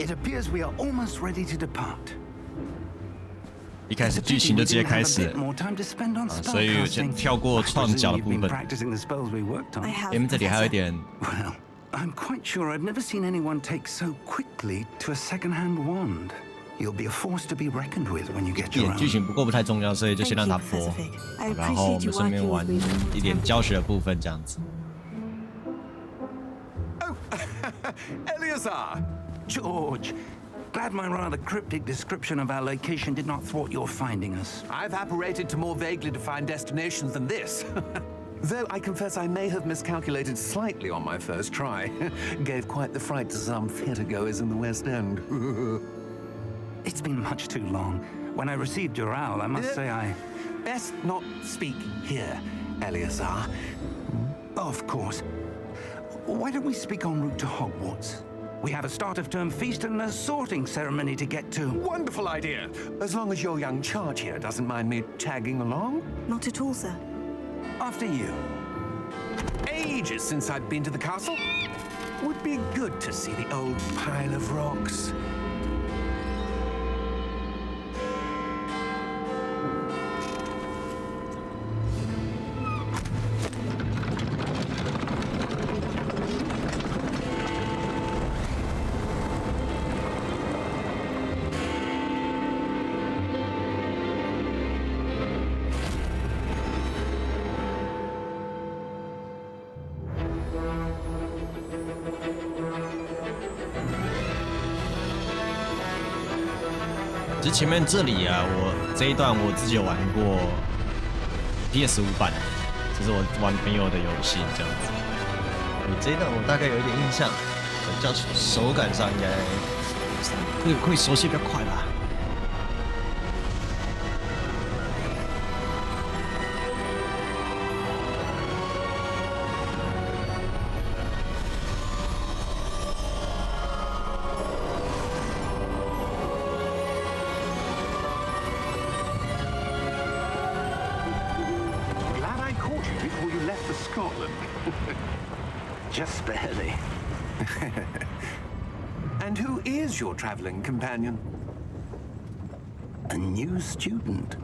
It appears we are almost ready to depart. 一开始剧情就直接开始了，所以先跳过创角的部分。因为这里还有一点。Well, I'm quite sure I've never seen anyone take so quickly to a second-hand wand. You'll be a force to be reckoned with when you get your own. 剧情不太重要，所以就先让它播。然后我们顺便玩一点教学的部分，这样子。Oh, Eleazar, George. Glad my rather cryptic description of our location did not thwart your finding us. I've apparated to more vaguely defined destinations than this. Though I confess I may have miscalculated slightly on my first try. Gave quite the fright to some theatregoers in the West End. It's been much too long. When I received your owl, I must say I... Best not speak here, Eleazar. Of course. Why don't we speak en route to Hogwarts? We have a start-of-term feast and a sorting ceremony to get to. Wonderful idea. As long as your young charge here doesn't mind me tagging along. Not at all, sir. After you. Ages since I've been to the castle. Would be good to see the old pile of rocks. 其实前面这里啊，我这一段我自己有玩过 PS5 版，这是我玩朋友的游戏这样子。你这一段我大概有一点印象，比较手感上应该会熟悉比较快吧。Just barely. And who is your traveling companion? A new student.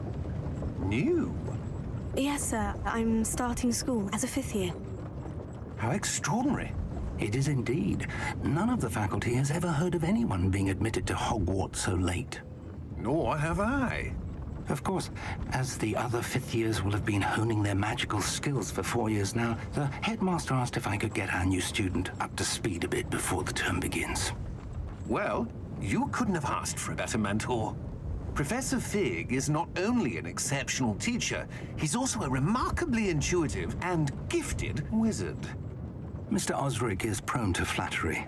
New? Yes, sir. I'm starting school as a 5th year. How extraordinary. It is indeed. None of the faculty has ever heard of anyone being admitted to Hogwarts so late. Nor have I. Of course, as the other 5th years will have been honing their magical skills for 4 years now, the headmaster asked if I could get our new student up to speed a bit before the term begins. Well, you couldn't have asked for a better mentor. Professor Fig is not only an exceptional teacher, he's also a remarkably intuitive and gifted wizard. Mr. Osric is prone to flattery.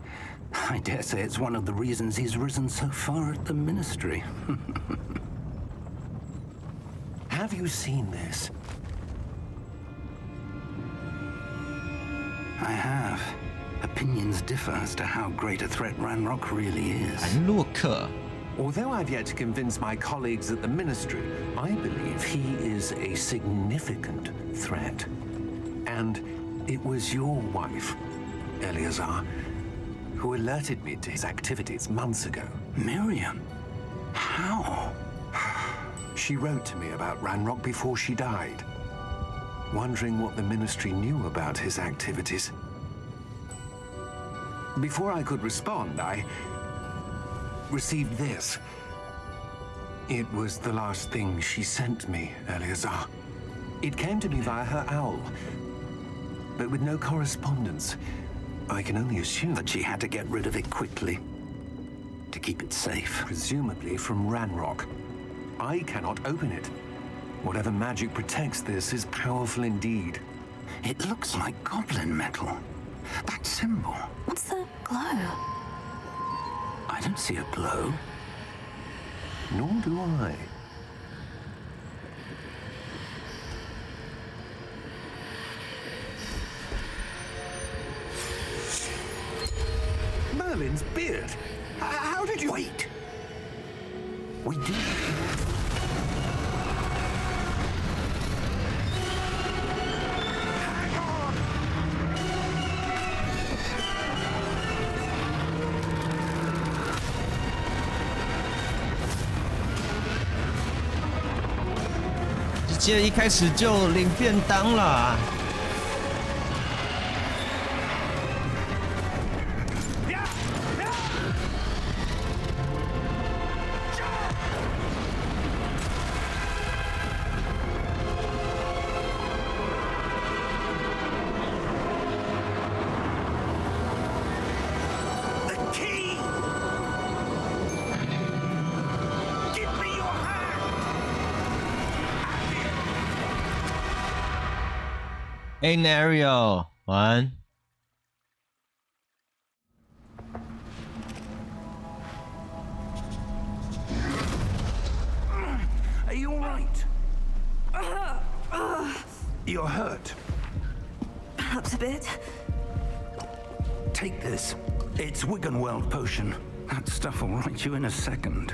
I dare say it's one of the reasons he's risen so far at the ministry. Have you seen this? I have. Opinions differ as to how great a threat Ranrock really is. 兰洛克 Although I've yet to convince my colleagues at the ministry, I believe he is a significant threat. And it was your wife, Eleazar, who alerted me to his activities months ago. Miriam? How? She wrote to me about Ranrock before she died, wondering what the ministry knew about his activities. Before I could respond, I received this. It was the last thing she sent me, Eleazar. It came to me via her owl, but with no correspondence. I can only assume That she had to get rid of it quickly to keep it safe. presumably from Ranrock. I cannot open it. Whatever magic protects this is powerful indeed. It looks like goblin metal. That symbol. What's the glow? I don't see a glow. Nor do I. Merlin's beard! How did you... Wait! We do. 接一开始就领便当了。Scenario 1。Are you all right? You're hurt. Perhaps a bit. Take this. It's Wiggenweld potion. That stuff will right you in a second.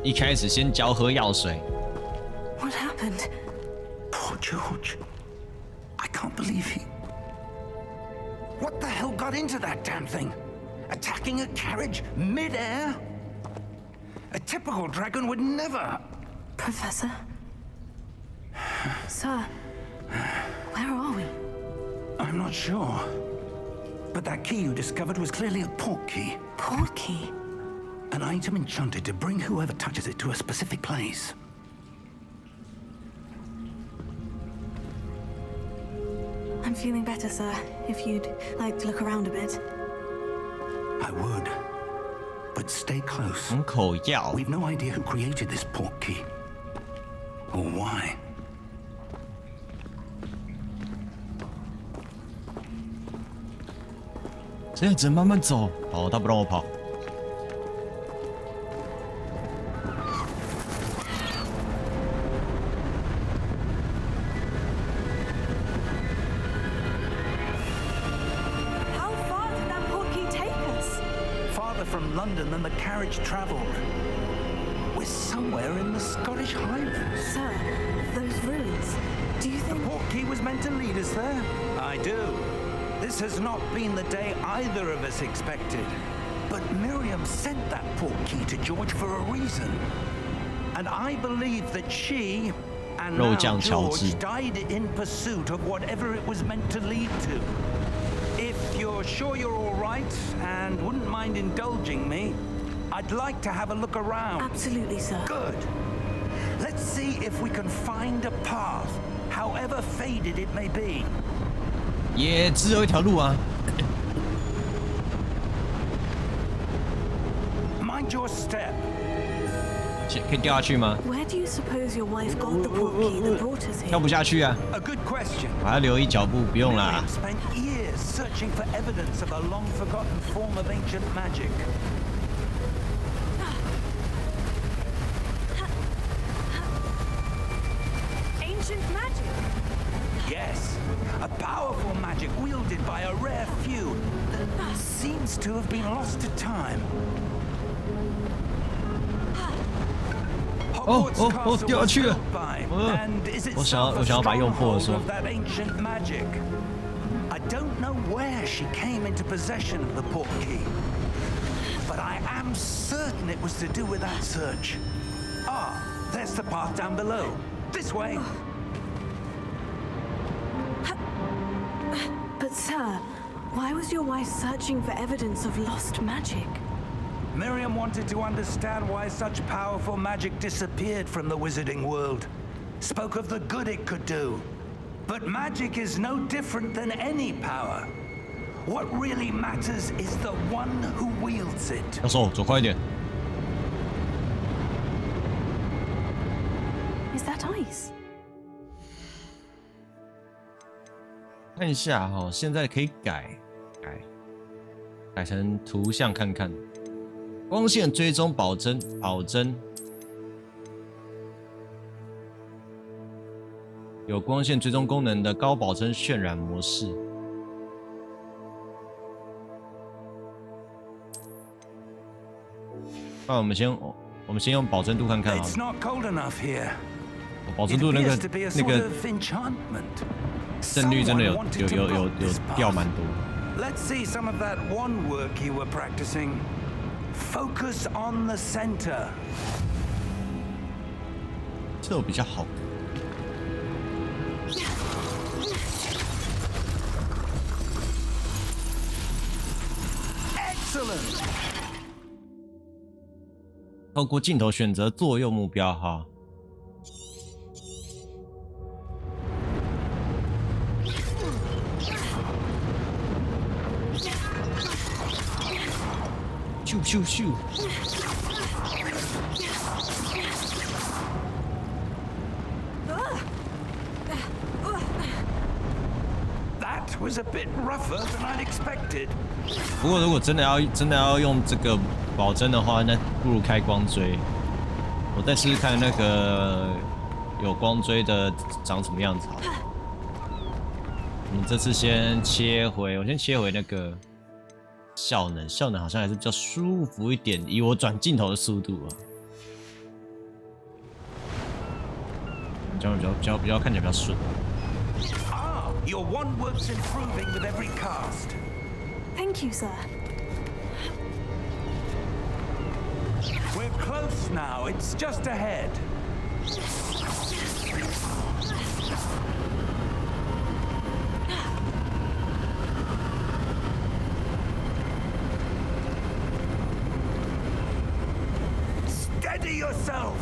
一开始先教喝药水。What happened? Poor George. I can't believe he... What the hell got into that damn thing? Attacking a carriage mid-air? A typical dragon would never... Professor? Sir, where are we? I'm not sure. But that key you discovered was clearly a port key. Port key? An item enchanted to bring whoever touches it to a specific place. I'm feeling better, sir. If you'd like to look around a bit. I would. But stay close. 口药。 We've no idea who created this port key. Or why. 这样子慢慢走。哦，他不让我跑。How far did that port key take us? Farther from London than the carriage travelled. We're somewhere in the Scottish Highlands. Sir, those ruins. Do you The think... port key was meant to lead us there? I do. This has not been the day either of us expected. But Miriam sent that port key to George for a reason. And I believe that she and now George died in pursuit of whatever it was meant to lead to. If you're sure you're all right and wouldn't mind indulging me, I'd like to have a look around. Absolutely, sir. Good. Let's see if we can find a path, however faded it may be. 也只有一条路啊。Mind your step. 可以掉下去吗？ Where do you suppose your wife got the port key that brought us 跳 here? 不下去啊。 A good question. 我还要留一脚步，不用啦 Miriam。spent years searching for evidence of a long-forgotten form of ancient magic. Ancient magic? Yes, a powerful magic wielded by a rare few that seems to have been lost to time. Hogwarts Castle 掉下 was 去了 built by, and is 我想 itself a 要把用破的 stronghold 说 of that ancient magic. I don't know where she came into possession of the port key, but I am certain it was to do with that search. Ah, there's the path down below. This way. But sir, why was your wife searching for evidence of lost magic? Miriam wanted to understand why such powerful magic disappeared from the wizarding world. Spoke of the good it could do. But magic is no different than any power. What really matters is the one who wields it. 教授，走快一点。 Is that ice? 看一下哈，现在可以改成图像看看。光线追踪保真，有光线追踪功能的高保真渲染模式。那我们先用保真度看看啊。 It's not cold enough here. 保真 It 度那 appears 个 to be a 那 sort 个 of enchantment. 帧率真的有 Someone wanted to build this 掉 path. 蛮多。Let's see some of that one work you were practicing. Focus on the center. 这有比较好。Excellent. 透过镜头选择左右目标哈。咻咻咻！ That was a bit rougher than I'd expected. 不过如果真的要用这个保真的话，那不如开光锥。我再试试看那个有光锥的长什么样子好了。我们这次先切回，我先切回那个效能好像还是比较舒服一点，以我转镜头的速度啊，这样比较看起来比较顺。 Your one work's improving with every cast. Thank you, sir. We're close now. It's just ahead. Steady yourself.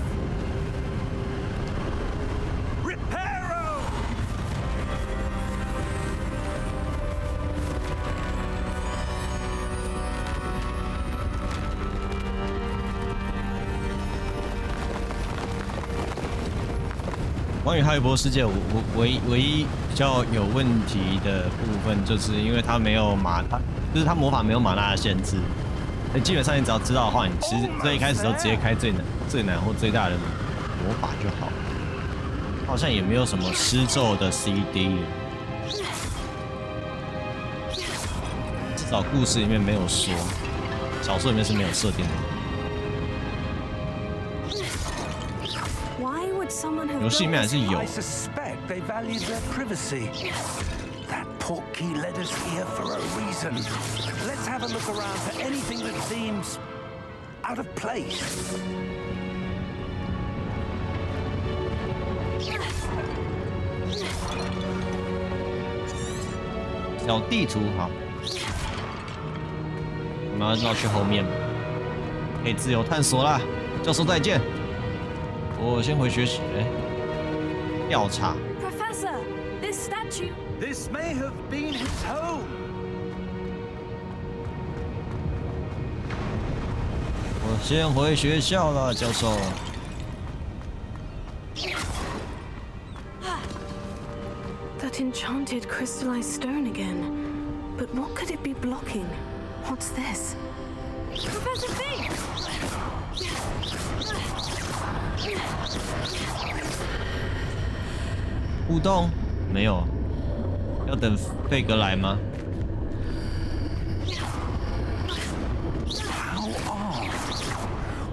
Reparo. 关于哈利波特世界，我唯一比较有问题的部分，就是因为它没有就是它魔法没有玛纳的限制。基本上你只要知道的话，你其实最一开始都直接开最难或最大的魔法就好了。好像也没有什么施咒的 CD， 至少故事里面没有说，小说里面是没有设定的。 游戏里面还是有。I suspect they value their privacy. That portkey led us here for a reason. Let's have a look around for anything that seems out of place. 小地图好，我们要绕去后面，可以自由探索啦。教授再见。 我先回学习，调查。Professor, this statue. This may have been his home. 我先回学校了，教授。That enchanted crystallized stone again. But what could it be blocking? What's this? Professor Fig! 互动没有，要等费格来吗？ How odd!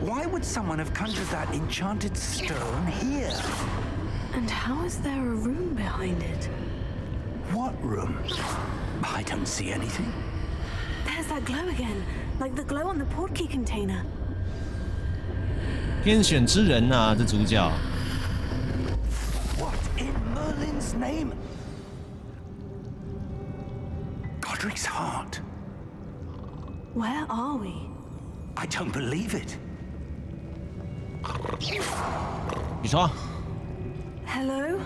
Why would someone have conjured that enchanted stone here? And how is there a room behind it? What room? I don't see anything. There's that glow again, like the glow on the portkey container. 天选之人啊，这主角。 What in Merlin's name? Godric's heart. Where are we? I don't believe it. 你说。 Hello?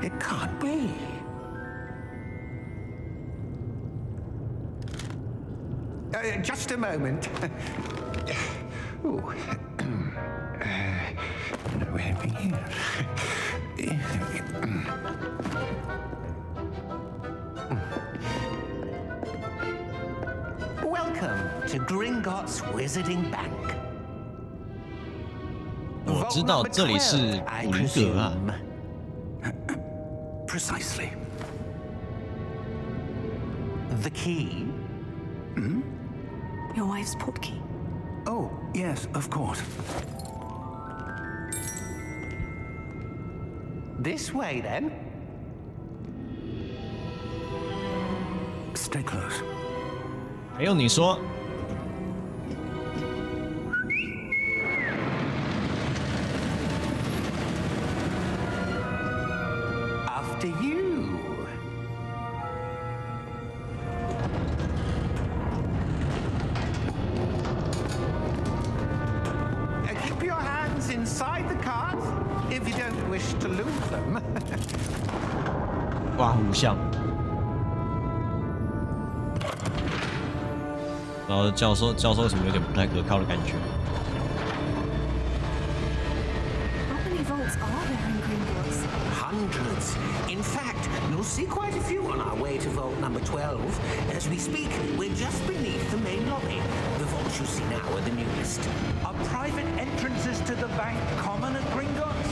It can't be. Just a moment. Ooh. Welcome to Gringotts Wizarding Bank. 知道这里是古灵阁啊。Precisely. The key? Your wife's portkey. Oh, yes, of course. This way, then. Stay close. 还用你说？ After you. Keep your hands inside the cart if you don't wish to lose them. 刮胡像。然后教授为什么有点不太可靠的感觉？ How many vaults are there in Gringotts? Hundreds. In fact, you'll see quite a few on our way to vault number 12. As we speak, we're just beneath the main lobby. The vaults you see now are the newest. Are private entrances to the bank common at Gringotts?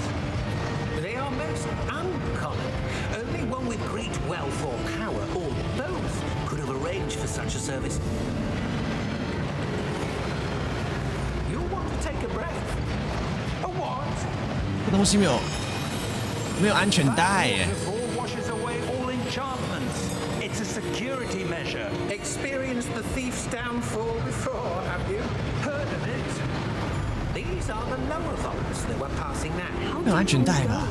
They are most uncommon. Only one with great wealth or power, or both, could have arranged for such a service. You'll want to take a breath. A what? 这东西没有安全带耶。 Before washes away all enchantments. It's a security measure. Experienced the thief's downfall before, have you? Heard of it? These are the lower vaults that we're passing now. 没有安全带吧？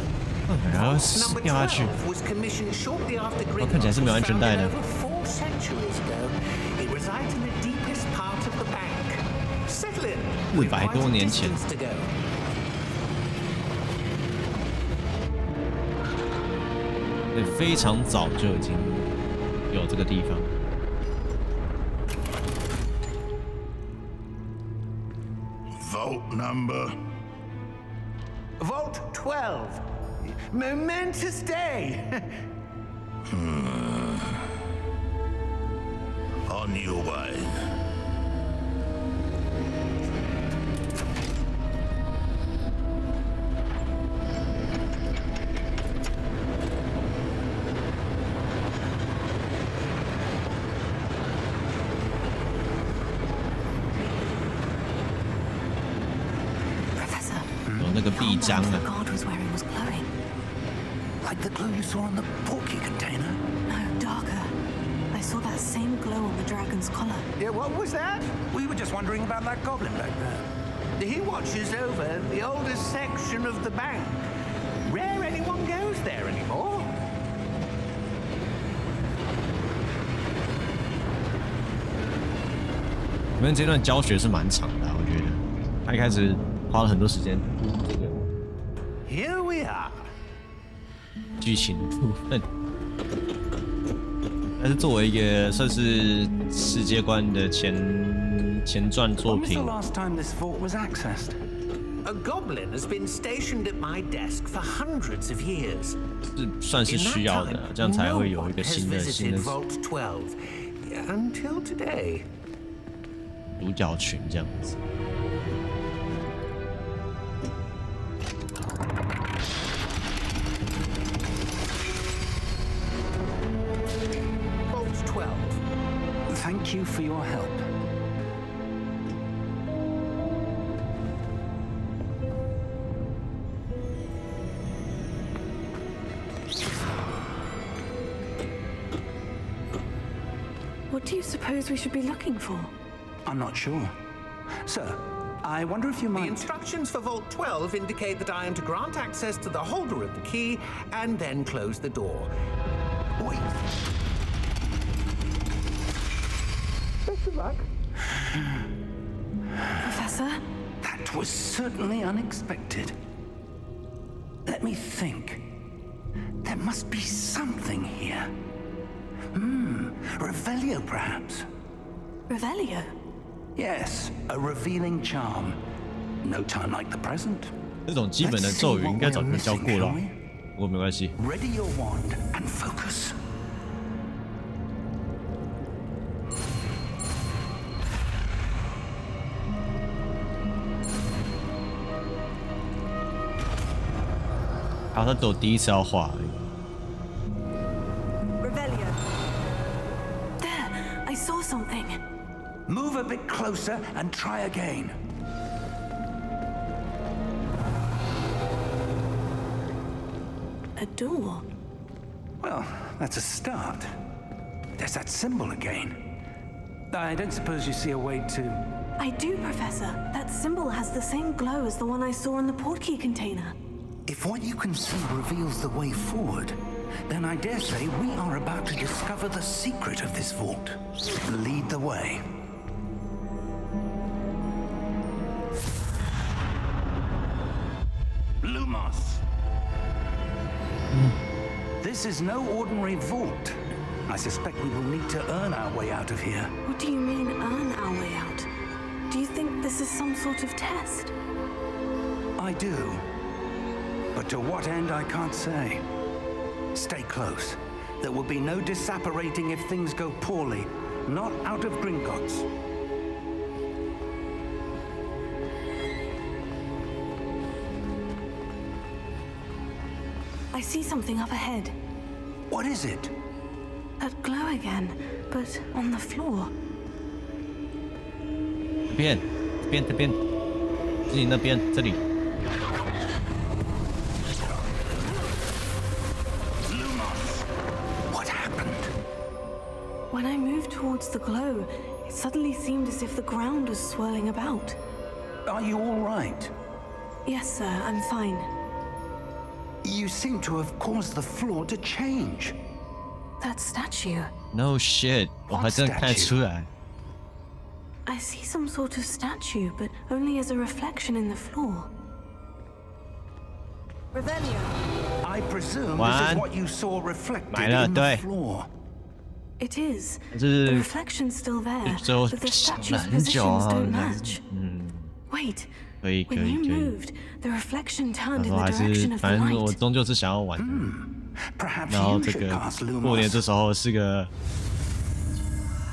然后 Number 掉下去。 12 was commissioned shortly after 看起来 Gringotts 是没有安 was 全带 founded 的。 over 4 centuries ago. It resides in the deepest part of the bank. Settle in. We've 400 quite a 多年前。 distance to go. 非常早就已经有这个地方。 Vault number. Vault 12. Momentous day. On your way. Professor, 有那个臂章 the 啊， guard was wearing was glowing. Like the glue you saw on the portkey container. No, darker. I saw that same glow on the dragon's collar. Yeah, what was that? We were just wondering about that goblin back there. He watches over the oldest section of the bank. Rare anyone goes there anymore. 你们这段教学是蛮长的、我觉得。他一开始花了很多时间铺这个 Here we are. 剧情部分，但是作为一个算是世界观的前传作 When was 品 the，last time this vault was accessed? A goblin has been stationed at my desk for hundreds of years. 是算是 In 需 that 要的， time, 这样才 no 会有一 one 个 has 新的 visited Vault 12 until today. 主角群这样子。 Vault 12. Thank you for your help. What do you suppose we should be looking for? I'm not sure. Sir, I wonder if you The might... instructions for Vault 12 indicate that I am to grant access to the holder of the key and then close the door. Wait. Best of luck. Professor? That was certainly unexpected. Let me think. There must be something here. Revelio, perhaps? Revelio? Yes, a revealing charm. No time like the present. 这种基本的咒语应该早就教过了，不过没关系。 Ready your wand and focus. 好，他走第一次要画而已。 There, I saw something. Move a bit closer and try again. A door. Well, that's a start. There's that symbol again. I don't suppose you see a way to... I do, Professor. That symbol has the same glow as the one I saw in the portkey container. If what you can see reveals the way forward, then I dare say we are about to discover the secret of this vault. Lead the way. Lumos! This is no ordinary vault. I suspect we will need to earn our way out of here. What do you mean, earn our way out? Do you think this is some sort of test? I do. But to what end, I can't say. Stay close. There will be no disapparating if things go poorly. Not out of Gringotts. I see something up ahead. What is it? That glow again, but on the floor. 这边，自己那边，这里。 What happened? When I moved towards the glow, it suddenly seemed as if the ground was swirling about. Are you all right? Yes, sir, I'm fine. You seem to have caused the floor to change. That statue. No shit， 我还真的看得出来。 I see some sort of statue, but only as a reflection in the floor. Revelio. I presume this is what you saw reflected in the floor. It is. 这是 The reflection's still there, 最后 but the 想了 statue's 很久 positions 啊 don't match. Wait. 可以 When you moved, the reflection 他 turned in 说 the 还 direction 是 of the 反正我 light. 终究是想要玩的。 Perhaps 然后 you 这 should 个 cast 过年这 Lumos. 时候是个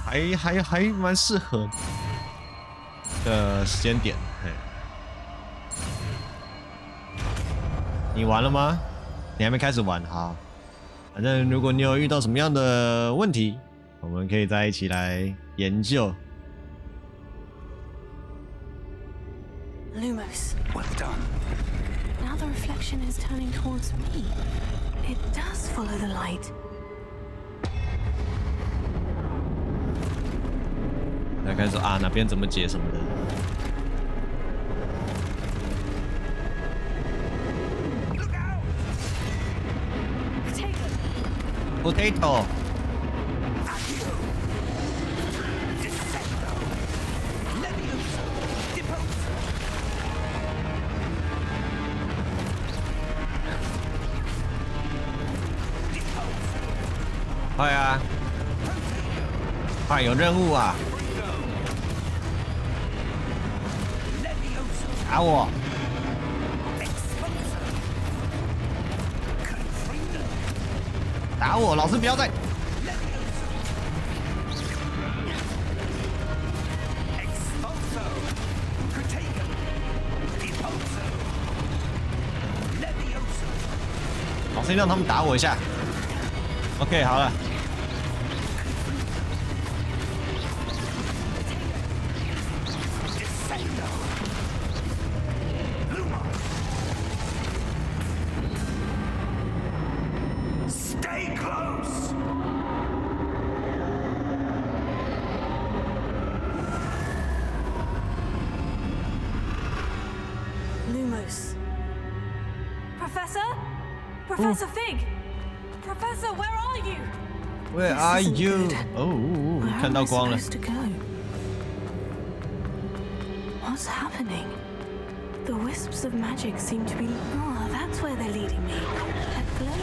还蛮适合的时间点。嘿，你玩了吗？你还没开始玩，好。反正如果你有遇到什么样的问题，我们可以在一起来研究。 Lumos. Well done. Now the reflection is turning towards me. It does follow the light. 来看说啊哪边怎么解什么的。 Potato。 快啊！快有任务啊！打我！打我！老师不要再！老师让他们打我一下。OK， 好了。 Stay close. Lumos. Professor? Professor Fig? Professor, where are you? Where This are isn't you? good. 哦， Where 看 am 到 I 光了。 supposed to go? What's happening? The wisps of magic seem to be... Oh, that's where they're leading me. That glow.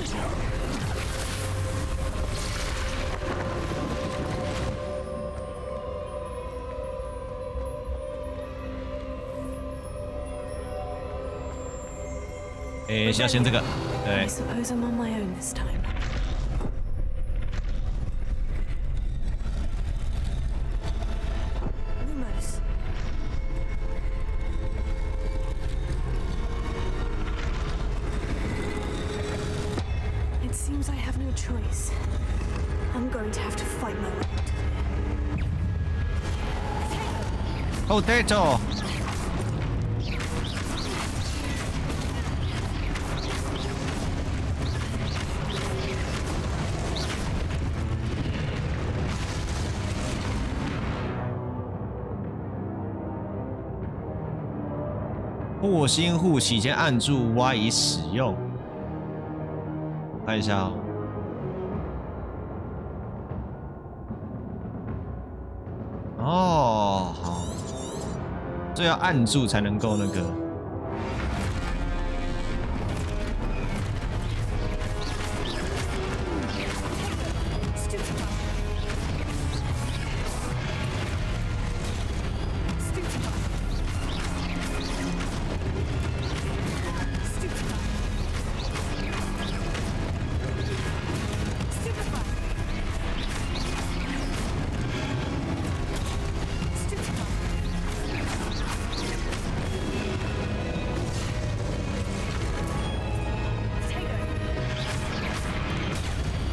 诶，是要先这个， I 对。 suppose I'm on my own this time. Lumos. I'm going to have to fight my way. Potato。破新户期间按住 Y 以使用。看一下哦。哦，好，这要按住才能够那个。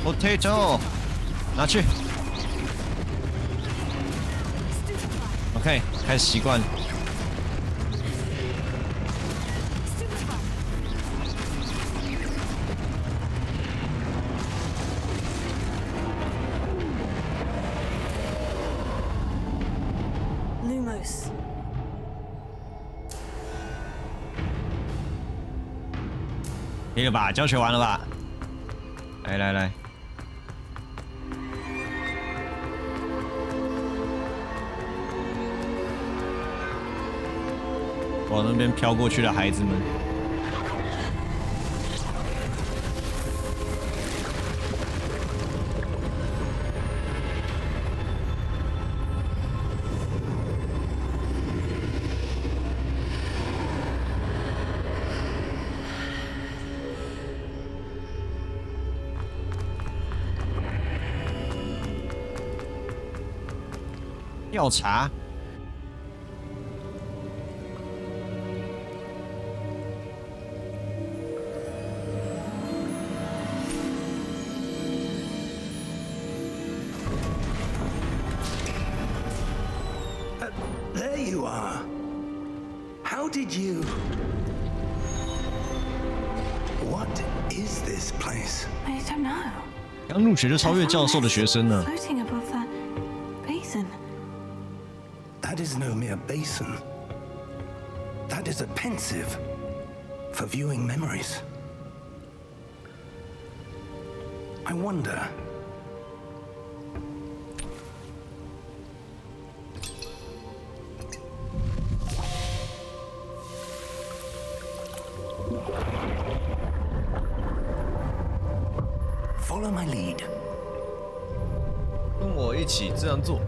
Potato， 拿去。OK， 开始习惯。Lumos. 可以了吧？教学完了吧？来来来。往那边飘过去的孩子们，调查。There you are. How did you... What is this place? I don't know. 刚入学就超越教授的学生呢。 Floating above that basin. That is no mere basin. That is a pensive for viewing memories. I wonder... Follow my lead. 跟我一起这样做。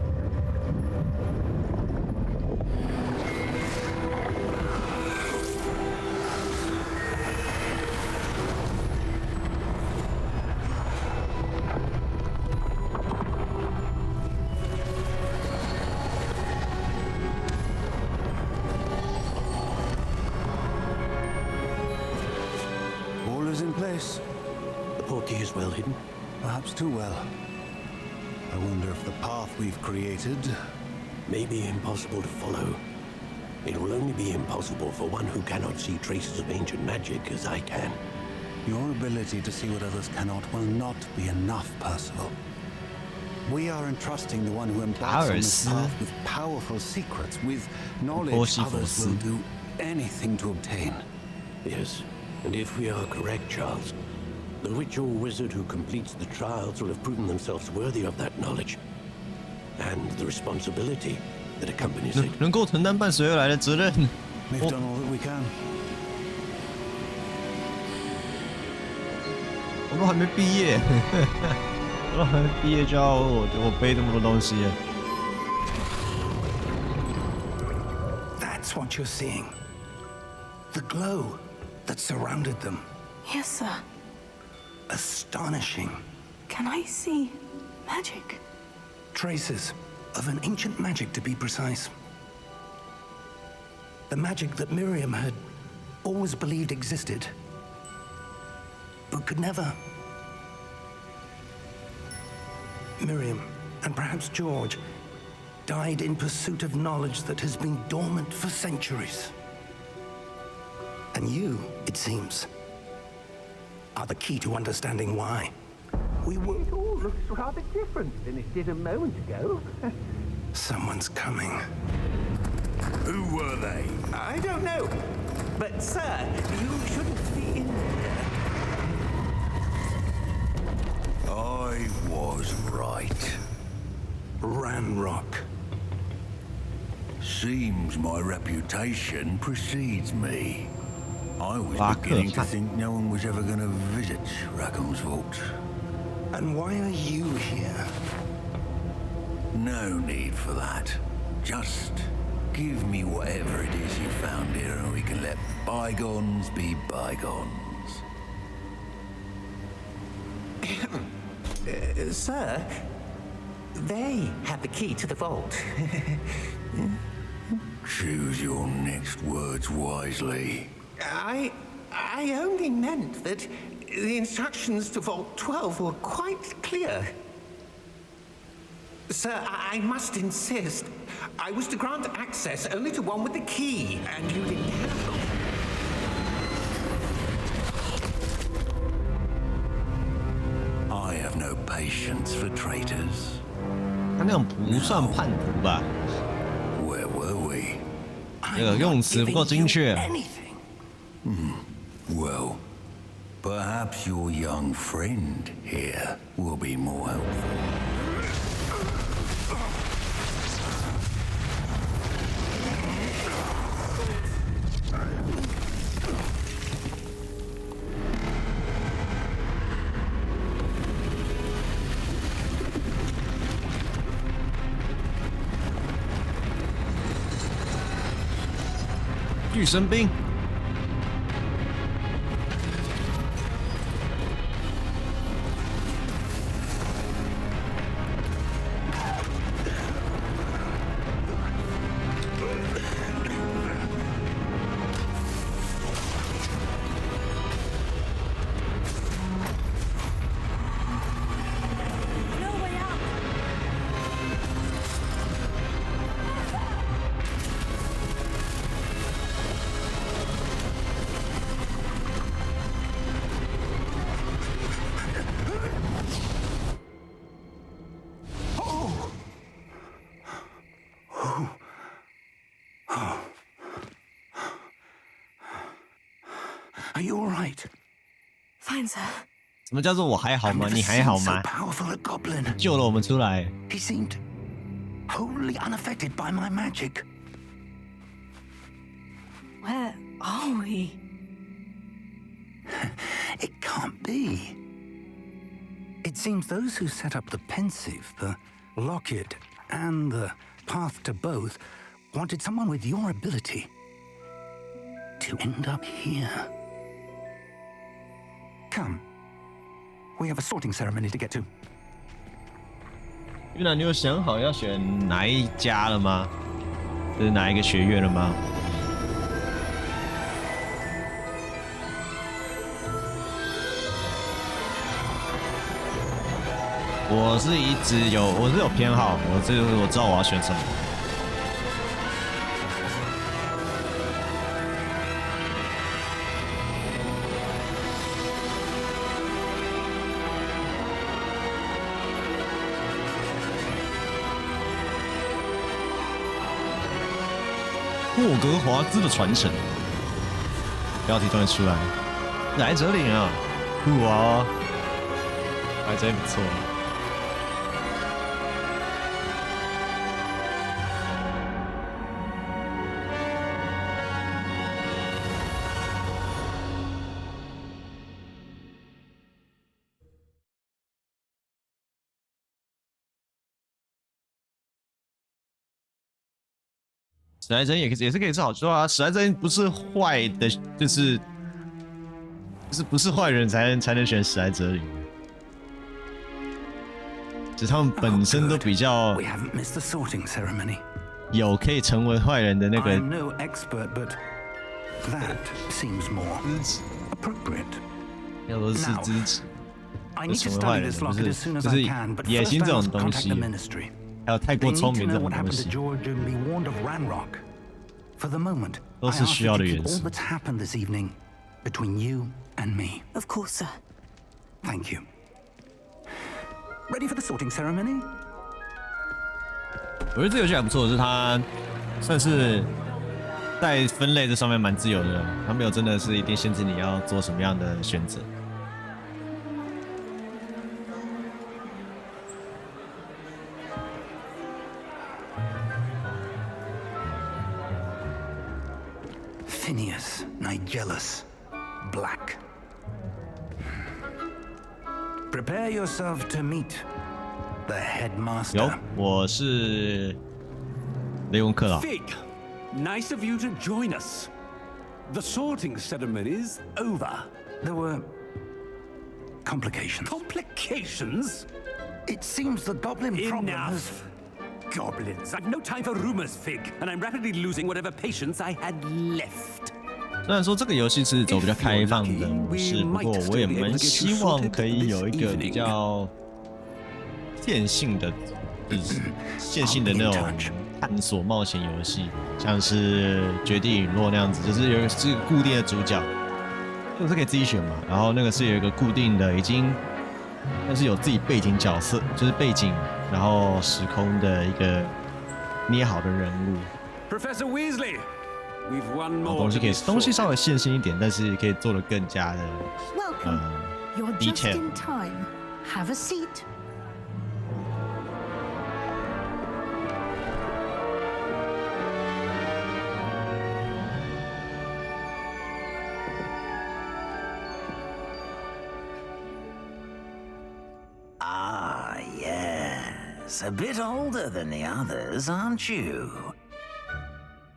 All is in place. The portkey is well hidden. Perhaps too well. I wonder if the path we've created... May be impossible to follow. It will only be impossible for one who cannot see traces of ancient magic as I can. Your ability to see what others cannot will not be enough, Percival. We are entrusting the one who embarks on this path with powerful secrets, with knowledge others will do anything to obtain. Yes, and if we are correct, Charles, the witch or wizard who completes the trials will have proven themselves worthy of that knowledge and the responsibility that accompanies it. 能够承担伴随而来的责任。 We've done all that we can. 我都还没毕业，我都还没毕业就要我背这么多东西。 That's what you're seeing. The glow that surrounded them. Yes, sir. Astonishing. Can I see magic? Traces of an ancient magic, to be precise. The magic that Miriam had always believed existed, but could never Miriam, and perhaps George, died in pursuit of knowledge that has been dormant for centuries. And you, it seems, are the key to understanding why. We will... It all looks rather different than it did a moment ago. Someone's coming. Who were they? I don't know. But, sir, you shouldn't be in there. I was right. Ranrock. Seems my reputation precedes me. I was beginning to think no one was ever going to visit Rackham's vault. And why are you here? No need for that. Just give me whatever it is you found here and we can let bygones be bygones. Sir, they have the key to the vault. Choose your next words wisely. I only meant that the instructions to Vault 12 were quite clear. Sir, I must insist. I was to grant access only to one with the key, and you didn't have them. I have no patience for traitors. 他那种不算叛徒吧？ Where were we? 那个用词不够精确。 Well, perhaps your young friend here will be more helpful. 巨神兵。 Are you all right? Fine, sir. 什么叫做我还好吗？你还好吗？ So powerful a goblin. 救了我们出来。 He seemed wholly unaffected by my magic. Where are we? It can't be. It seems those who set up the pensive, the locket, and the path to both wanted someone with your ability to end up here. Come. We have a sorting ceremony to get to. 月亮，你有想好要选哪一家了吗？就是哪一个学院了吗？我是有偏好，我知道我要选什么。霍格华兹的传承，标题突然出来，来这里啊，酷哦，来这里不错。史莱哲也是可以是好说啊，史莱哲不是坏的，就是不是坏人才能选史莱哲里，只是他们本身都比较 We haven't missed the sorting ceremony. 有可以成为坏人的那个 I'm no expert, but that seems more 支持， appropriate. 要都是支持。I 就 need to 成为坏 study 人， this 就 locket 是 as soon as 就 I 是 can, but 野 first 心 I 这种 must 东 contact 西 the ministry. 还有太 They 过 need 聪 to 明这 know 种 what 东 happened 西 to， George and be warned of Ranrock. For the moment, 都 I 是 ask 需 you 要 to 的 keep 元 all 素。 that's happened this evening between you and me. Of course, sir. Thank you. Ready for the sorting ceremony? 我觉得这游戏还不错，是它算是在分类这上面蛮自由的，它没有真的是一定限制你要做什么样的选择。Phineas, Nigellus, Black. Prepare yourself to meet the 有 headmaster.，我是雷文克劳。 Fig, nice of you to join us. The sorting ceremony's over. There were complications. Complications? It seems the goblin problem has... Enough. Goblins. I've no time for rumors, Fig, and I'm rapidly losing whatever patience I had left. 虽然说这个游戏是走比较开放的模式，不过我也蛮希望可以有一个比较线性的，就是线性的那种探索冒险游戏，像是《绝地陨落》那样子，就是有一个是固定的主角，这个是可以自己选嘛，然后那个是有一个固定的，已经但是有自己背景角色，就是背景，然后时空的一个捏好的人物。 Professor Weasley, we've one 东 more 西 to 可以 be 东西 sorted. 稍微线性一点，但是可以做得更加的 Welcome. You're just detail. in time. Have a seat. Ah, yes. A bit older than the others, aren't you?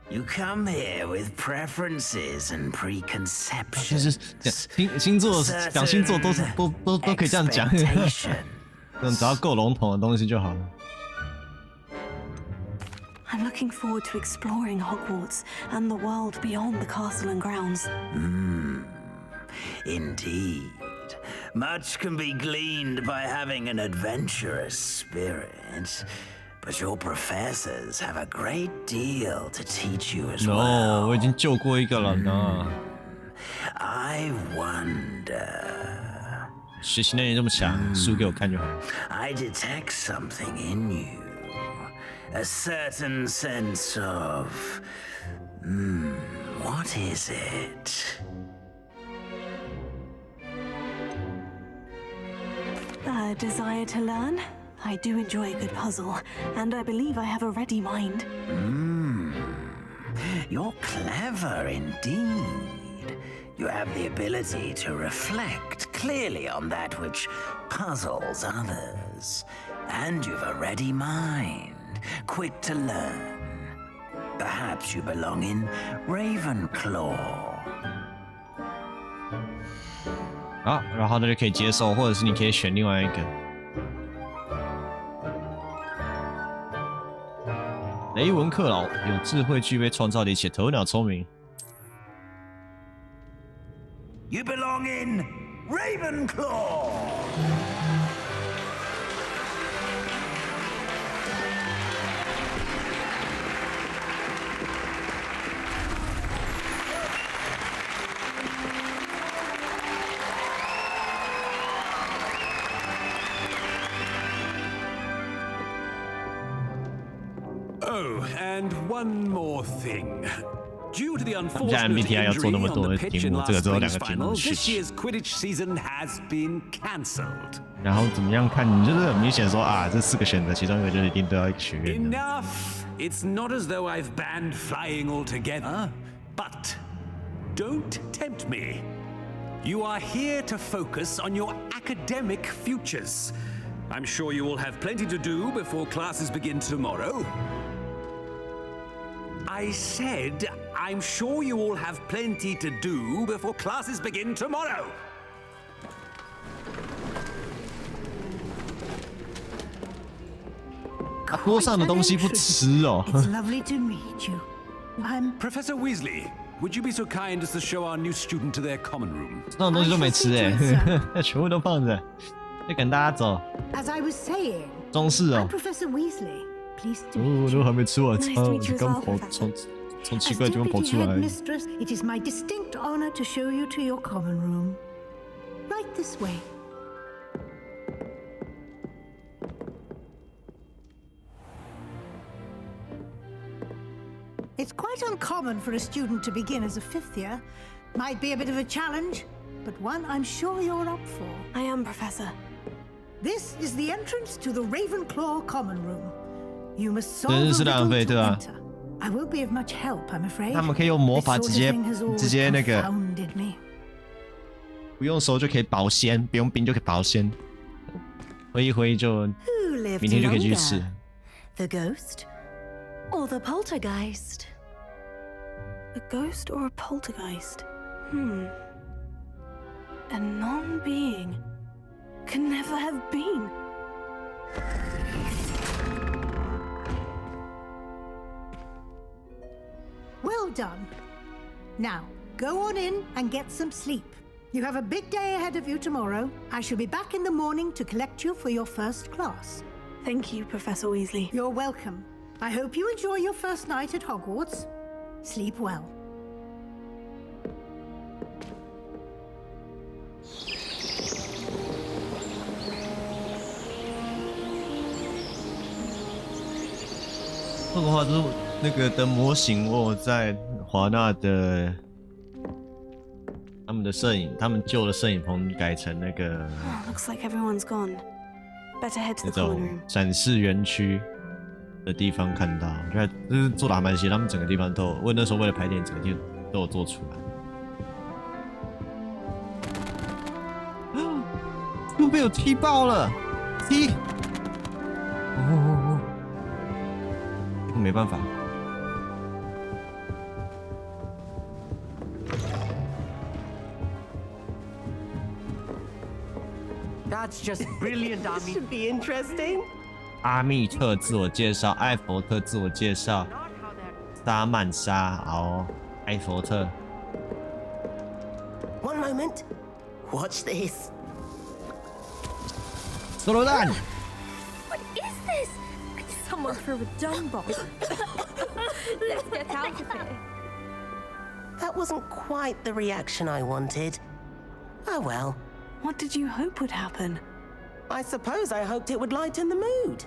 You come here with preferences and 就 preconceptions. 是星座讲星座都是都可以这样讲，只要够笼统的东西就好了。 I'm looking forward to exploring Hogwarts and the world beyond the castle and grounds. Indeed. Much can be gleaned by having an adventurous spirit. But your professors have a great deal to teach you as No， well. 我已经救过一个了呢。I wonder. 学习能力这么强，输给我看就好。 I detect something in you. A certain sense of... what is it? A desire to learn? I do enjoy a good puzzle, and I believe I have a ready mind. You're clever indeed. You have the ability to reflect clearly on that which puzzles others. And you've a ready mind, quick to learn. Perhaps you belong in Ravenclaw. 好，然后大家可以接受，或者是你可以选另外一个。雷文克劳有智慧、具备创造力且头脑聪明。 You belong in Ravenclaw! Oh, and one more thing. Due to the 们家 unfortunate MBTI 要做 injury 那么 on 多 the 的 pitch 题 in 目，这 last 个只有2 spring's 个题目 final, 是 this year's Quidditch season has been cancelled. 然后怎么样看？你就是很明显说啊，这4个选择，其中一个就是一定都要学院的。 Enough! It's not as though I've banned flying altogether, but don't tempt me. You are here to focus on your academic futures. I'm sure you will have plenty to do before classes begin tomorrow. I said, I'm sure you all have plenty to do before classes begin tomorrow. 桌上的东西不吃哦。 It's lovely to meet you. I'm Professor Weasley, would you be so kind as to show our new student to their common room? 这种东西都没吃哎，全部都放着。再跟大家走。 As I was saying, 中式哦 I'm。Professor Weasley. Pleased to 哦， meet 我 you. 都还没吃晚餐， Nice to meet you 刚 as well, 跑 Professor. 从奇 As 怪的地方跑 Deputy 出来。 Headmistress, it is my distinct honor to show you to your common room. Right this way. It's quite uncommon for a student to begin as a fifth year. Might be a bit of a challenge, but one I'm sure you're up for. I am, Professor. This is the entrance to the Ravenclaw common room. You must solve 真 a 是浪 riddle 费， to 对吧？ enter. I won't be of much help, I'm afraid. 他们可以用魔法 This 直 sort 接 of thing has always 直接那个 confounded me. 不用手就可以保鲜，不用冰就可以保鲜，挥一挥就 Who lived 明天就可以继续 longer? 吃。 The ghost or the poltergeist? A ghost or a poltergeist? A non-being can never have been. Well done. Now, go on in and get some sleep. You have a big day ahead of you tomorrow. I shall be back in the morning to collect you for your first class. Thank you, Professor Weasley. You're welcome. I hope you enjoy your first night at Hogwarts. Sleep well. 霍格华兹那个的模型，我有在华纳的他们的摄影，他们旧的摄影棚改成那个 Looks like everyone's gone. Better head to 那 the common 种 room. 展示园区的地方看到，我觉得这是做的还蛮细，他们整个地方都有，我那时候为了拍电影，整个地方都有做出来。又被我踢爆了，踢！哦，这个没办法。 That's just brilliant, Ami. Should be interesting. 阿密特自我介绍，艾佛特自我介绍，沙曼莎，好，艾佛特。 One moment. Watch this. 手榴弹。 What is this? Someone threw a dung bomb. Let's get out of here. That wasn't quite the reaction I wanted. Oh well. What did you hope would happen? I suppose I hoped it would lighten the mood.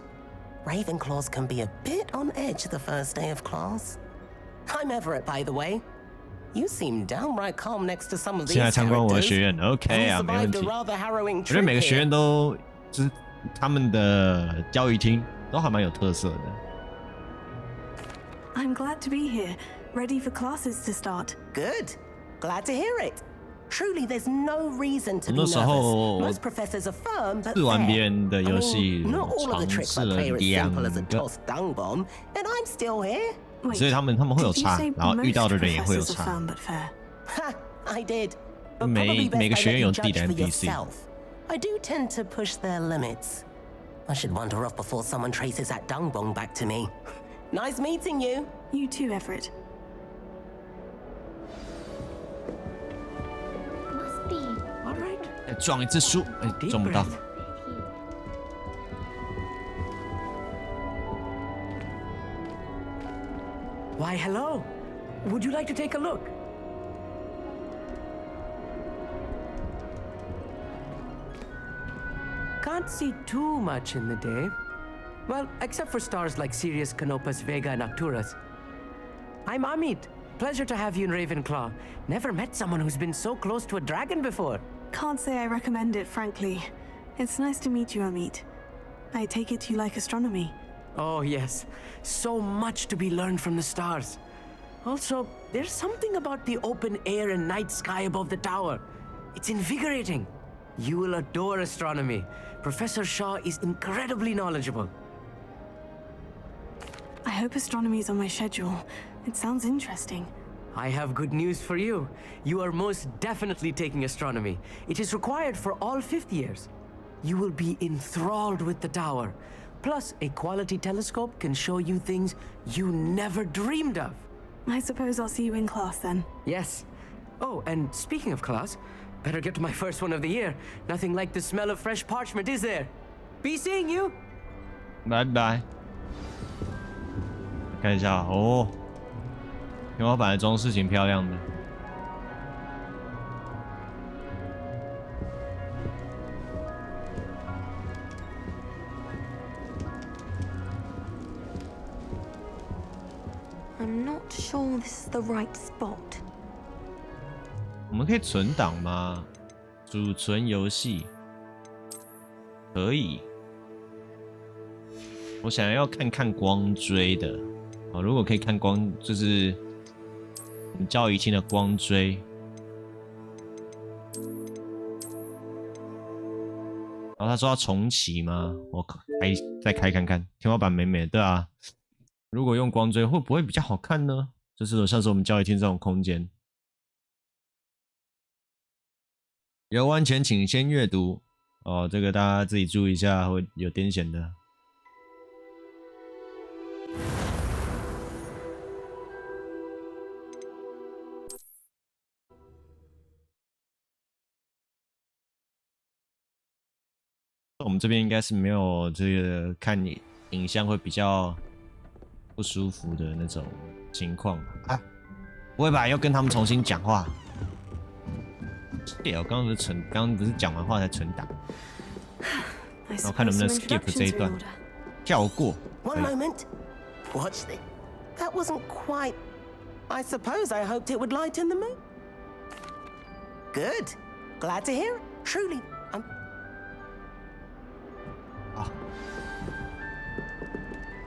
Ravenclaws can be a bit on edge the first day of class. I'm Everett, by the way. You seem downright calm next to some of these 现在参观我的 characters. 学院 ，OK 啊， You 没问 survived 题。 a rather harrowing 我觉得每个 trip 学 here. 院都就是他们的教育厅都还蛮有特色的。 I'm glad to be here, ready for classes to start. Good. Glad to hear it. Truly, there's no reason to be 那时候 nervous. Most professors affirm that 试玩 they're- 别人的 I 游戏 mean, not all of the 尝 tricks 试 I 了 play are as 两 simple as a 个， tossed dung bomb, and I'm still here. Wait, 所以他们会有 did you 差 say，然后遇到的 most 人也会有 professors are 差。 firm but fair? Ha! I did. But 每 probably best 每个 I 学 let 院 you 有 judge 自己的 for NPC。 yourself. I do tend to push their limits. I should wander off before someone traces that dung bomb back to me. Nice meeting you. You too, Everett. Must be. All right. 再撞一次书，哎，撞不到。 Why, hello. Would you like to take a look? Can't see too much in the day. Well, except for stars like Sirius, Canopus, Vega, and Arcturus. I'm Amit. Pleasure to have you in Ravenclaw. Never met someone who's been so close to a dragon before. Can't say I recommend it, frankly. It's nice to meet you, Amit. I take it you like astronomy. Oh, yes. So much to be learned from the stars. Also, there's something about the open air and night sky above the tower. It's invigorating. You will adore astronomy. Professor Shaw is incredibly knowledgeable. I hope astronomy's on my schedule. It sounds interesting. I have good news for you. You are most definitely taking astronomy. It is required for all fifth years. You will be enthralled with the tower. Plus, a quality telescope can show you things you never dreamed of. I suppose I'll see you in class then. Yes. Oh, and speaking of class, Better get to my first one of the year. Nothing like the smell of fresh parchment, is there? Be seeing you. 拜拜。看一下哦，天花板的装饰挺漂亮的。I'm not sure this is the right spot. 我们可以存档吗？储存游戏可以。我想要看看光追的。哦，如果可以看光，就是我们交易厅的光追。然后他说要重启吗？我再开看看，天花板美美的，对啊。如果用光追会不会比较好看呢？就是像是我们交易厅这种空间。游玩前请先阅读哦，这个大家自己注意一下，会有癫痫的。我们这边应该是没有这个看影像会比较不舒服的那种情况啊？不会吧？要跟他们重新讲话？对，我刚刚不是讲完话才存档，然后看能不能 skip 这一段，跳过。One moment. Watch this. That wasn't quite. I suppose I hoped it would lighten the mood. Good. Glad to hear it. Truly.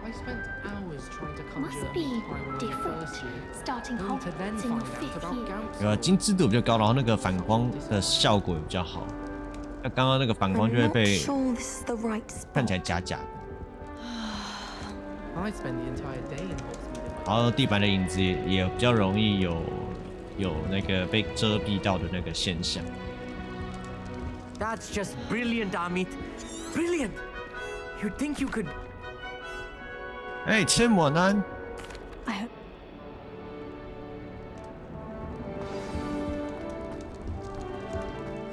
I spent hours trying to conjure Must be different. Starting Hogwarts in your 5th year. 对啊，精致度比较高，然后那个反光的效果也比较好。那刚刚那个反光就会被看起来假假的。I spent the entire day in Hogsmeade. 然后地板的影子也比较容易有那个被遮蔽到的那个现象。That's just brilliant, Amit. Brilliant. You'd think you could. 哎，亲我呢？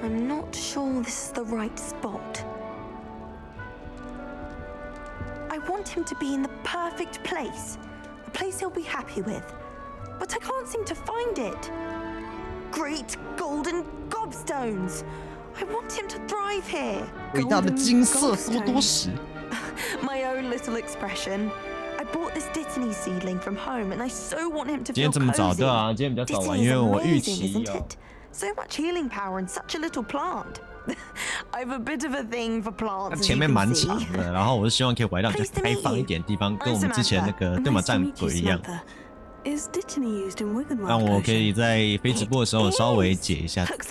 I'm not sure this is the right spot. I want him to be in the perfect place, a place he'll be happy with. But I can't seem to find it. Great golden gobstones! I want him to thrive here. 伟大的金色多多石。My own little expression. I bought this Dittany seedling from home, and I so want him to 今天 feel 这么早， cozy. 对啊，今天比较早完，因 Dittany 为 is 我预 amazing, 期 isn't 要 it? So much healing power in such a little plant. I've a bit of a thing for plants. 前面蛮长的，然后我是希望可以围绕比较开放一点的地方，跟我们之前那个对马战鬼一样。让我可以在非直播的时候稍微解一下，就是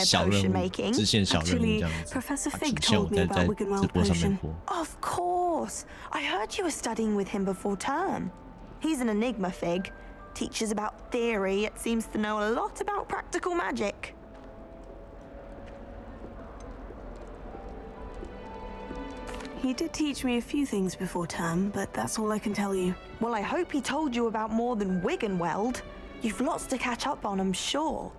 小任务、支线小任务这样子。主线我在直播上面播。Of course, I heard you were studying with him before term. He's an enigma fig. Teaches about theory, it seems to know a lot about practical magic. He did teach me a few things before term, but that's all I can tell you. Well, I hope he told you about more than Wiggenweld. You've lots to catch up on, I'm sure.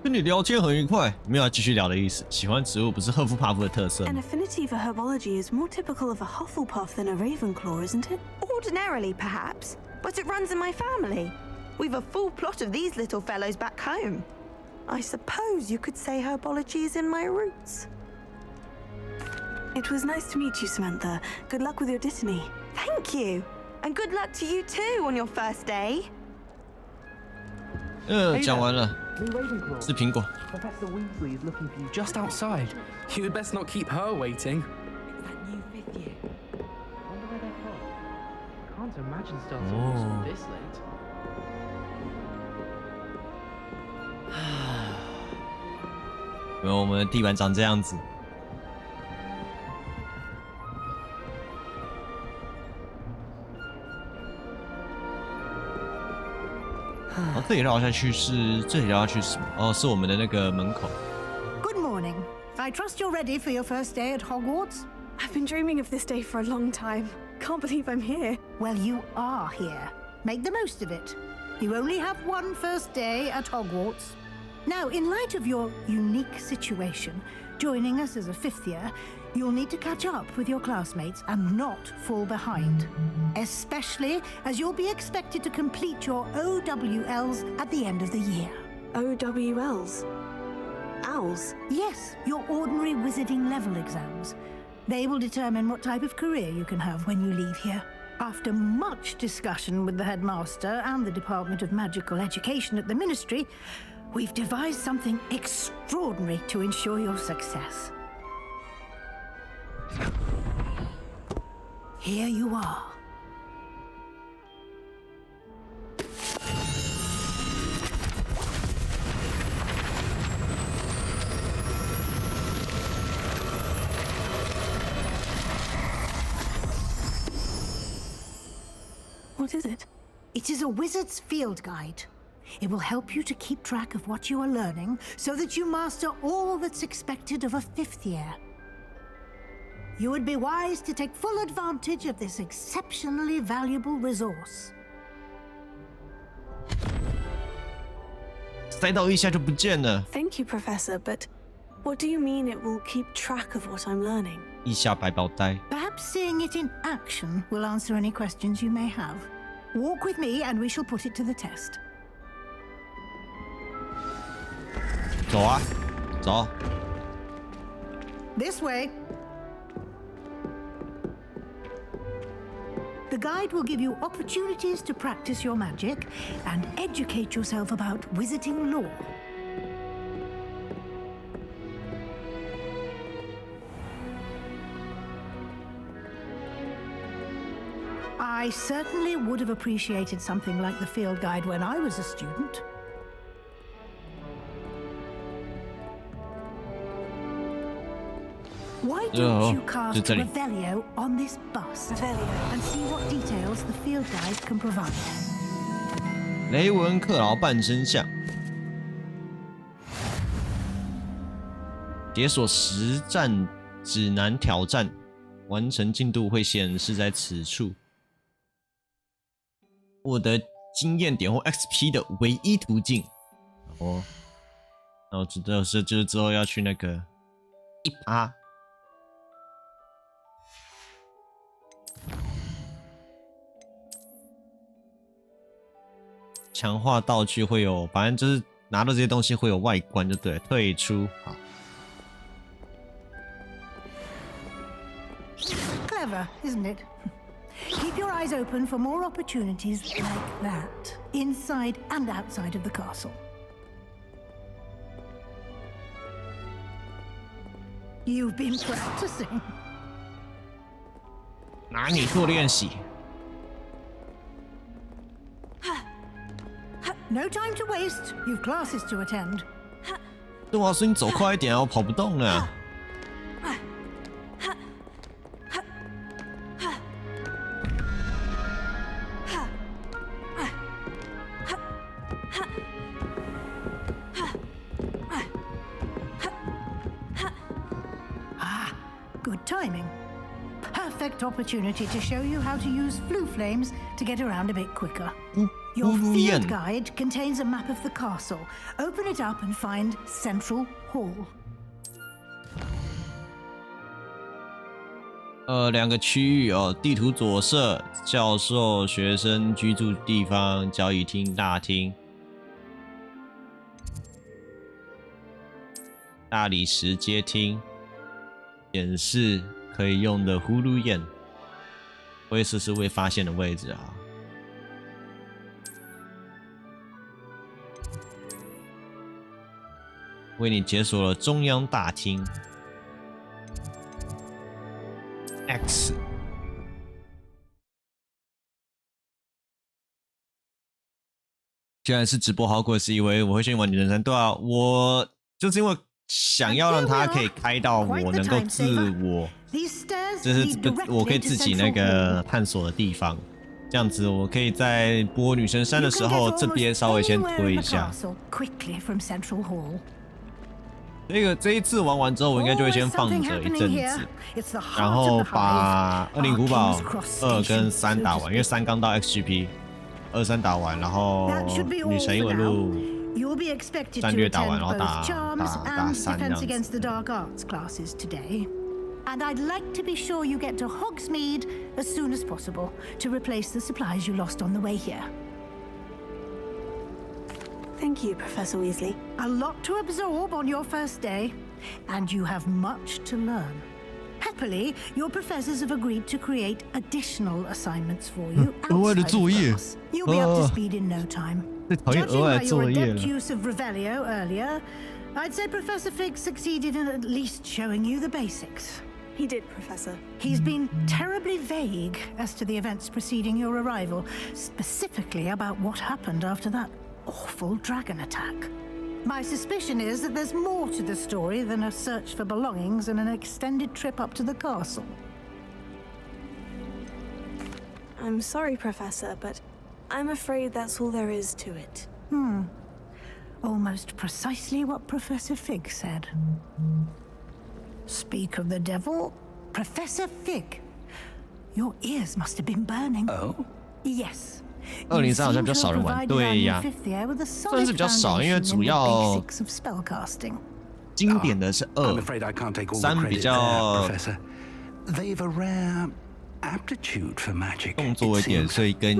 跟你聊天很愉快，没有要继续聊的意思。喜欢植物不是赫夫帕夫的特色 An affinity for herbology is more typical of a Hufflepuff than a Ravenclaw, isn't it? Ordinarily, perhaps, but it runs in my family. We've a full plot of these little fellows back home. I suppose you could say herbology is in my roots. It was nice to meet you, Samantha. Good luck with your Dittany. Thank you. And good luck to you too on your first day. 讲完了。 Ravenclaw. 是苹果。 Professor Weasley is looking for you just outside. You'd best not keep her waiting. It's that new 5th year. Wonder where they're from. Can't imagine starting a school this late. 然后我们的地板长这样子。哦，这里绕下去是什么？哦，是我们的那个门口。 Good morning. I trust you're ready for your first day at Hogwarts. I've been dreaming of this day for a long time. Can't believe I'm here. Well, you are here. Make the most of it. You only have one first day at Hogwarts. Now, in light of your unique situation, joining us as a 5th year, you'll need to catch up with your classmates and not fall behind. Especially as you'll be expected to complete your OWLs at the end of the year. OWLs? Owls? Yes, your ordinary wizarding level exams. They will determine what type of career you can have when you leave here. After much discussion with the headmaster and the Department of Magical Education at the Ministry, we've devised something extraordinary to ensure your success. Here you are. What is it? It is a wizard's field guide. It will help you to keep track of what you are learning so that you master all that's expected of a 5th year. You would be wise to take full advantage of this exceptionally valuable resource. 塞到一下就不见了。 Thank you, Professor, but what do you mean it will keep track of what I'm learning? 一下百宝袋。 Perhaps seeing it in action will answer any questions you may have. Walk with me and we shall put it to the test. 走啊，走。 This way. The guide will give you opportunities to practice your magic and educate yourself about wizarding lore. I certainly would have appreciated something like the field guide when I was a student. Why don't you cast Revelio on this bus and see what details the field guide can provide? 雷文克劳半身像，解锁实战指南挑战，完成进度会显示在此处。获得经验点或 XP 的唯一途径。哦，那我知道是就是之后要去那个1%。强化道具会有，反正就是拿到这些东西会有外观，就对。退出，好。Clever, isn't it? Keep your eyes open for more opportunities like that, inside and outside of the castle. You've been practicing. 拿你做练习。 No time to waste. You've classes to attend. 对啊，所以你走快一点啊，我跑不动了。Good timing. Perfect opportunity to show you how to use flue flames to get around a bit quicker. Your field guide contains a map of the castle. Open it up and find Central Hall. 2个区域哦，地图左侧教授、学生居住地方、交易厅、大厅、大理石街厅。 显示可以用的葫芦眼，会试试未发现的位置啊。为你解锁了中央大厅 X。既然是直播Hogwarts，以为我会先玩女人3，对啊，我就是因为。 想要让它可以开到我能够自我，就是我可以自己那个探索的地方，这样子我可以在播女神3的时候，这边稍微先推一下。这一次玩完之后，我应该就会先放着一阵子，然后把恶灵古堡2跟3打完，因为3刚到 XGP， 2、3打完，然后女神异闻录战略打完，然后打3这样子。And I'd like to be sure you get to Hogsmeade as soon as possible to replace the supplies you lost on the way here. Thank you, Professor Weasley. A lot to absorb on your first day, and you have much to learn. Happily, your professors have agreed to create additional assignments for you outside of class. You'll be up to speed in no time. Judging by your adept use of Revelio earlier, I'd say Professor Fig succeeded in at least showing you the basics. He did, Professor. He's been terribly vague as to the events preceding your arrival, specifically about what happened after that awful dragon attack. My suspicion is that there's more to the story than a search for belongings and an extended trip up to the castle. I'm sorry, Professor, but I'm afraid that's all there is to it. Almost precisely what Professor Fig said. Speak of the devil, Professor Fig. Your ears must have been burning. Oh? Yes. 203好像比较少人玩，对呀，算是比较少，因为主要经典的是2、3比较动作一点，所以跟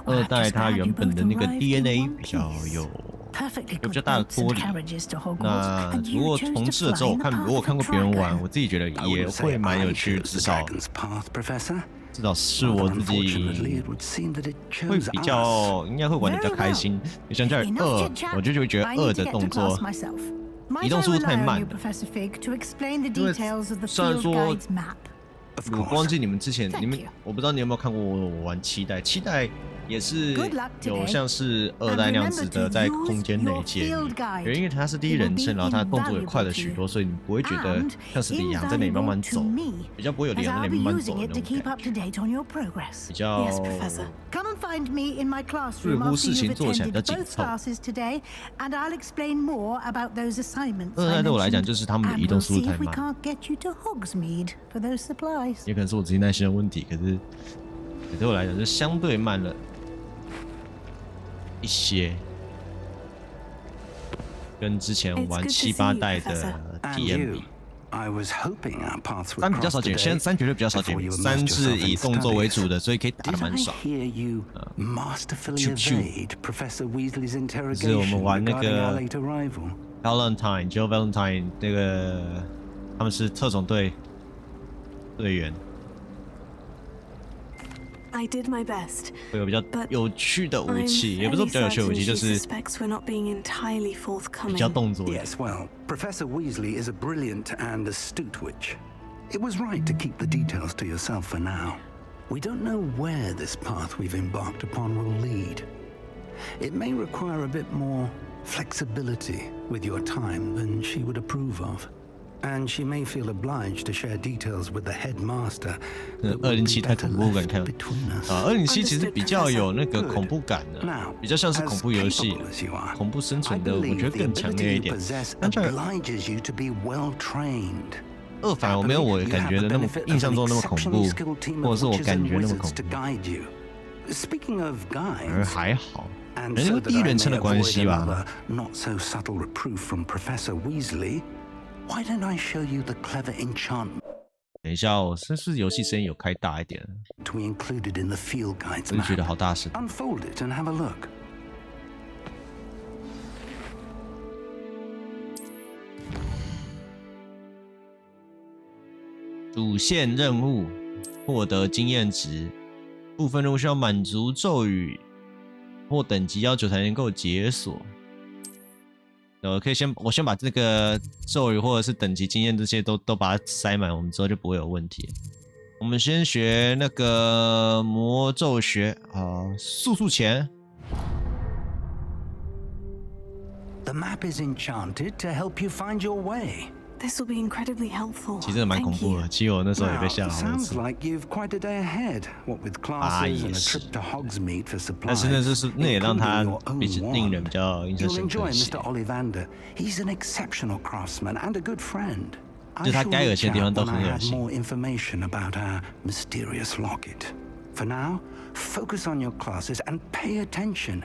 2代它原本的那个 DNA 比较有比较大的脱离。那如果重置了之后，如果看过别人玩，我自己觉得也会蛮有趣，至少是我自己会比较应该会玩得比较开心。相较于2，我就会觉得2的动作移动速度太慢了。因为虽然说，我忘记你们之前我不知道你有没有看过我玩7代，7代也是有像是2代那样子的在空间内接，因为它是第一人称，然后它的动作也快了许多，所以你不会觉得像是李阳在那里慢慢走，比较不会有李阳在那里慢慢走的那种感觉，比较似乎事情做起来比较紧凑。2代对我来讲就是他们的移动速度太慢，也可能是我自己耐心的问题，可是对我来讲就相对慢了一些，跟之前玩7、8代的体验比。3比较少解决，3绝对比较少解决，3是以动作为主的，所以可以打得蛮爽。就是我们玩那个 Joe Valentine 那个，他们是特种队队员。I did my best. 会有比较有趣的武器，也不是说比较有趣的武器，就是比较动作一点。 Yes, well, Professor Weasley is a brilliant and astute witch. It was right to keep the details to yourself for now. We don't know where this path we've embarked upon will lead. It may require a bit more flexibility with your time than she would approve of. And she may feel obliged to share details with the headmaster. 207太恐怖感，看207其实比较有那个恐怖感的，比较像是恐怖游戏、恐怖生存的，我觉得更强烈一点。但这2反而没有我感觉的那么印象中那么恐怖，或者是我感觉那么恐怖，而还好。可能是第一人称的关系吧。 Why don't I show you the clever enchantment? 等一下哦，是不是游戏声音有开大一点？ We included in the field guides 我就觉得好大声。 Unfold it and have a look. 主线任务获得经验值，部分任务需要满足咒语或等级要求才能够解锁。 可以我先把这个咒语或者是等级经验这些都把它塞满，我们之后就不会有问题。我们先学那个魔咒学，速前。The map is enchanted to help you find your way. This will be incredibly helpful. 其实蛮恐怖的，其实我那时候也被吓了。 Sounds like you've quite a day ahead. What with classes and a trip to Hogsmeade for supplies. 但是那也让他令人比较印象深刻一些。 Mr. Ollivander. He's an exceptional craftsman and a good friend. 就他该恶心的地方都很恶心。 More information about our mysterious locket. For now, focus on your classes and pay attention.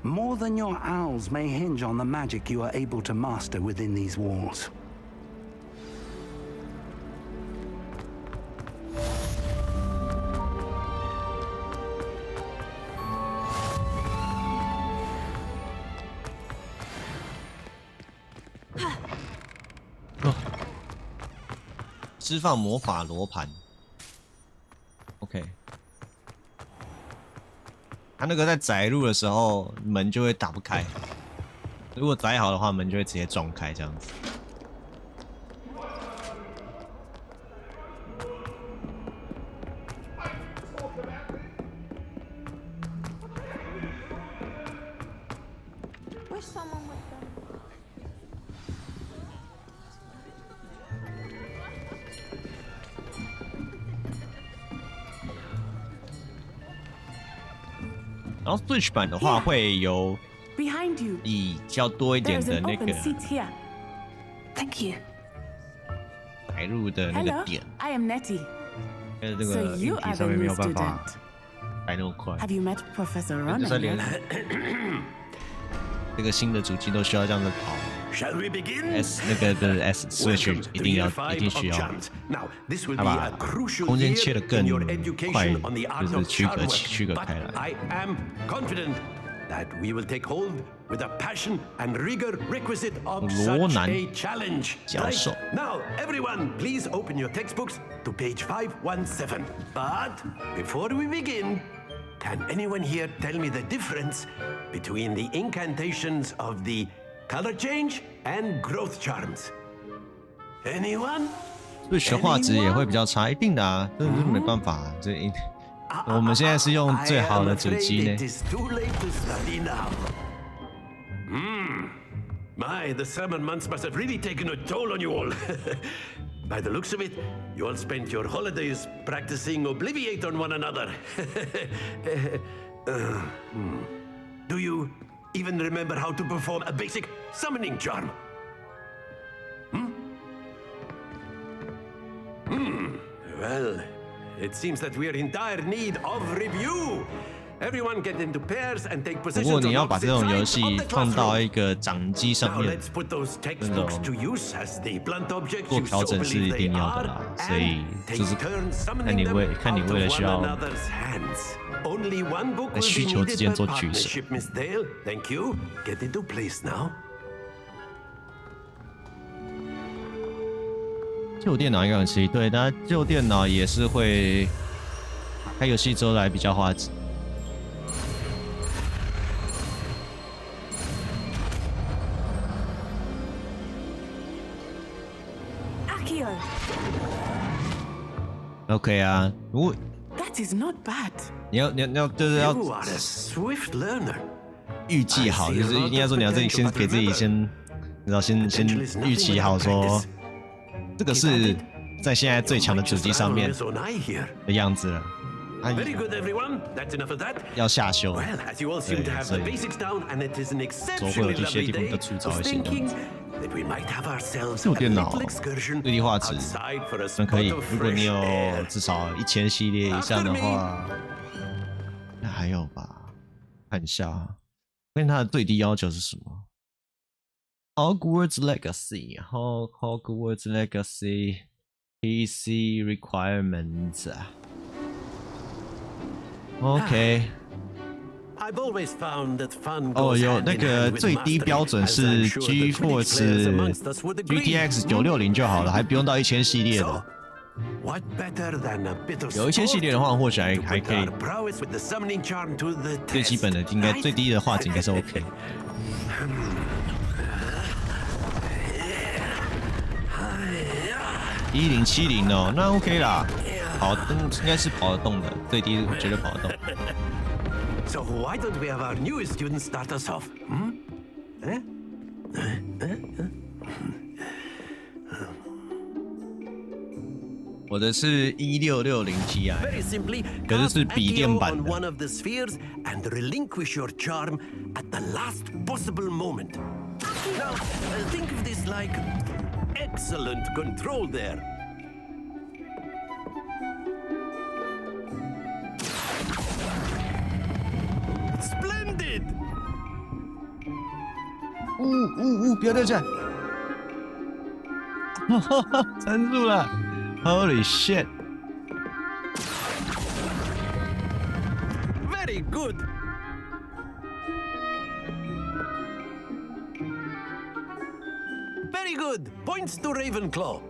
More than your owls may hinge on the magic you are able to master within these walls. Oh. 释放魔法罗盘 ，OK。它那个在载入的时候，门就会打不开。如果载好的话，门就会直接撞开，这样子。然后 Switch 版的话会有比较多一点的那个载入的那个点，但是这个硬体上面没有办法摆那么快。就是连这个新的主机都需要这样子跑。S 那个的 S Switch 一定需要，它把空间切得更快，就是区隔开来。I am confident that we will take hold with the passion and rigor requisite of such a challenge. Now, everyone, please open your textbooks to page 517. But before we begin, can anyone here tell me the difference between the incantations of the color change and growth charms? Anyone? Switch 的画质也会比较差，一定的啊，这是没办法啊，我们现在是用最好的主机呢。My, the summer months must have really taken a toll on you all. By the looks of it, you all spent your holidays practicing Obliviate on one another. Do you even remember how to perform a basic summoning charm? Well, it seems that we are in dire need of review. Everyone get into pairs and take 不 positions 过你要 on 把这种游 opposite 戏 sides of the 放到 classroom. 一个掌机上 Now 面， let's put those textbooks to use as the blunt objects 做 you 调 so 整是 believe 一 they 定要的 are, 啦。所以 and 就是 take turns 看 summoning 你 them 为 out 了 of 需 one 要 another's hands. Only one book 在 will 需 be 求之 needed 间 per 做取舍。 partnership, Miss Dale. Thank you. Get into place now. 旧电脑应该很吃力，对，但旧电脑也是会开游戏之后来比较花。OK 啊，如果 That is not bad. 你要就是要 You are a swift learner. 预计好，就是应该说你要自己先给自己先，你知道先预期好说，这个是在现在最强的主机上面的样子了。Very good, everyone. That's enough of that. 要下修， Well, as you all seem to have the basics down, and it is an 总会有 exceptionally 这些 lovely 地方 day, 的出 I 招 was 一些这样 thinking 子。 that we might have ourselves 旧 a 电脑 little excursion 对地画质 outside for a 那可 spot 以， of 如果你 fresh 有 air. 至少1000系列以上的话，那还有吧？看一下，看它的最低要求是什么 ？Hogwarts Legacy， Hogwarts Legacy PC requirements。OK。 I've always found that fun 哦， goes 有 hand 那 in 个 hand with 最低 mastery, 标准 as 是 I'm sure the Quidditch players amongst us would agree. GTX 960就好了，还不用到1000系列的。 So, what better than a bit of 有1000系列的话，或许还可以。 prowess with the summoning charm to the 最基本的应该最低的画质应该是 OK。1070哦，那 OK 啦，应该是跑得动的，最低绝对跑得动。 So why don't we have our newest student start us off? Eh? 我的是1660 Ti， Very simply, 可是是笔电版 on 的。 one of the spheres and relinquish your charm at the last possible moment. Now, think of this like excellent control there. 不要掉下来！撑住了 ！Holy shit！ Very good. Very good. Points to Ravenclaw.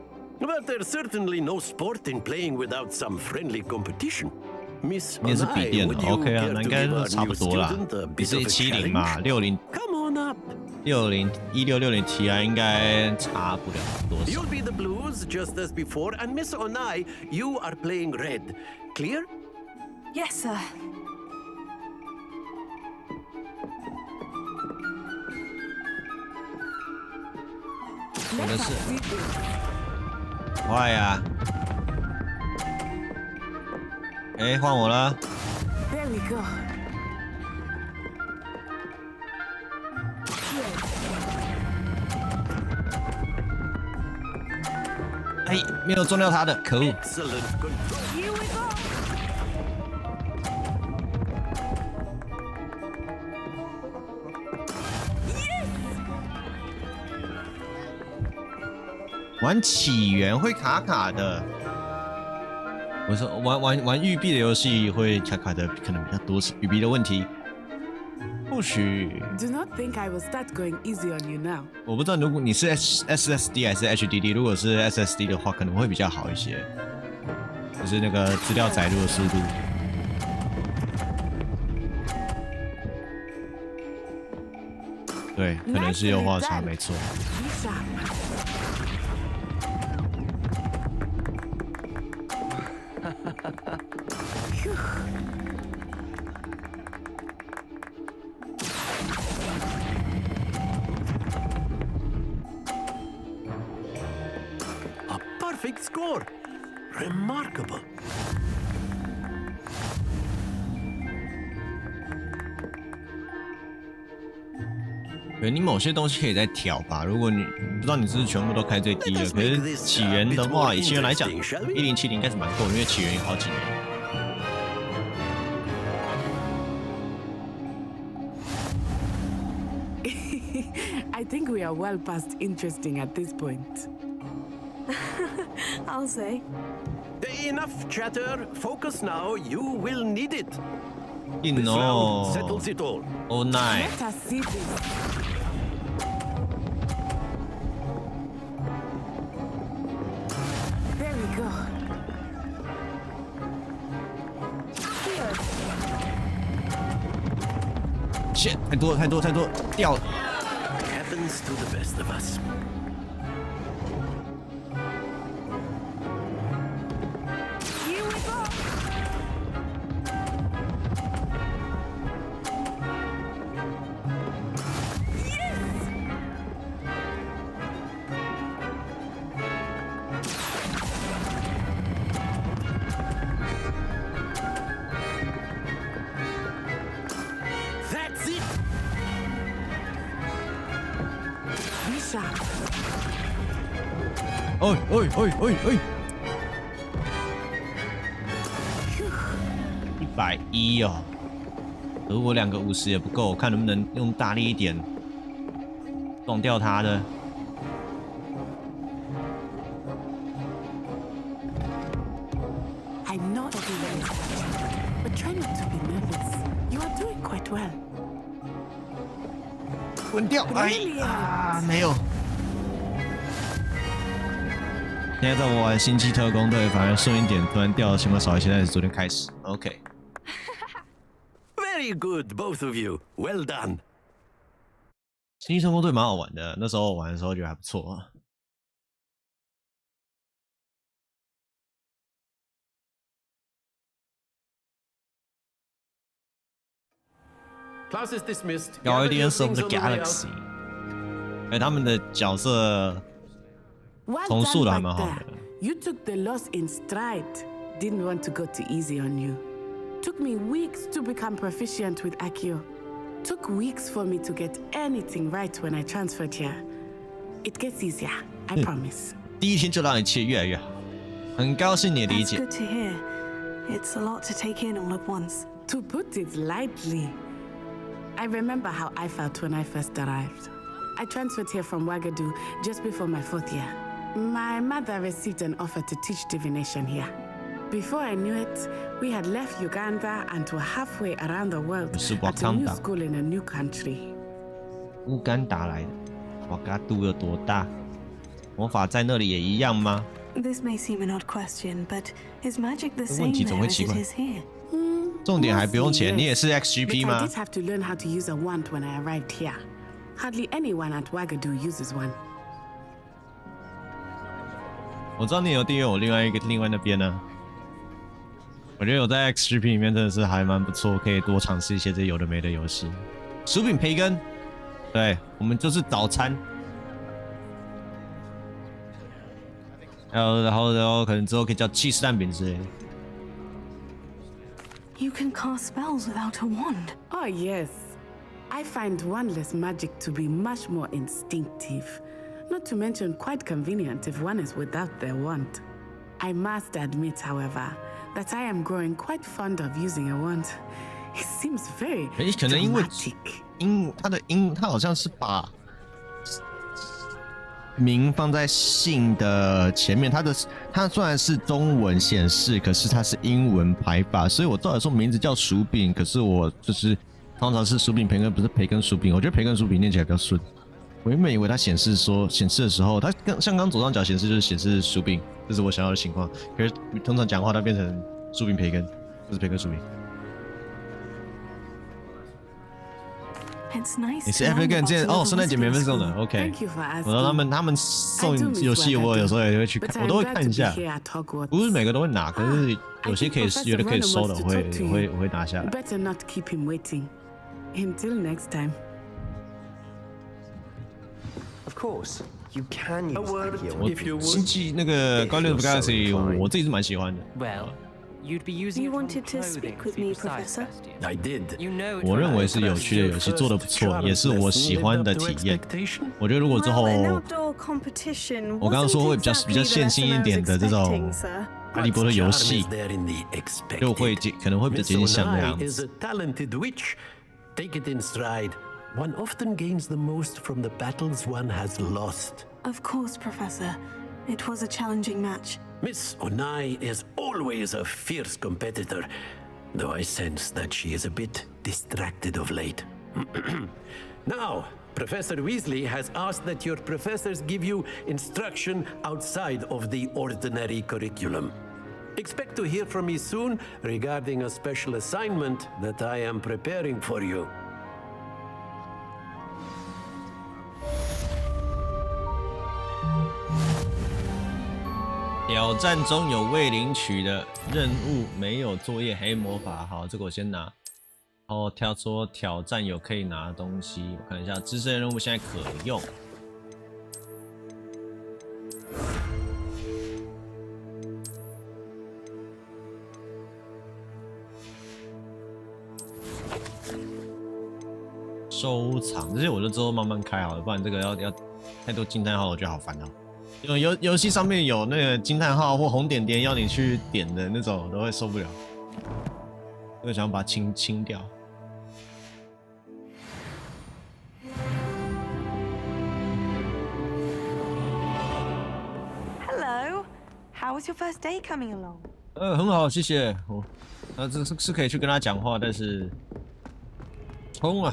But there's certainly no sport in playing without some friendly competition. Miss 应该是笔电的 Onai, would you ，OK 啊， care 那 to 应该 give 是 our 差不 new 多啦 student a。你 bit 是 of a 70嘛 challenge? ，60 Come on up. 1660 Ti 应该差不了多少。 You'll be the blues just as before, and Miss Onai, you are playing red. Clear? Yes, sir. 我的是，快呀！哎，换我了。 There we go. 哎，没有撞掉他的，可恶！ Excellent control. Here we go. 玩起源会卡卡的。我说玩育碧的游戏会卡卡的，可能比较多是育碧的问题。或许 Do not think I will start going easy on you now. 我不知道，如果你是 SSD 还是 HDD， 如果是 SSD 的话，可能会比较好一些，就是那个资料载入的速度。对，可能是优化差，没错。 Be sharp. A perfect score. Remarkable. 可能你某些东西可以再调吧。如果你不知道你是不是全部都开最低了，可是起源的话，以起源来讲，1070应该是蛮够的，因为起源有好几年。 I think we are well past interesting at this point. I'll say. Enough chatter. Focus now. You will need it. You This know. round settles it all. Oh, nice. Let us see this. There we go. shit， 太多掉了。 Happens to the best of us. Here we go. That's it. Be sharp. 哎！110哦，如果2个50也不够，我看能不能用大力一点撞掉他的。 I know everyone is watching, but try not to be nervous. You are doing quite well. 滚掉！哎啊，没有。现在在我玩星际特工队，反而顺一点，突然掉的情况少一些，但是昨天开始。OK。 Very good, both of you. Well done. 星际特工队蛮好玩的，那时候我玩的时候觉得还不错啊。 Class is dismissed. Guardians of the Galaxy， 哎，他们的角色 Well 重塑 done 的还 back 蛮好 there. 的。 You took the loss in stride. Didn't want to go too easy on you. Took me weeks to become proficient with Accio. Took weeks for me to get anything right when I transferred here. It gets easier, I promise. 第一天就让一切越来越好，很高兴你的理 That's 解。 good to hear. It's a lot to take in all at once. To put it lightly, I remember how I felt when I first arrived. I transferred here from Ouagadougou just before my 4th year. My mother received an offer to teach divination here. Before I knew it, we had left Uganda and were halfway around the world at a new school in a new country. 乌干达来的，瓦嘎杜有多大？魔法在那里也一样吗？ This may seem an odd question, but is magic the same there as it is here? 重点还不用钱，你也是 XGP 吗 I did have to learn how to use a wand when I arrived here. Hardly anyone at Ouagadougou uses one. 我知道你有订阅我另外那边呢。我觉得我在 XGP 里面真的是还蛮不错，可以多尝试一些这有的没的游戏。薯饼培根，对我们就是早餐。然后可能之后可以叫起司蛋饼之类的。You can cast spells without a wand. Oh yes. I find wandless magic to be much more instinctive. Not to mention quite convenient if one is without their wand. I must admit, however, that I am growing quite fond of using a wand. It seems very dramatic. 可能因为它好像是把名放在姓的前面，它虽然是中文显示，可是它是英文排法，所以我照理说名字叫薯饼，可是我就是通常是薯饼培根，不是培根薯饼。我觉得培根薯饼念起来比较顺。我原本以为它显示的时候，它像刚左上角显示就是显示薯饼，这是我想要的情况。可是通常讲话它变成薯饼培根，不是培根薯饼。你是 African 之前圣诞节免费送的 ，OK。我说他们送游戏，我有时候也会去看，我都会看一下。不是每个都会拿，可是有些有的可以收的，我会拿下来。Better not keep him waiting. Until next time. Of course, you can use 我星际那个 Guardians of the Galaxy 我自己是蛮喜欢的。 Well, you'd be using You wanted to speak with me, Professor? I did. 我认为是有趣的游戏，做得不错，也是我喜欢的体验。我觉得如果之后，我刚刚说会比较线性一点的这种哈利波特游戏，就会可能会比较接近像那样子。 Take it in stride. One often gains the most from the battles one has lost. Of course, Professor. It was a challenging match. Miss Onai is always a fierce competitor, though I sense that she is a bit distracted of late. Now, Professor Weasley has asked that your professors give you instruction outside of the ordinary curriculum. Expect to hear from me soon regarding a special assignment that I am preparing for you. 挑战中有未领取的任务，没有作业黑魔法。好，这个我先拿。然后跳说挑战有可以拿的东西，我看一下，资深任务现在可用。 收藏这些我就之后慢慢开好了，不然这个要太多惊叹号，我觉得好烦哦。游戏上面有那个惊叹号或红点点要你去点的那种，我都会受不了。我就想把它清掉。Hello, how was your first day coming along? 很好，谢谢。这是可以去跟他讲话，但是冲啊！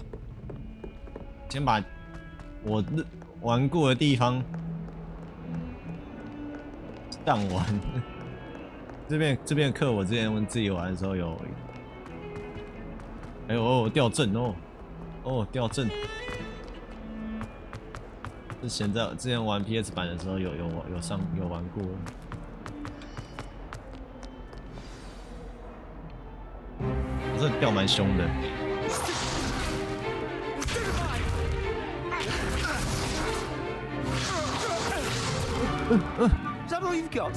先把我玩过的地方上完。这边课我之前自己玩的时候有，哎呦掉帧哦掉帧。之前玩 PS 版的时候有玩过。我这掉蛮凶的。 Is that all you've got?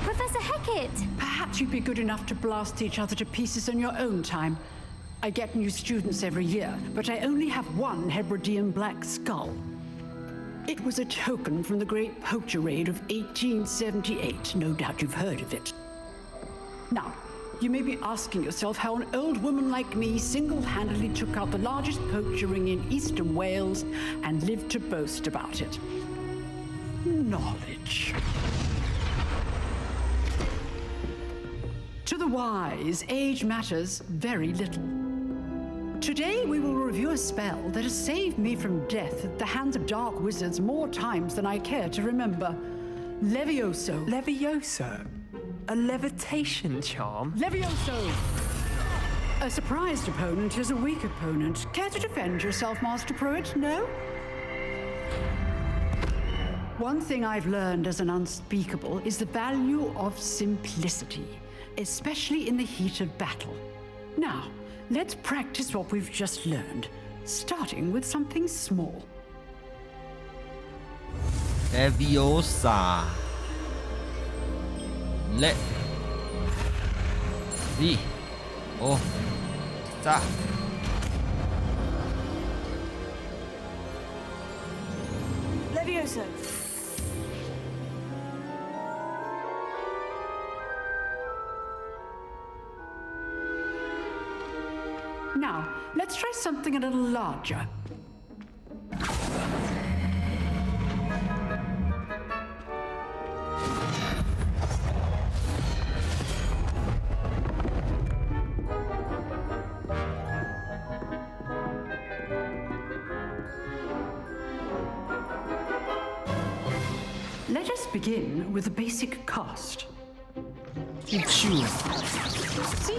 Professor Hecat! Perhaps you'd be good enough to blast each other to pieces in your own time. I get new students every year, but I only have one Hebridean black skull. It was a token from the Great Poacher Raid of 1878. No doubt you've heard of it. Now, you may be asking yourself how an old woman like me single-handedly took out the largest poacher ring in eastern Wales and lived to boast about it. Knowledge. To the wise, age matters very little. Today we will review a spell that has saved me from death at the hands of dark wizards more times than I care to remember. Levioso. Levioso? A levitation charm? Levioso! A surprised opponent is a weak opponent. Care to defend yourself, Master Pruitt? No? One thing I've learned as an unspeakable is the value of simplicity, especially in the heat of battle. Now, let's practice what we've just learned, starting with something small. Leviosa. Levioso. Now, let's try something a little larger. Let us begin with the basic cast. See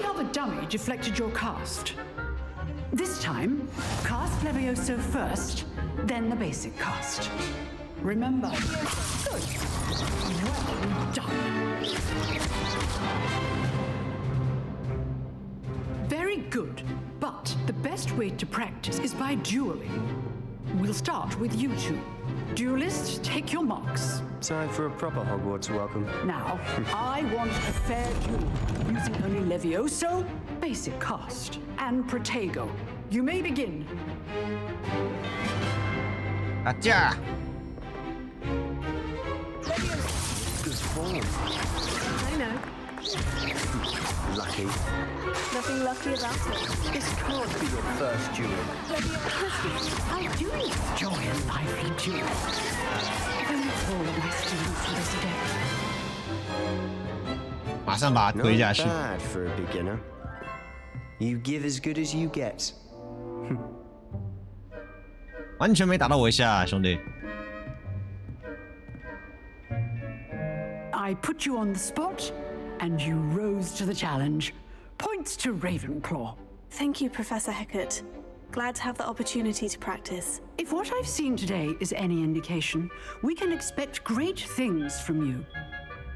how the dummy deflected your cast? This time, cast Levioso first, then the basic cast. Remember, good. Well done. Very good, but the best way to practice is by dueling. We'll start with you two. Duelists, take your marks. Time for a proper Hogwarts welcome. Now, I want a fair duel, using only Levioso, basic cast, and Protego. You may begin. Acha! Good form. I know. Lucky. Nothing lucky about it. This can't be your first duel. I do enjoy a lively duel. If only all of my students were this adept. 马上把它推下去。 Not bad for a beginner. You give as good as you get. 完全没打到我一下，兄弟。 I put you on the spot, and you rose to the challenge. Points to Ravenclaw. Thank you, Professor Hecat. Glad to have the opportunity to practice. If what I've seen today is any indication, we can expect great things from you.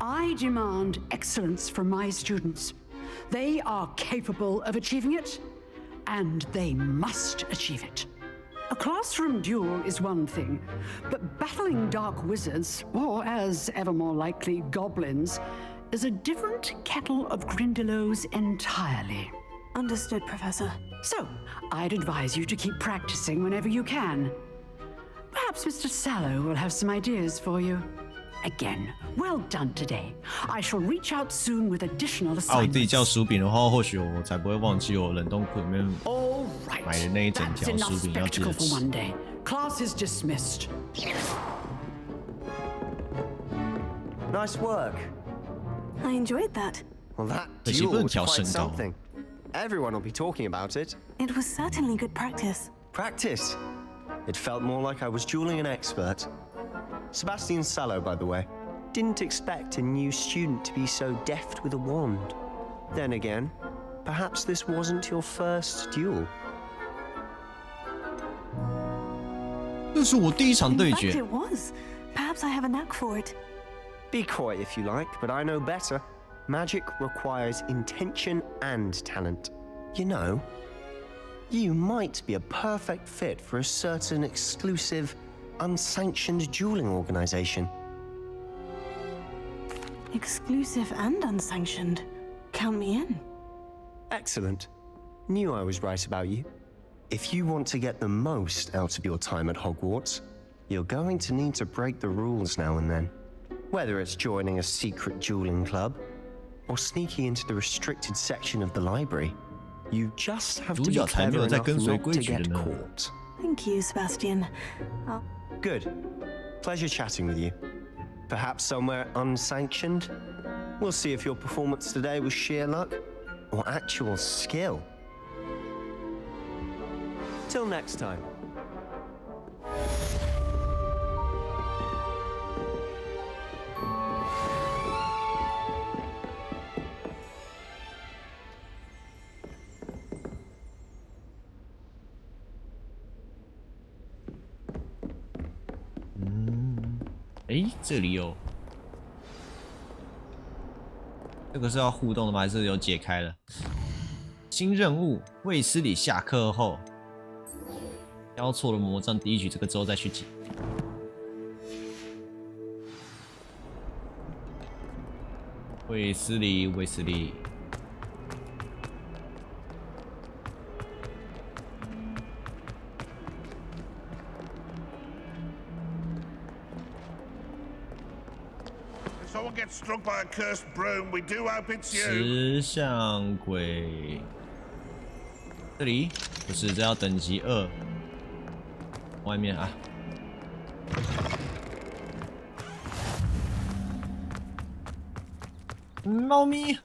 I demand excellence from my students. They are capable of achieving it, and they must achieve it. A classroom duel is one thing, but battling dark wizards, or as ever more likely, goblins, is a different kettle of Grindylows entirely. Understood, Professor. So, I'd advise you to keep practicing whenever you can. Perhaps Mr. Sallow will have some ideas for you. Again, well done today. I shall reach out soon with additional 啊，我自己 assignments. 叫薯饼的话，或许我才不会忘记我冷冻库里面 All right. 买的那一整 That's 条 enough 薯饼要记 spectacle 得 for 吃。 one day. Class is dismissed. Nice work. I enjoyed that. Well, that 可惜 duel 不能 was 调 quite 身高。 something. Everyone will be talking about it. It was certainly good practice. Practice. It felt more like I was dueling an expert. Sebastian Sallow, by the way, didn't expect a new student to be so deft with a wand. Then again, perhaps this wasn't your first duel. 这是我第一场 In 对 fact, 决 it。was. Perhaps I have a knack for it. Be coy if you like, but I know better. Magic requires intention and talent. You know, you might be a perfect fit for a certain exclusive, unsanctioned dueling organization. Exclusive and unsanctioned. Count me in. Excellent. Knew I was right about you. If you want to get the most out of your time at Hogwarts, you're going to need to break the rules now and then. Whether it's joining a secret dueling club, or sneaking into the restricted section of the library. You just have to 主 be 角才没 clever 有在 enough 跟随 not 规 to 矩的 get 呢。 caught. Thank you, Sebastian. Good. Pleasure chatting with you. Perhaps somewhere unsanctioned? We'll see if your performance today was sheer luck or actual skill. Till next time. 这里有，这个是要互动的吗？还是有解开了？新任务：卫斯理下课后，交错的魔杖第一局，这个之后再去解。卫斯理。 Struck by a cursed broom, we do hope it's you. 石像鬼，这里不是，这要等级2。外面啊，猫咪，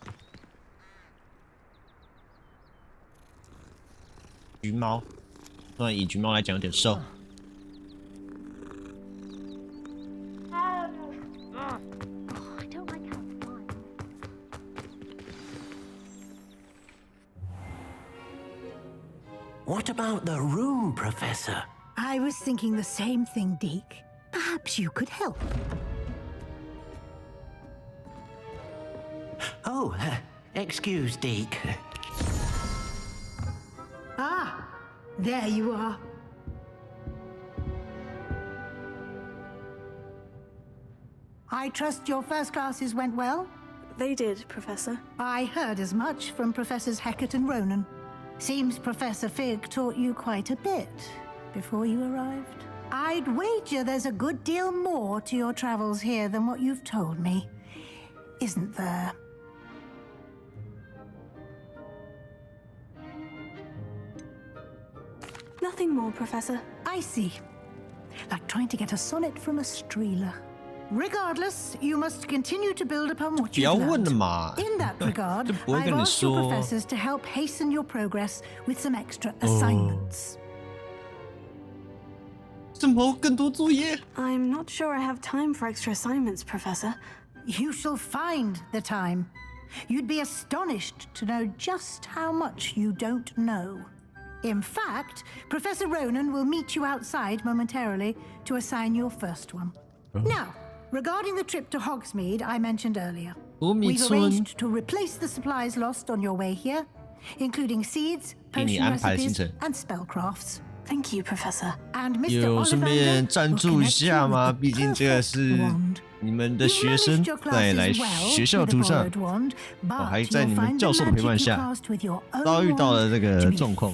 橘猫，虽然以橘猫来讲有点瘦。 What about the room, Professor? I was thinking the same thing, Deke. Perhaps you could help. Oh, excuse, Deke. Ah, there you are. I trust your first classes went well? They did, Professor. I heard as much from Professors Hecat and Ronan. Seems Professor Fig taught you quite a bit before you arrived. I'd wager there's a good deal more to your travels here than what you've told me, isn't there? Nothing more, Professor. I see. Like trying to get a sonnet from a streeler. Regardless, you must continue to build upon what you've learned. In that regard, I've asked your professors to help hasten your progress with some extra assignments. I'm not sure I have time for extra assignments, Professor. You shall find the time. You'd be astonished to know just how much you don't know. In fact, Professor Ronan will meet you outside momentarily to assign your first one. Now, regarding the trip to Hogsmeade I mentioned earlier, we've arranged to replace the supplies lost on your way here, including seeds, potion recipes, and spellcrafts. Thank you, Professor. And Mr. 有顺便赞助一下吗？毕竟这个是你们的学生在来学校途上，我还在你们教授的陪伴下，遭遇到了这个状况，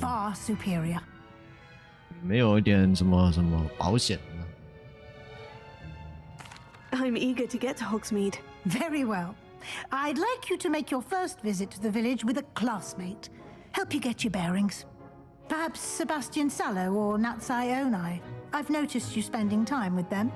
没有一点什么保险。 I'm eager to get to Hogsmeade. Very well. I'd like you to make your first visit to the village with a classmate. Help you get your bearings. Perhaps Sebastian Sallow or Natsai Onai. I've noticed you spending time with them.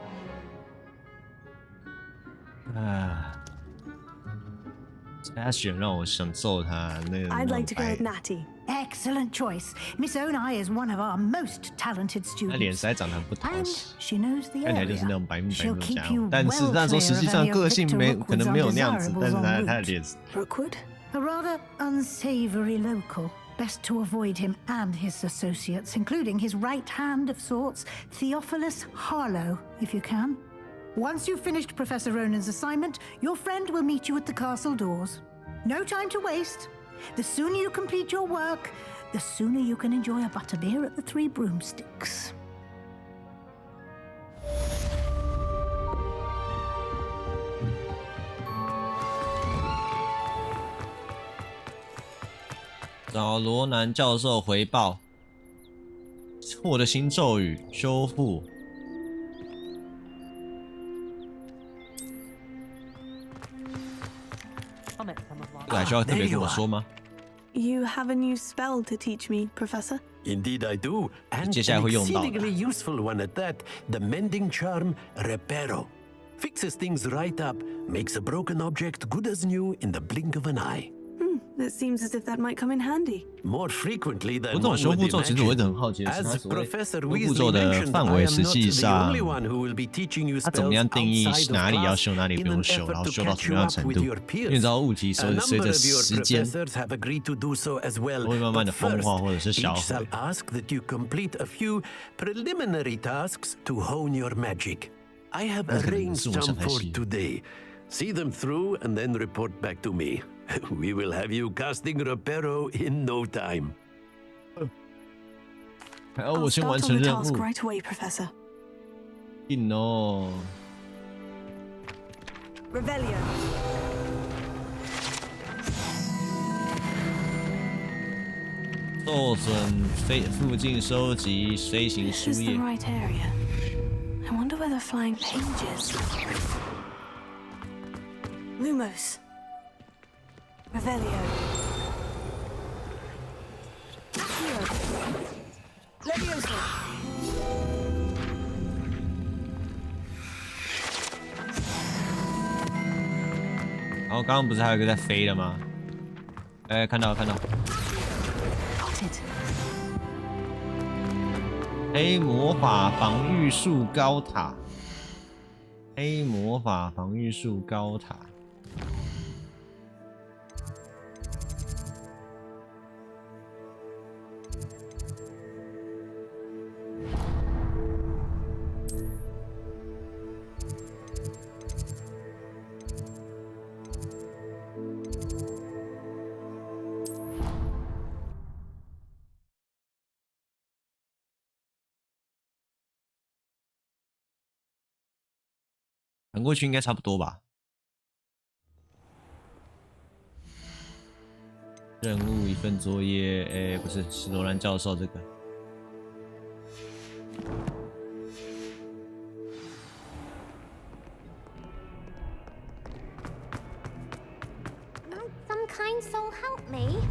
Sebastian 让我想揍他那个。I'd like to go with Natty. Excellent choice. Miss Onai is one of our most talented students. 他脸实在长得很不讨喜， she knows the 看起来就是那 area. 种白目的家伙。 She'll 但是那时候实际上个性没可能没有那样子，但是 keep you 他的脸。 Brookwood? A rather unsavory local. Best to avoid him and his associates, including his right hand of sorts, Theophilus Harlow, if you can. Once you've finished Professor Ronan's assignment, your friend will meet you at the castle doors. No time to waste. The sooner you complete your work, the sooner you can enjoy a butterbeer at the Three Broomsticks. 找罗南教授回报，获得新咒语修复。还需要特别跟我说吗？ You have a new spell to teach me, Professor? Indeed I do, and 接下来 an 会用到的 exceedingly useful one at that, the mending charm Reparo. Fixes things right up, makes a broken object good as new in the blink of an eye. It seems as if that might come in handy. More frequently 我 than 这种 one 修 would 步骤，其实我一直很 imagine. 好奇的是，它 As 所谓 Professor 修步 Weasley 骤的 mentioned, 范 I 围， am 实 not 际 the 上 only one who will be teaching you 它怎么样 spells 定义 outside 哪里 of 要 class 修，哪里不 in 用 an 修，然 effort 后 to 修到 catch 什么 you 样的 up 程 with 度？ your 因为你知 peers. 道物体 A 随 number 着 of your 时间 professors have agreed to do so as well. 都会慢慢的 But 风化 first, 或者是销 each 毁 shall。ask that you complete a few preliminary tasks to hone your magic. I have 那可能 arranged 是我想 some 太 for 细。 today. See them through and then report back to me. We will have you casting Reparo in no time. 还要 I'll 我先 start 完 on 成 the 任 task 务。 right away, Professor. 硬哦。 Revelio. 受损附近收集飞行 This 书 is the 页。 right area. I wonder where the flying pages. Lumos. Revelio. Accio. Levioso. 然后刚刚不是还有一个在飞的吗？哎，看到看到。黑魔法防御术高塔。黑魔法防御术高塔。传过去应该差不多吧。任务一份作业，哎，不是史罗兰教授这个。Some kind soul help me.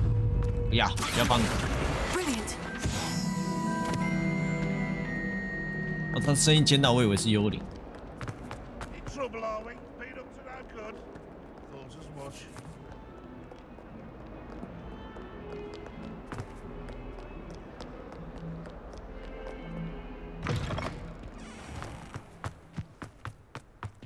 不要，不要帮你。 Brilliant. 哦，他声音尖到，我以为是幽灵。 In trouble, are we? Been up to no good. Thought as much.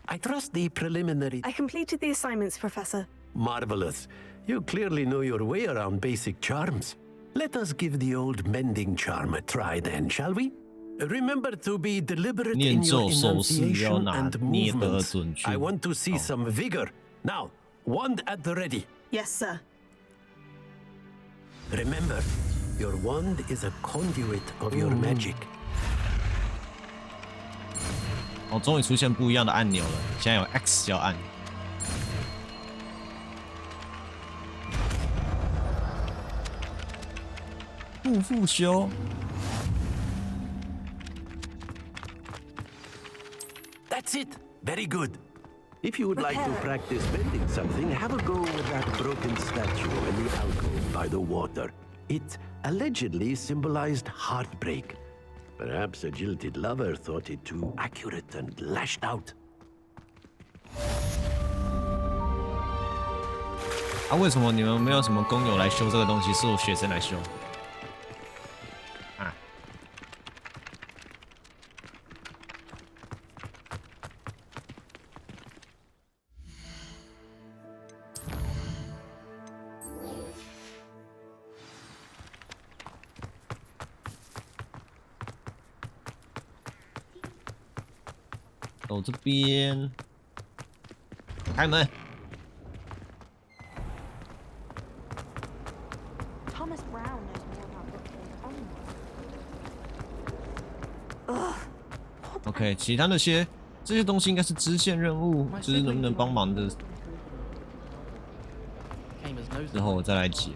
I trust the preliminary. I completed the assignments, Professor. Marvelous. You clearly know your way around basic charms. Let us give the old mending charm a try then, shall we? Remember to be deliberate in your enunciation and movements. I want to see some vigor. Now, wand at the ready. Yes, sir. Remember, your wand is a conduit of your magic. 哦，终于出现不一样的按钮了，现在有 X 要按。不复修。 That's it. Very good. If you would like to practice bending something, have a go with that broken statue in the alcove by the water. It allegedly symbolized heartbreak. Perhaps a jilted lover thought it too accurate and lashed out. 啊，为什么你们没有什么工友来修这个东西，是我学生来修？啊！走这边，开门。 Thomas Brown knows more about books than anyone. OK， 其他那些这些东西应该是支线任务，就是能不能帮忙的，之后我再来解。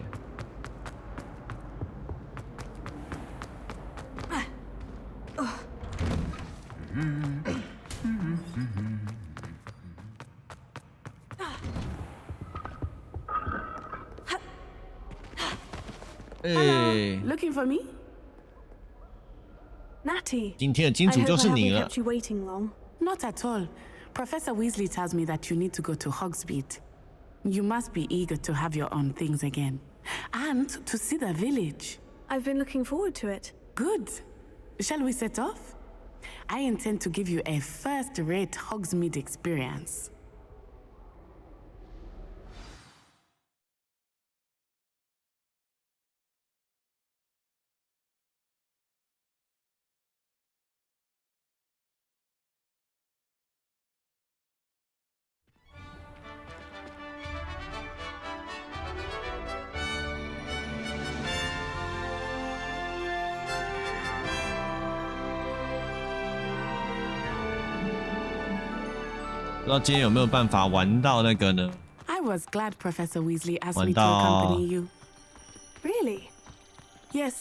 哎 Looking for me? Natty. 今天的金主就是你了。 I hope I haven't kept you waiting long. Not at all. Professor Weasley tells me that you need to go to Hogsmeade. You must be eager to have your own things again. And to see the village. I've been looking forward to it. Good. Shall we set off? I intend to give you a first-rate Hogsmeade experience. 不知道今天有没有办法玩到那个呢？ I was glad Professor Weasley asked me to 玩到 accompany you. Really? Yes,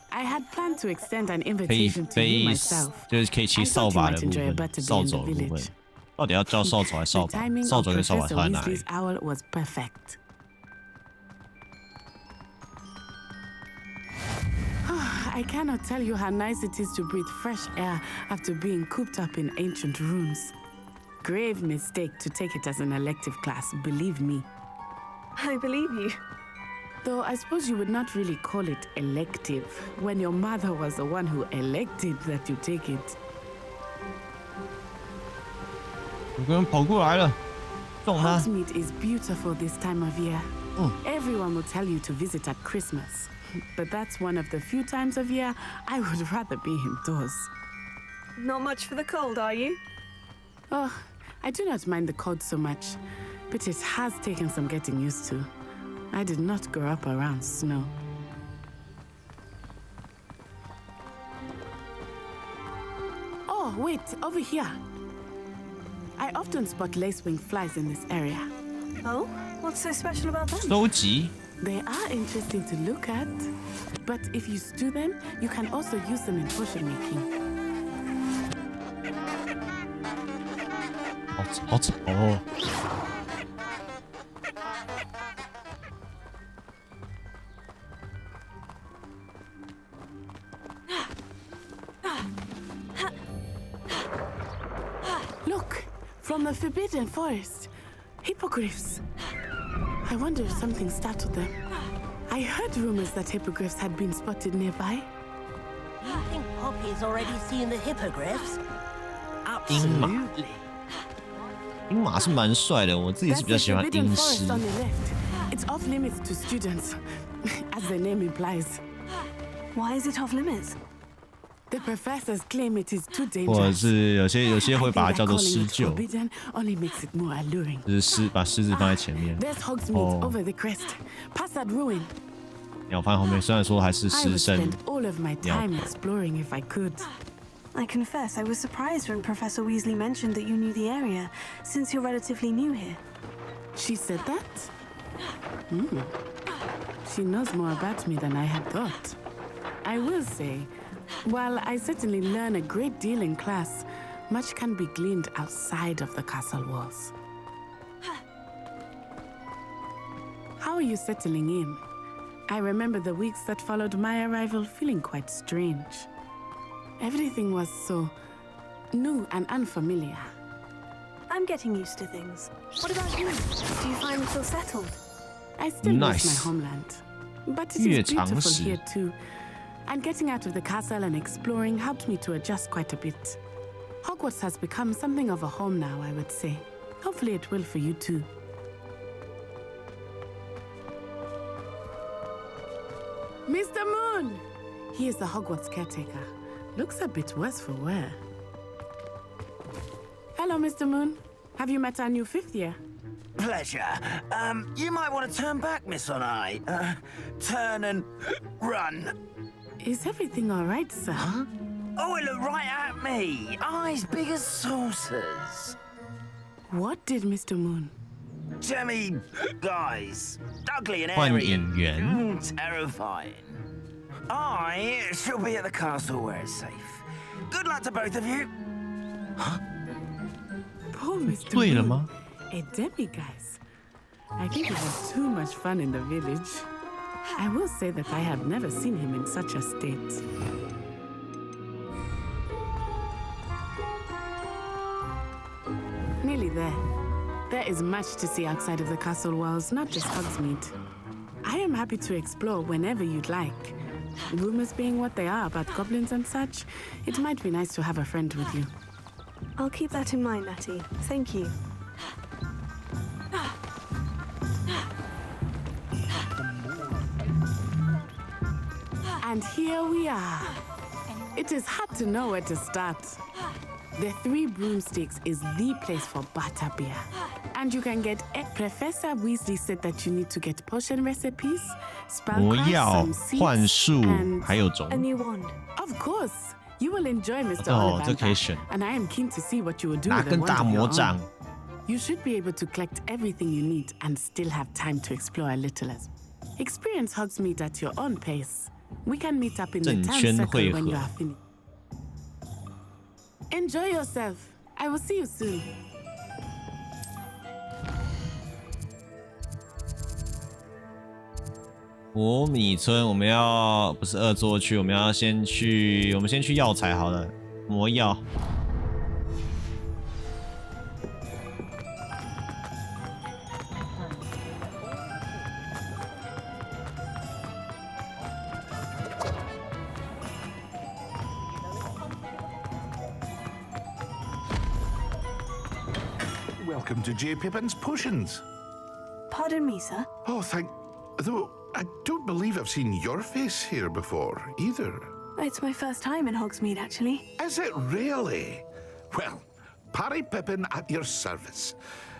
I had planned to extend an 可以 invitation to 飞 you， myself. 就是可以骑 I 扫 thought you 把 might 的部 enjoy a 分， better 扫 day in 帚 the 的部分 village. 到底要叫扫帚还是扫 The 把？ timing 扫 of 帚跟扫把 Professor 差在哪里 Weasley's？ owl was perfect. I cannot tell you how nice it is to breathe fresh air after being cooped up in ancient rooms. Grave mistake to take it as an elective class, believe me. I believe you. Though I suppose you would not really call it elective when your mother was the one who elected that you take it. 有个人跑过来了，撞他！ Hogsmeade is beautiful this time of year. Everyone will tell you to visit at Christmas, but that's one of the few times of year I would rather be indoors. Not much for the cold, are you? Oh, I do not mind the cold so much, but it has taken some getting used to. I did not grow up around snow. Oh, wait, over here. I often spot lacewing flies in this area. Oh? What's so special about them? 收集。 They are interesting to look at, but if you stew them, you can also use them in potion making. 好吵哦！ Look, from the Forbidden Forest, hippogriffs. I wonder if something startled them. I heard rumors that hippogriffs had been spotted nearby. You think Poppy's already seen the hippogriffs? 鹰马，鹰马是蛮帅的，我自己是比较喜欢 That's the 鹰 Forbidden 狮 Forest。on the left. It's off limits to students, as the name implies. Why is it off limits? The professors claim it is too 或者 dangerous. 是有些会把它叫做 I think 狮 that calling it 鹫， forbidden only makes it more alluring. 就是把狮子放在前面。 There's Hogsmeade 哦， over the crest, past that ruin. 鸟放在后面，虽然说还是 I 狮 would 身 spend all of my 鸟 time exploring if I could. I confess I was surprised when Professor Weasley mentioned that you knew the area, since you're relatively new here. She said that? She knows more about me than I had thought. I will say, while I certainly learn a great deal in class, much can be gleaned outside of the castle walls. How are you settling in? I remember the weeks that followed my arrival feeling quite strange. Everything was so new and unfamiliar. I'm getting used to things. What about you? Do you find it all settled? I still Nice. miss my homeland, but it 越 is 常 beautiful 识。 here too. And getting out of the castle and exploring helped me to adjust quite a bit. Hogwarts has become something of a home now, I would say. Hopefully it will for you too. Mr. Moon! He is the Hogwarts caretaker. Looks a bit worse for wear. Hello, Mr. Moon. Have you met our new fifth year? Pleasure. You might want to turn back, Miss Onai. Turn and run. Is everything all right, sir? Huh? Oh, it looked right at me. Eyes big as saucers. What did Mr. Moon? Jemmy, guys. Ugly and 换 airy. 演员。 Terrifying. I shall be at the castle where it's safe. Good luck to both of you. Huh? Poor Mr. 对了 Moon. 吗？ A demiguise. I think he had too much fun in the village. I will say that I have never seen him in such a state. Nearly there. There is much to see outside of the castle walls, not just Hogsmeade. I am happy to explore whenever you'd like. Rumors being what they are about goblins and such, it might be nice to have a friend with you. I'll keep that in mind, Natty. Thank you. And here we are. It is hard to know where to start. The Three Broomsticks is the place for butterbeer. And you can get Professor Weasley said that you need to get potion recipes, spellcraft, some seeds, and a new wand. Of course. You will enjoy Mr. Ollivander, and I am keen to see what you will do with the wand of your own. You should be able to collect everything you need and still have time to explore a little as experience Hogsmeade at your own pace. We can meet up in the town circle when you are finished. Enjoy yourself. I will see you soon. 博米村，我们要不是恶作剧，我们要先去药材好了，魔药。Welcome to J. Pippin's Potions. Pardon me, sir. Oh, though I don't believe I've seen your face here before, either. It's my first time in Hogsmeade, actually. Is it really? Well, Parry Pippin at your service.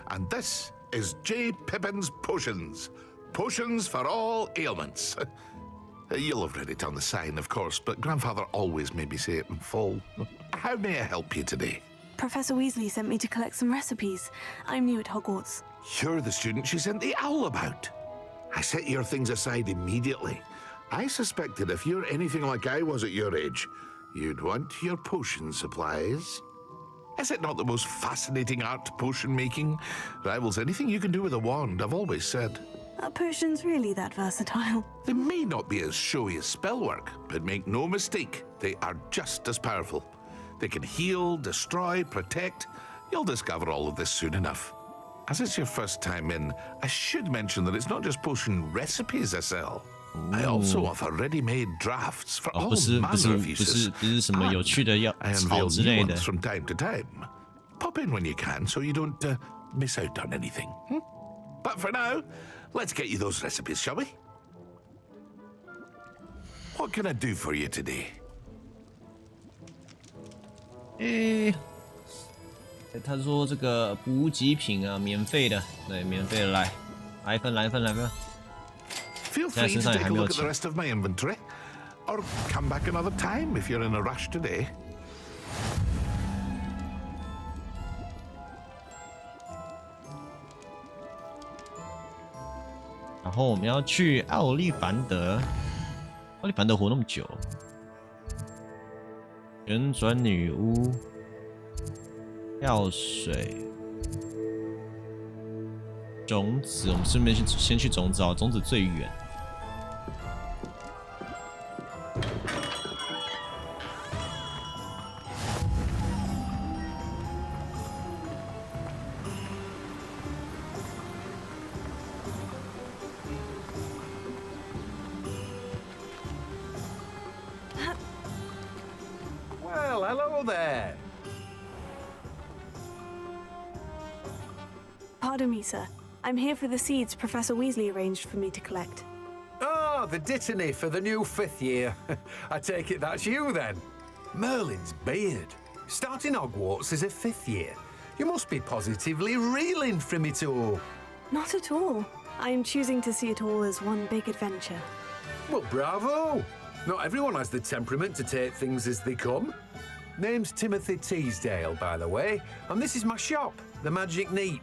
And this is J. Pippin's Potions. Potions for all ailments. You'll have read it on the sign, of course, but Grandfather always made me say it in full. How may I help you today? Professor Weasley sent me to collect some recipes. I'm new at Hogwarts. You're the student she sent the owl about. I set your things aside immediately. I suspected if you're anything like I was at your age, you'd want your potion supplies. Is it not the most fascinating art, potion making? Rivals anything you can do with a wand, I've always said. Are potions really that versatile? They may not be as showy as spellwork, but make no mistake, they are just as powerful. They can heal, destroy, protect. You'll discover all of this soon enough. As it's your first time in, I should mention that it's not just potion recipes I sell. I also offer ready-made drafts for all manner of uses. I unveil new ones from time to time. Pop in when you can so you don't miss out on anything. But for now, let's get you those recipes, shall we? What can I do for you today? 他说这个补给品啊，免费的，对，免费的，来一份。Feel free to take a look at the rest of my inventory, or come back another time if you're in a rush today. 然后我们要去奥利凡德，奥利凡德活那么久。旋转女巫，药水，种子，我们顺便先去种子哦，种子最远。Hello there. Pardon me, sir. I'm here for the seeds Professor Weasley arranged for me to collect. Oh, the dittany for the new 5th year. I take it that's you then. Merlin's beard. Starting Hogwarts as a 5th year. You must be positively reeling from it all. Not at all. I'm choosing to see it all as one big adventure. Well, bravo. Not everyone has the temperament to take things as they come. Name's Timothy Teasdale, by the way, and this is my shop, the Magic Neep.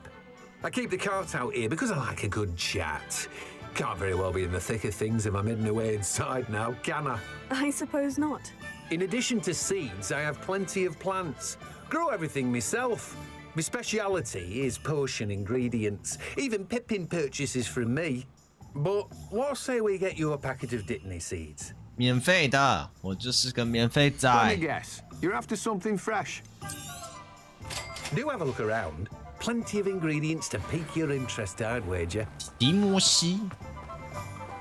I keep the cart out here because I like a good chat. Can't very well be in the thick of things if I'm hidden away inside now, can I? I suppose not. In addition to seeds, I have plenty of plants. Grow everything myself. My speciality is potion ingredients. Even Pippin purchases from me. But what say we get you a packet of Dittany seeds? 免费的，我就是个免费 Let 仔。 me guess. You're after something fresh. Do have a look around. Plenty of ingredients to pique your interest, I'd wager. 迪摩西，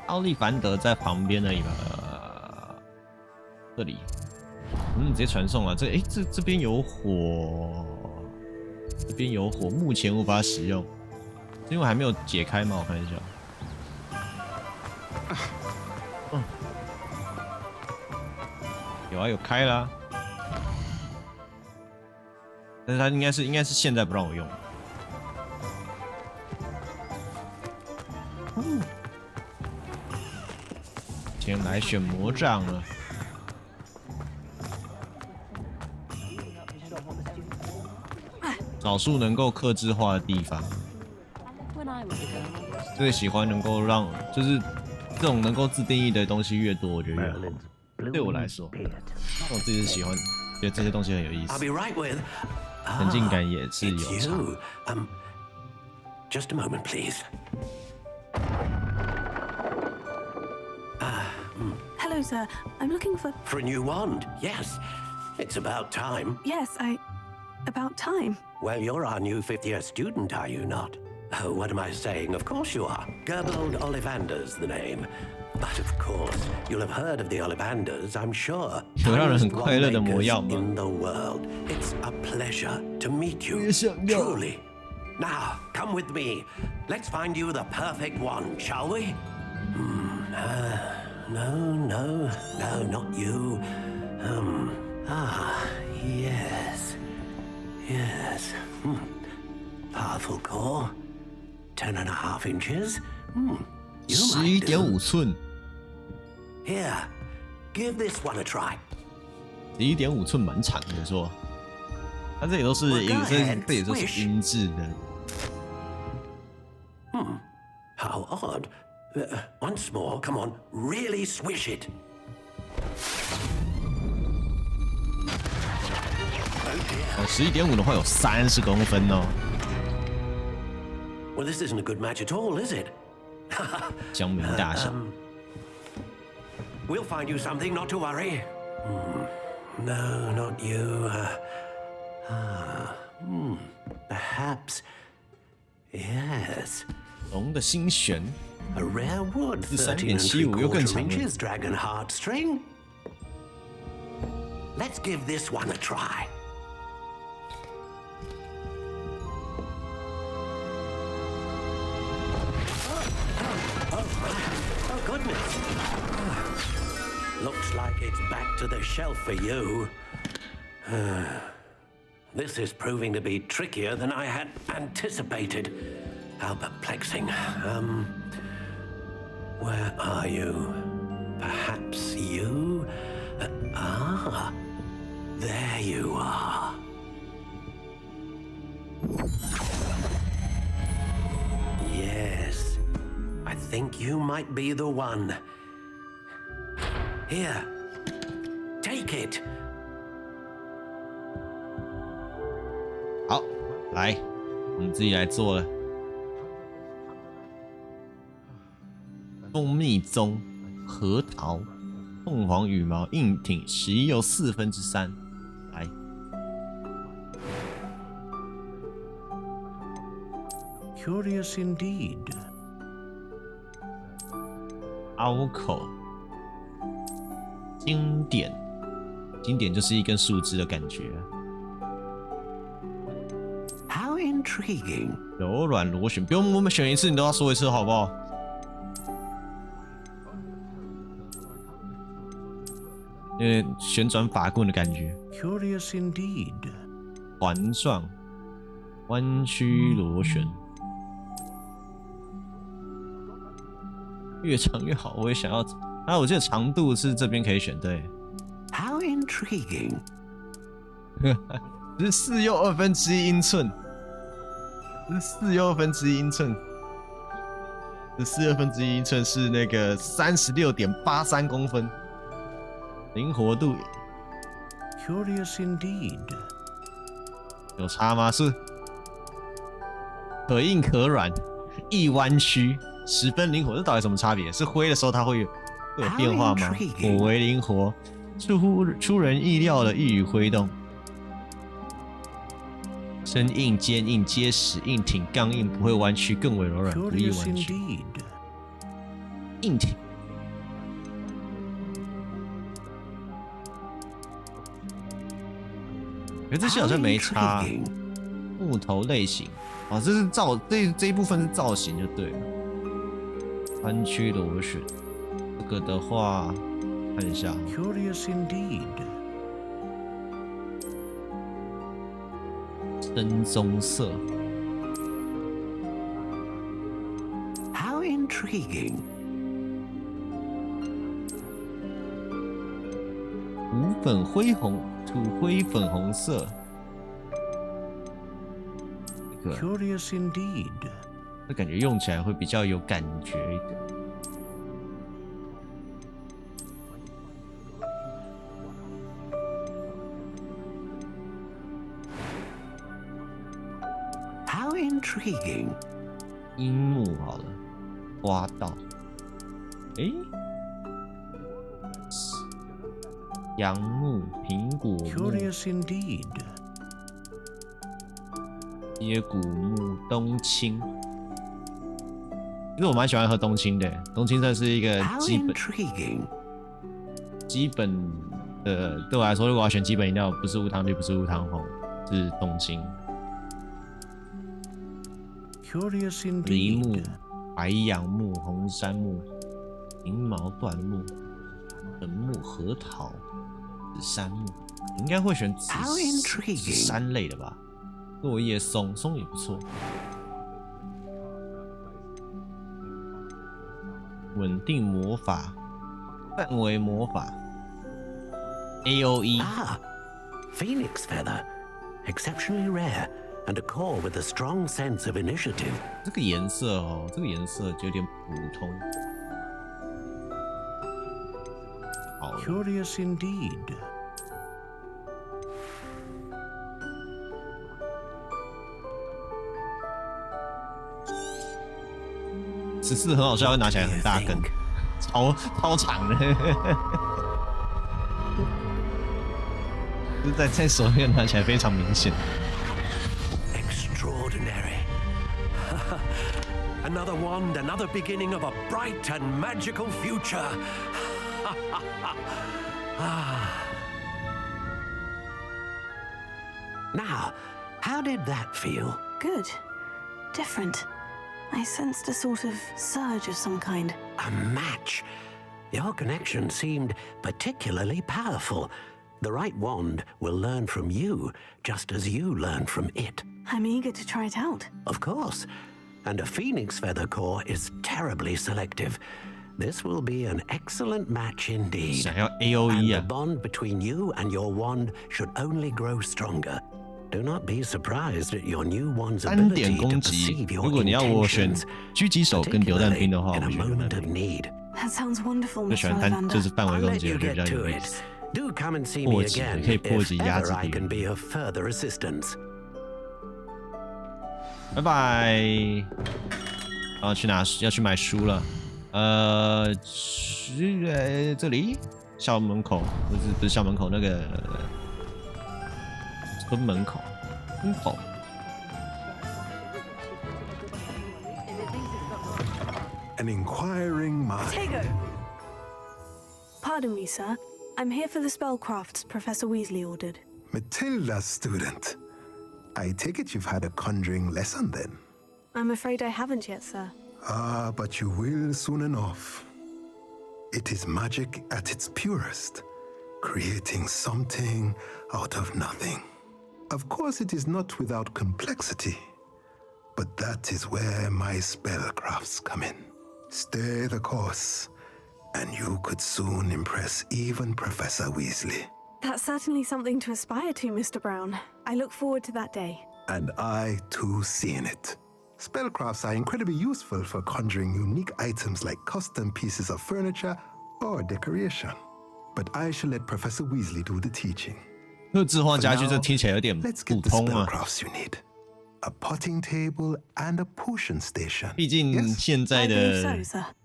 奥利凡德在旁边而已吧。这里，直接传送啊！这边有火，这边有火，目前无法使用，因为还没有解开吗？我看一下。有啊，有开啦，但是它应该是现在不让我用。先来选魔杖了。少数能够客制化的地方，最喜欢能够让就是这种能够自定义的东西越多，我觉得越好。对我来说，我自己是喜欢，觉得这些东西很有意思，沉浸感也是有差。Just a moment, please. Hello, sir. I'm looking for a new wand. Yes, it's about time. Yes, about time. Well, you're our new fifth-year student, are you not? Oh, what am I saying? Of course you are. Gerbold Ollivander's the name. But of course, you'll have heard of the Ollivanders, I'm sure. 有让人很快乐的魔药吗？ In the world, it's a pleasure to meet you. Truly. Now, come with me. Let's find you the perfect one, shall we? No, not you. Yes. Powerful core. 10.5 inches. You might do. 11.5寸。Here, give this one a try. 11.5寸蛮长的说，它这里都是这也都是音质的。How odd. Once more, come on, really swish it. Oh, 11.5的话有30公分哦。Well, this isn't a good match at all, is it? 江门大小。We'll find you something, not to worry. No, not you. Perhaps. Yes. 龙的心弦。A rare wood, 13.75又更长了。 inches, dragon heartstring. Let's give this one a try. Oh goodness. Looks like it's back to the shelf for you. This is proving to be trickier than I had anticipated. How perplexing. Where are you? Perhaps you? There you are. Yes, I think you might be the one. Here, take it. 好，来，我们自己来做了。蜂蜜棕、核桃、凤凰羽毛、硬挺11又3/4。来， Curious indeed. 凹口，经典，经典就是一根树枝的感觉。 How intriguing. 柔软螺旋，不用我们选一次，你都要说一次，好不好？旋转法棍的感觉。Curious indeed. 环状，弯曲螺旋，越长越好。我也想要。啊，我记得长度是这边可以选，对。How intriguing. 14又1/2英寸。14又1/2英寸。142/2英寸是那个36.83公分。 灵活度 ，Curious indeed， 有差吗？是可硬可软，易弯曲。十分灵活，这到底什么差别？是挥的时候它会有变化吗？我为灵活，出人意料的一语挥动，生硬、坚硬、结实、硬挺、刚硬，不会弯曲，更为柔软，不易弯曲。硬挺。可是这些好像没差。木头类型，啊，这是这一部分是造型就对了。弯曲螺旋，这个的话看一下。Curious indeed。深棕色。How intriguing。土粉灰红，土灰粉红色。Curious indeed。这感觉用起来会比较有感觉一点。How intriguing。樱木好了，花道。诶，杨木、苹果木。Curious indeed。椰古木、冬青，其实我蛮喜欢喝冬青的。冬青算是一个基本的，对我来说，如果要选基本饮料，不是无糖绿，不是无糖红，是冬青。梨木、白杨木、红杉木、银毛椴木、本木、核桃、紫杉木，应该会选紫杉类的吧。落叶松，松也不错。稳定魔法，范围魔法 ，AOE。Phoenix feather, exceptionally rare, and a core with a strong sense of initiative. 这个颜色哦，这个颜色就有点普通。好 Curious indeed。14很好笑，会拿起来很大根，超长的，就是在手面拿起来非常明显。Extraordinary. Another wand, another beginning of a bright and magical future. Now, how did that feel? Good. Different. I sensed a sort of surge of some kind. A match. Your connection seemed particularly powerful. The right wand will learn from you, just as you learn from it. I'm eager to try it out. Of course. And a phoenix feather core is terribly selective. This will be an excellent match indeed. 想要 AOE 啊。And the bond between you and your wand should only grow stronger. Do not be surprised at your new wand's ability to perceive your intentions. 如果你要我选狙击手跟榴弹兵的话，我选榴弹兵。That sounds wonderful, 就喜欢单就是范围攻击，我觉得比较有意思。破击可以破击压制敌人。拜拜。然后要去买书了。这里校门口不是校门口那个。村门口，An inquiring mind. Tego! Pardon me, sir. I'm here for the spellcrafts Professor Weasley ordered. Matilda's student. I take it you've had a conjuring lesson then? I'm afraid I haven't yet, sir. Ah, but you will soon enough. It is magic at its purest, creating something out of nothing. Of course, it is not without complexity, but that is where my spellcrafts come in. Stay the course, and you could soon impress even Professor Weasley. That's certainly something to aspire to, Mr. Brown. I look forward to that day. And I, too, see in it. Spellcrafts are incredibly useful for conjuring unique items like custom pieces of furniture or decoration. But I shall let Professor Weasley do the teaching. 特制化家具这听起来有点普通啊。a potting table, and a potion station. 毕竟现在的，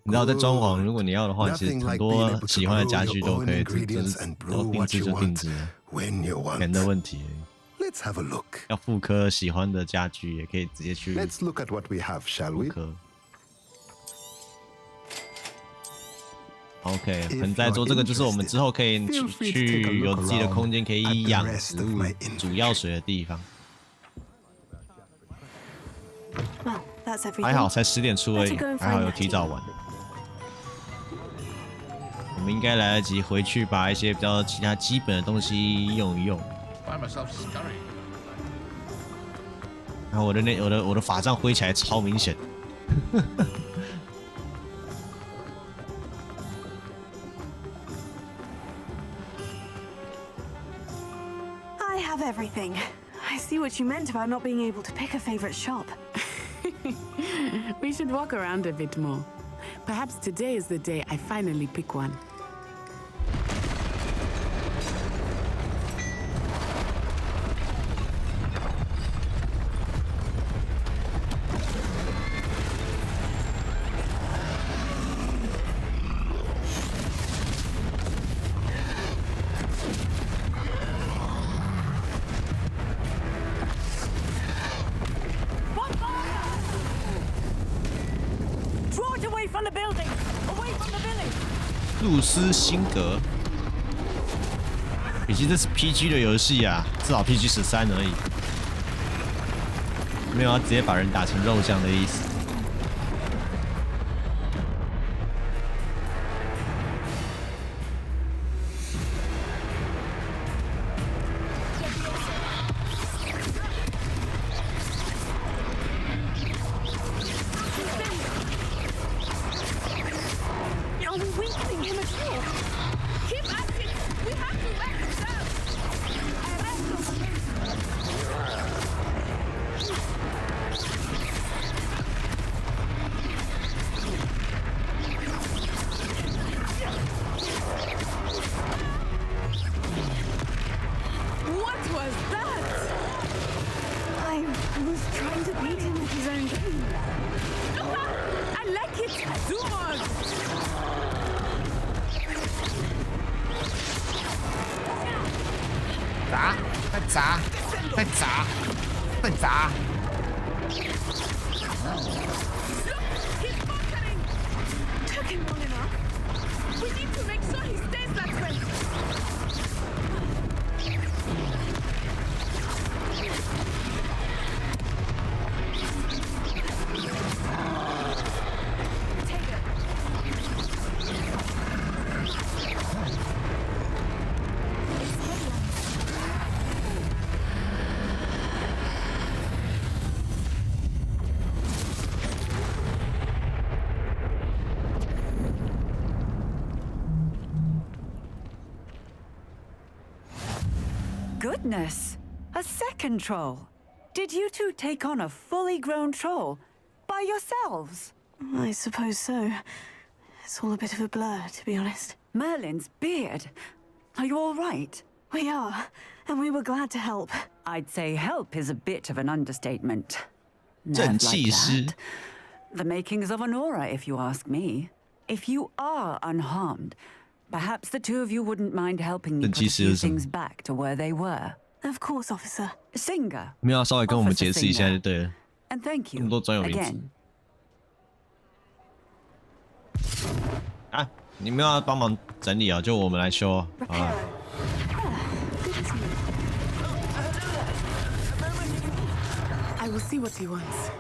你知道在装潢，如果你要的话，其实很多喜欢的家具都可以，就是要定制就定制，钱的问题。Let's have a look. 要复刻喜欢的家具，也可以直接去。Let's look at what we have, shall we? OK， 盆栽桌这个就是我们之后可以去有自己的空间，可以养植物、煮药水的地方。还好才10点出而已，还好有提早完。我们应该来得及回去把一些比较其他基本的东西用一用。然后我的法杖挥起来超明显。I have everything. I see what you meant about not being able to pick a favorite shop. We should walk around a bit more. Perhaps today is the day I finally pick one. from the building! Away from the village! 露丝辛格，毕竟这是 PG 的游戏啊，至少 PG 13而已，没有要直接把人打成肉酱的意思。 砸！快砸！快砸！快砸！ Took him long enough. We need to make sure he stays that way. Goodness! A second troll! Did you two take on a fully grown troll by yourselves? I suppose so. It's all a bit of a blur, to be honest. Merlin's beard. Are you all right? We are, and we were glad to help. I'd say help is a bit of an understatement. 正气师. The makings of an aura, if you ask me. If you are unharmed, perhaps the two of you wouldn't mind helping me put a few things back to where they were. Of course, officer. Singer. 没有，稍微跟我们解释一下就对了。 And thank you 那么多专有名词。 again. 啊，你们要帮忙整理啊，就我们来修啊。好了。 I will see what he wants.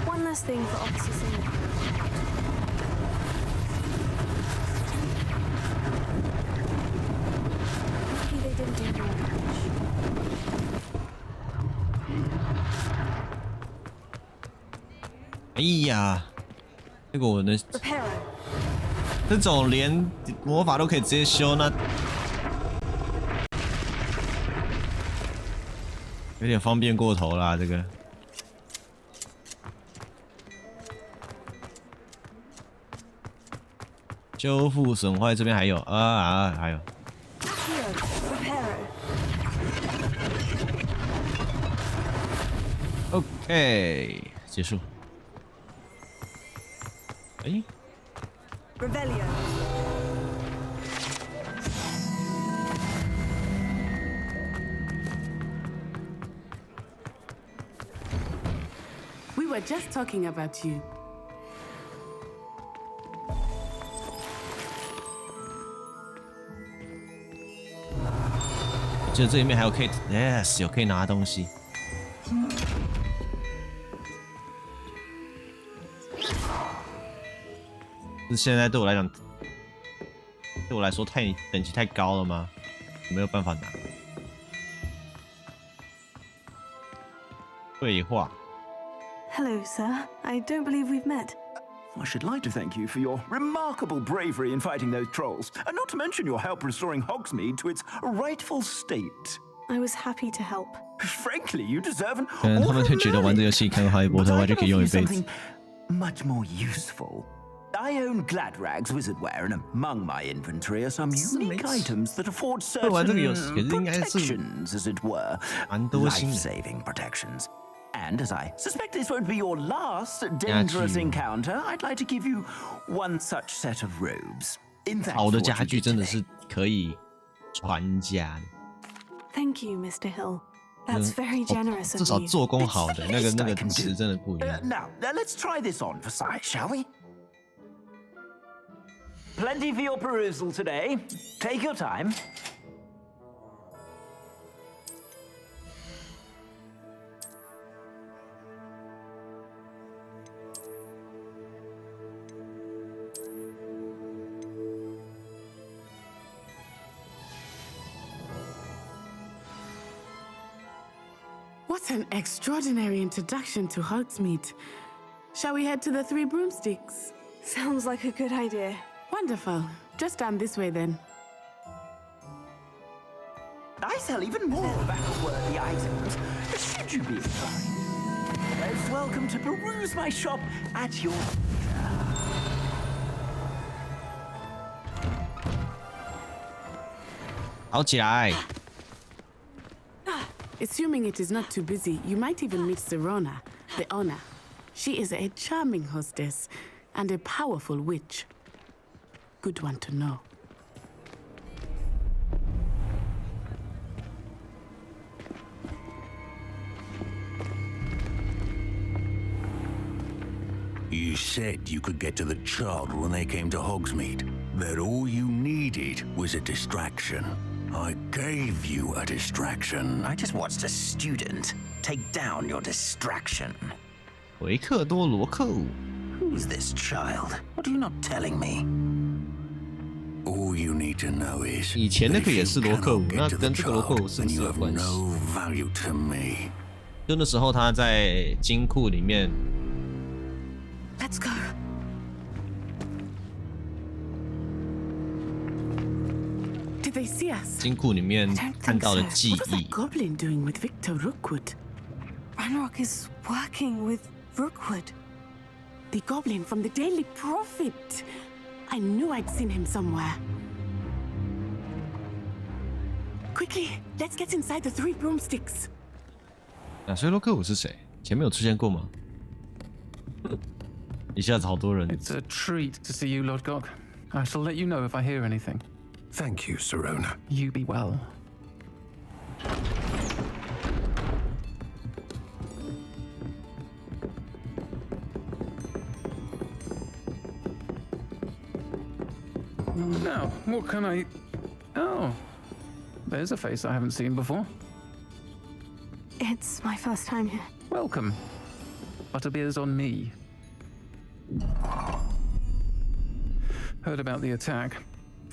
One last thing for Officer Singer. Lucky they didn't do more damage. 哎呀，这个我能，这种连魔法都可以直接修，那有点方便过头啦，这个。修复损坏这边还有还有。OK， 结束。哎。Revelio. We were just talking about you. 我记得这里面还有可以 ，yes， 有可以拿东西。是现在对我来讲，对我来说等级太高了吗？我没有办法拿。对话。Hello, sir. I don't believe we've met. I should like to thank you for your remarkable bravery in fighting those trolls, and not to mention your help restoring Hogsmeade to its rightful state. I was happy to help. Frankly, you deserve an 可能他们会觉得玩这游戏看哈利波特的话就可以用一辈子。 much more useful. I own Gladrag's wizardware, and among my inventory are some unique items that afford certain protections, as it were, life-saving protections. And as I suspect this won't be your last dangerous encounter, I'd like to give you one such set of robes. In fact, 好的家具真的是可以传家的。 Thank you, Mr. Hill. That's very generous of you. 至少做工好的那个词真的不一样。 Now, let's try this on for size, shall we? Plenty for your perusal today. Take your time. What an extraordinary introduction to Hogsmeade. Shall we head to the Three Broomsticks? Sounds like a good idea. Wonderful. Just down this way then. I sell even more battle-worthy items. Should you be inclined, most welcome to peruse my shop at your leisure. 好起来。 Assuming it is not too busy, you might even meet Serona, the owner. She is a charming hostess and a powerful witch. Good one to know. You said you could get to the child when they came to Hogsmeade. That all you needed was a distraction. I gave you a distraction. I just watched a student take down your distraction. 维克多·罗克伍 Who's this child? What are you not telling me? All you need to know is 以前那个也是罗克伍，那 that if you cannot get to 跟 the 这个罗克伍 child, 是不 then 是 you 有 have 关系？ no value to me. 就那时候他在金库里面。 Let's go. Did they see us? 金库里面看到的记 What was that 忆。 goblin doing with Victor Rookwood? Ranrock is working with Rookwood. The goblin from the Daily Prophet. I knew I'd seen him somewhere. Quickly, let's get inside the Three Broomsticks. 所以罗克伍是谁？前面有出现过吗？一下子好多人。 It's a treat to see you, Lord Gog. I shall let you know if I hear anything. Thank you, Serona. You be well. Now, what can I... Oh, there's a face I haven't seen before. It's my first time here. Welcome. Butterbeer's on me. Heard about the attack.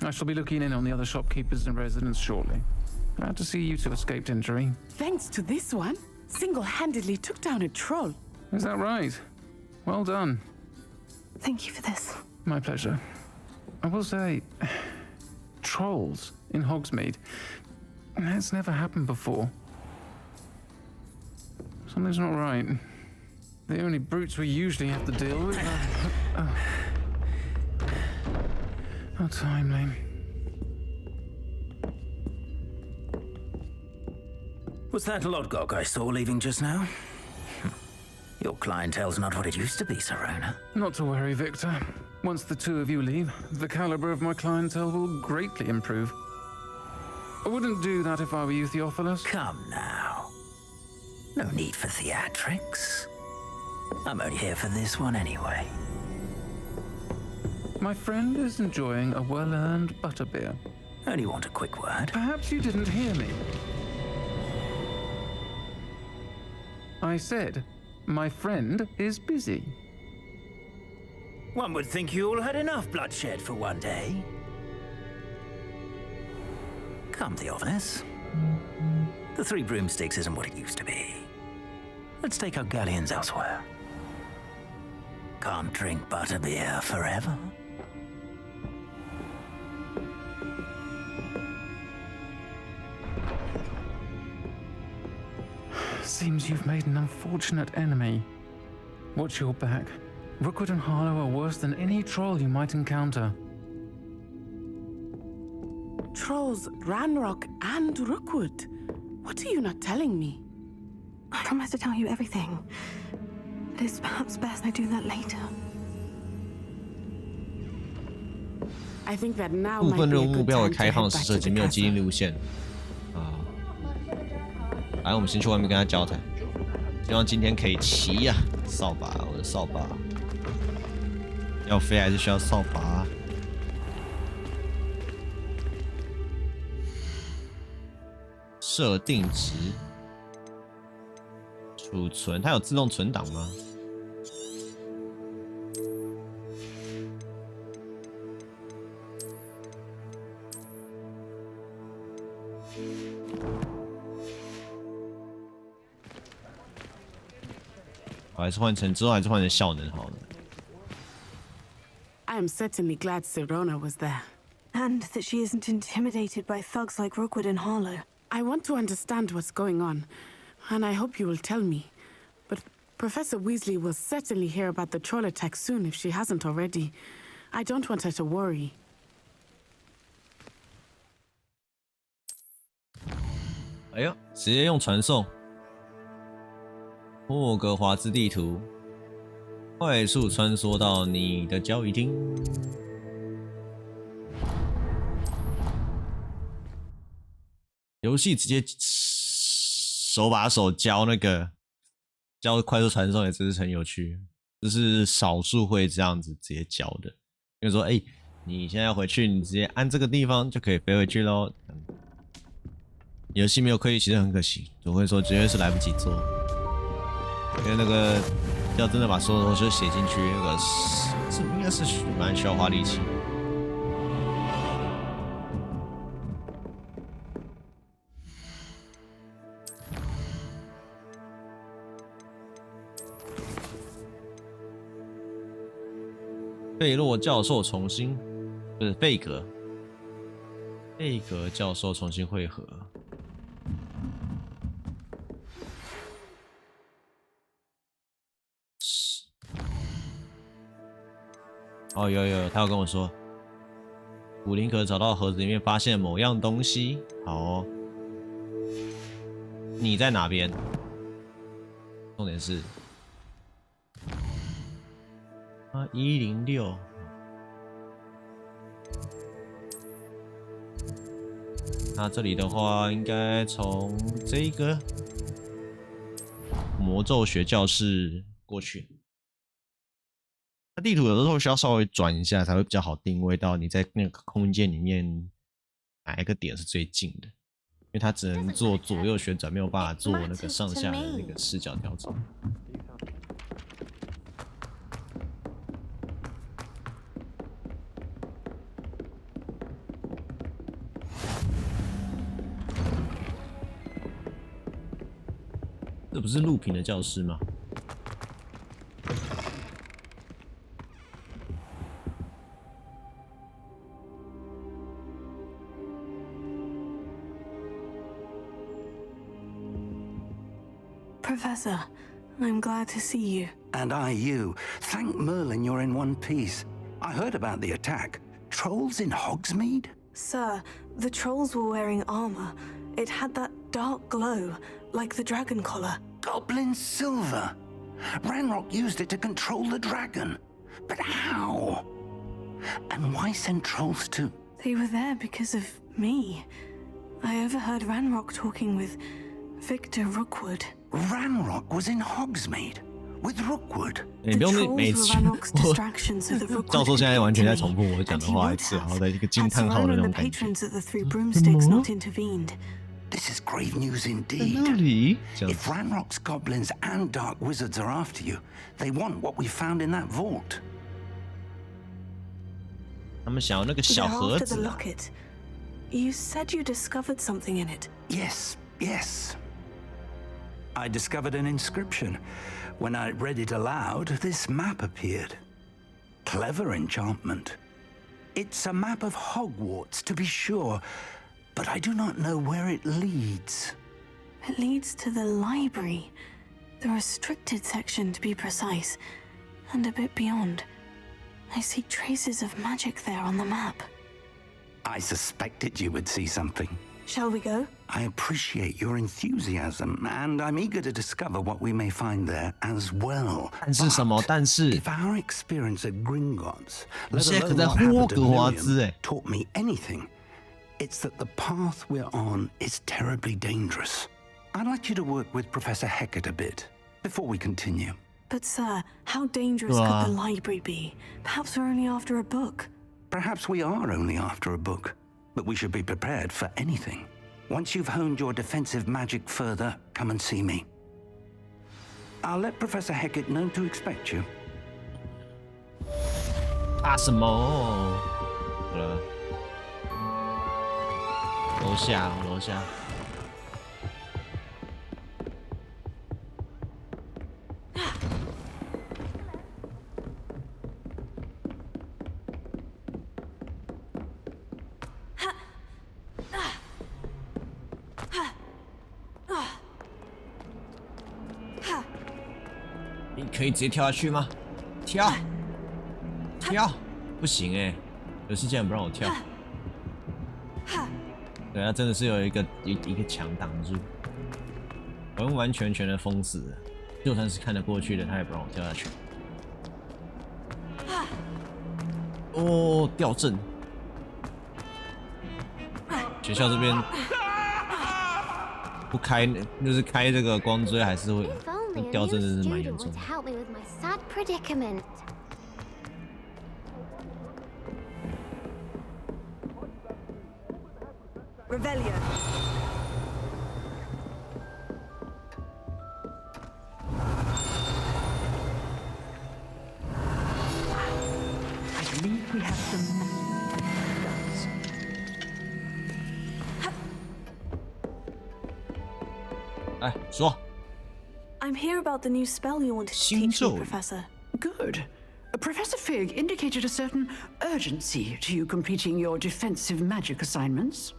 I shall be looking in on the other shopkeepers and residents shortly. Glad to see you two escaped injury. Thanks to this one, single-handedly took down a troll. Is that right? Well done. Thank you for this. My pleasure. I will say, trolls in Hogsmeade. That's never happened before. Something's not right. The only brutes we usually have to deal with are... How timely. Was that Lodgok I saw leaving just now? Your clientele's not what it used to be, Serona. Not to worry, Victor. Once the two of you leave, the caliber of my clientele will greatly improve. I wouldn't do that if I were you, Theophilus. Come now. No need for theatrics. I'm only here for this one anyway. My friend is enjoying a well-earned butterbeer. Only want a quick word. Perhaps you didn't hear me. I said, my friend is busy. One would think you all had enough bloodshed for one day. Come, Theophilus. The Three Broomsticks isn't what it used to be. Let's take our galleons elsewhere. Can't drink butterbeer forever. Seems you've made an unfortunate enemy. Watch your back. Rookwood and Harlow are worse than any troll you might encounter. Trolls, Ranrock, and Rookwood. What are you not telling me? I promise to tell you everything. But it's perhaps best I do that later. I think that now 部 might 分 be 任 a 务目 good 标为 time to 开 head 放 back 式设 to 计， the 没有既 castle. 定路线来，我们先去外面跟他交谈。希望今天可以骑呀、扫把，我的扫把。要飞还是需要扫把？设定值，储存，它有自动存档吗？我还是换成之后还是换成效能好了。I am certainly glad Serona was there. And that she isn't intimidated by thugs like Rookwood and Harlow. I want to understand what's going on, and I hope you will tell me. But Professor Weasley will certainly hear about the troll attack soon if she hasn't already. I don't want her to worry. 哎呦，直接用传送。霍格华兹地图，快速穿梭到你的交易厅。游戏直接手把手教那个教快速传送，也真是很有趣。这是少数会这样子直接教的。就说，哎，你现在要回去，你直接按这个地方就可以飞回去咯。游戏没有刻意，其实很可惜。我会说，绝对是来不及做。因为那个要真的把所有东西写进去，那个是应该是蛮需要花力气。贝洛教授重新，不是贝格教授重新会合。哦，有，他有跟我说，古灵可找到盒子里面发现某样东西。好哦，你在哪边？重点是啊，106。那这里的话，应该从这个魔咒学教室过去。它地图有的时候需要稍微转一下，才会比较好定位到你在那个空间里面哪一个点是最近的，因为它只能做左右旋转，没有办法做那个上下的那个视角调整。这不是录屏的教室吗？ Professor, I'm glad to see you. And I you. Thank Merlin you're in one piece. I heard about the attack. Trolls in Hogsmeade? Sir, the trolls were wearing armor. It had that dark glow, like the dragon collar. Goblin silver. Ranrock used it to control the dragon. But how? And why send trolls to... They were there because of me. I overheard Ranrock talking with Victor Rookwood. Ranrock was in Hogsmeade with Rookwood. 你不用每次教授现在完全在重复我讲的话一次，然后在一个惊叹号的那种感觉。 This is grave news indeed. If Ranrock's goblins and dark wizards are after you, they want what we found in that vault. 他们想要那个小盒子。 You said you discovered something in it. Yes. I discovered an inscription. When I read it aloud, this map appeared. Clever enchantment. It's a map of Hogwarts, to be sure, but I do not know where it leads. It leads to the library. The restricted section, to be precise. And a bit beyond. I see traces of magic there on the map. I suspected you would see something. Shall we go? I appreciate your enthusiasm, and I'm eager to discover what we may find there as well. 但是什么？但是 if our experience at Gringotts, 我现在可在霍格华兹哎 taught me anything, it's that the path we're on is terribly dangerous. I'd like you to work with Professor Hecat a bit before we continue. But sir, how dangerous could the library be? Perhaps we're only after a book. Perhaps we are only after a book, but we should be prepared for anything. Once you've honed your defensive magic further, come and see me. I'll let Professor Hecat know to expect you. 怕什么？好了，楼下，楼下。可以直接跳下去吗？跳，不行哎，游戏竟然不让我跳。对，它真的是有一个墙挡住，完完全全的封死了。就算是看得过去的，它也不让我跳下去。哦，吊阵。学校这边不开，就是开这个光锥还是会。 吊真的是蛮严重的。Revelio. I believe we have some. 哎，说。 I'm here about the new spell you wanted to teach me, Professor. Good. Professor Fig indicated a certain urgency to you completing your defensive magic assignments.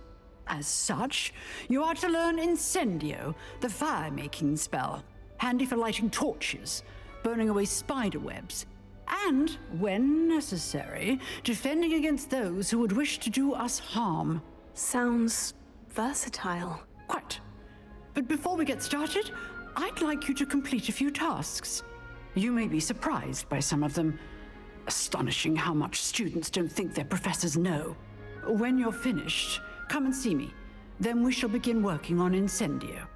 As such, you are to learn Incendio, the fire-making spell, handy for lighting torches, burning away spider webs, and, when necessary, defending against those who would wish to do us harm. Sounds versatile. Quite. But before we get started, I'd like you to complete a few tasks. You may be surprised by some of them. Astonishing how much students don't think their professors know. When you're finished, come and see me. Then we shall begin working on Incendio.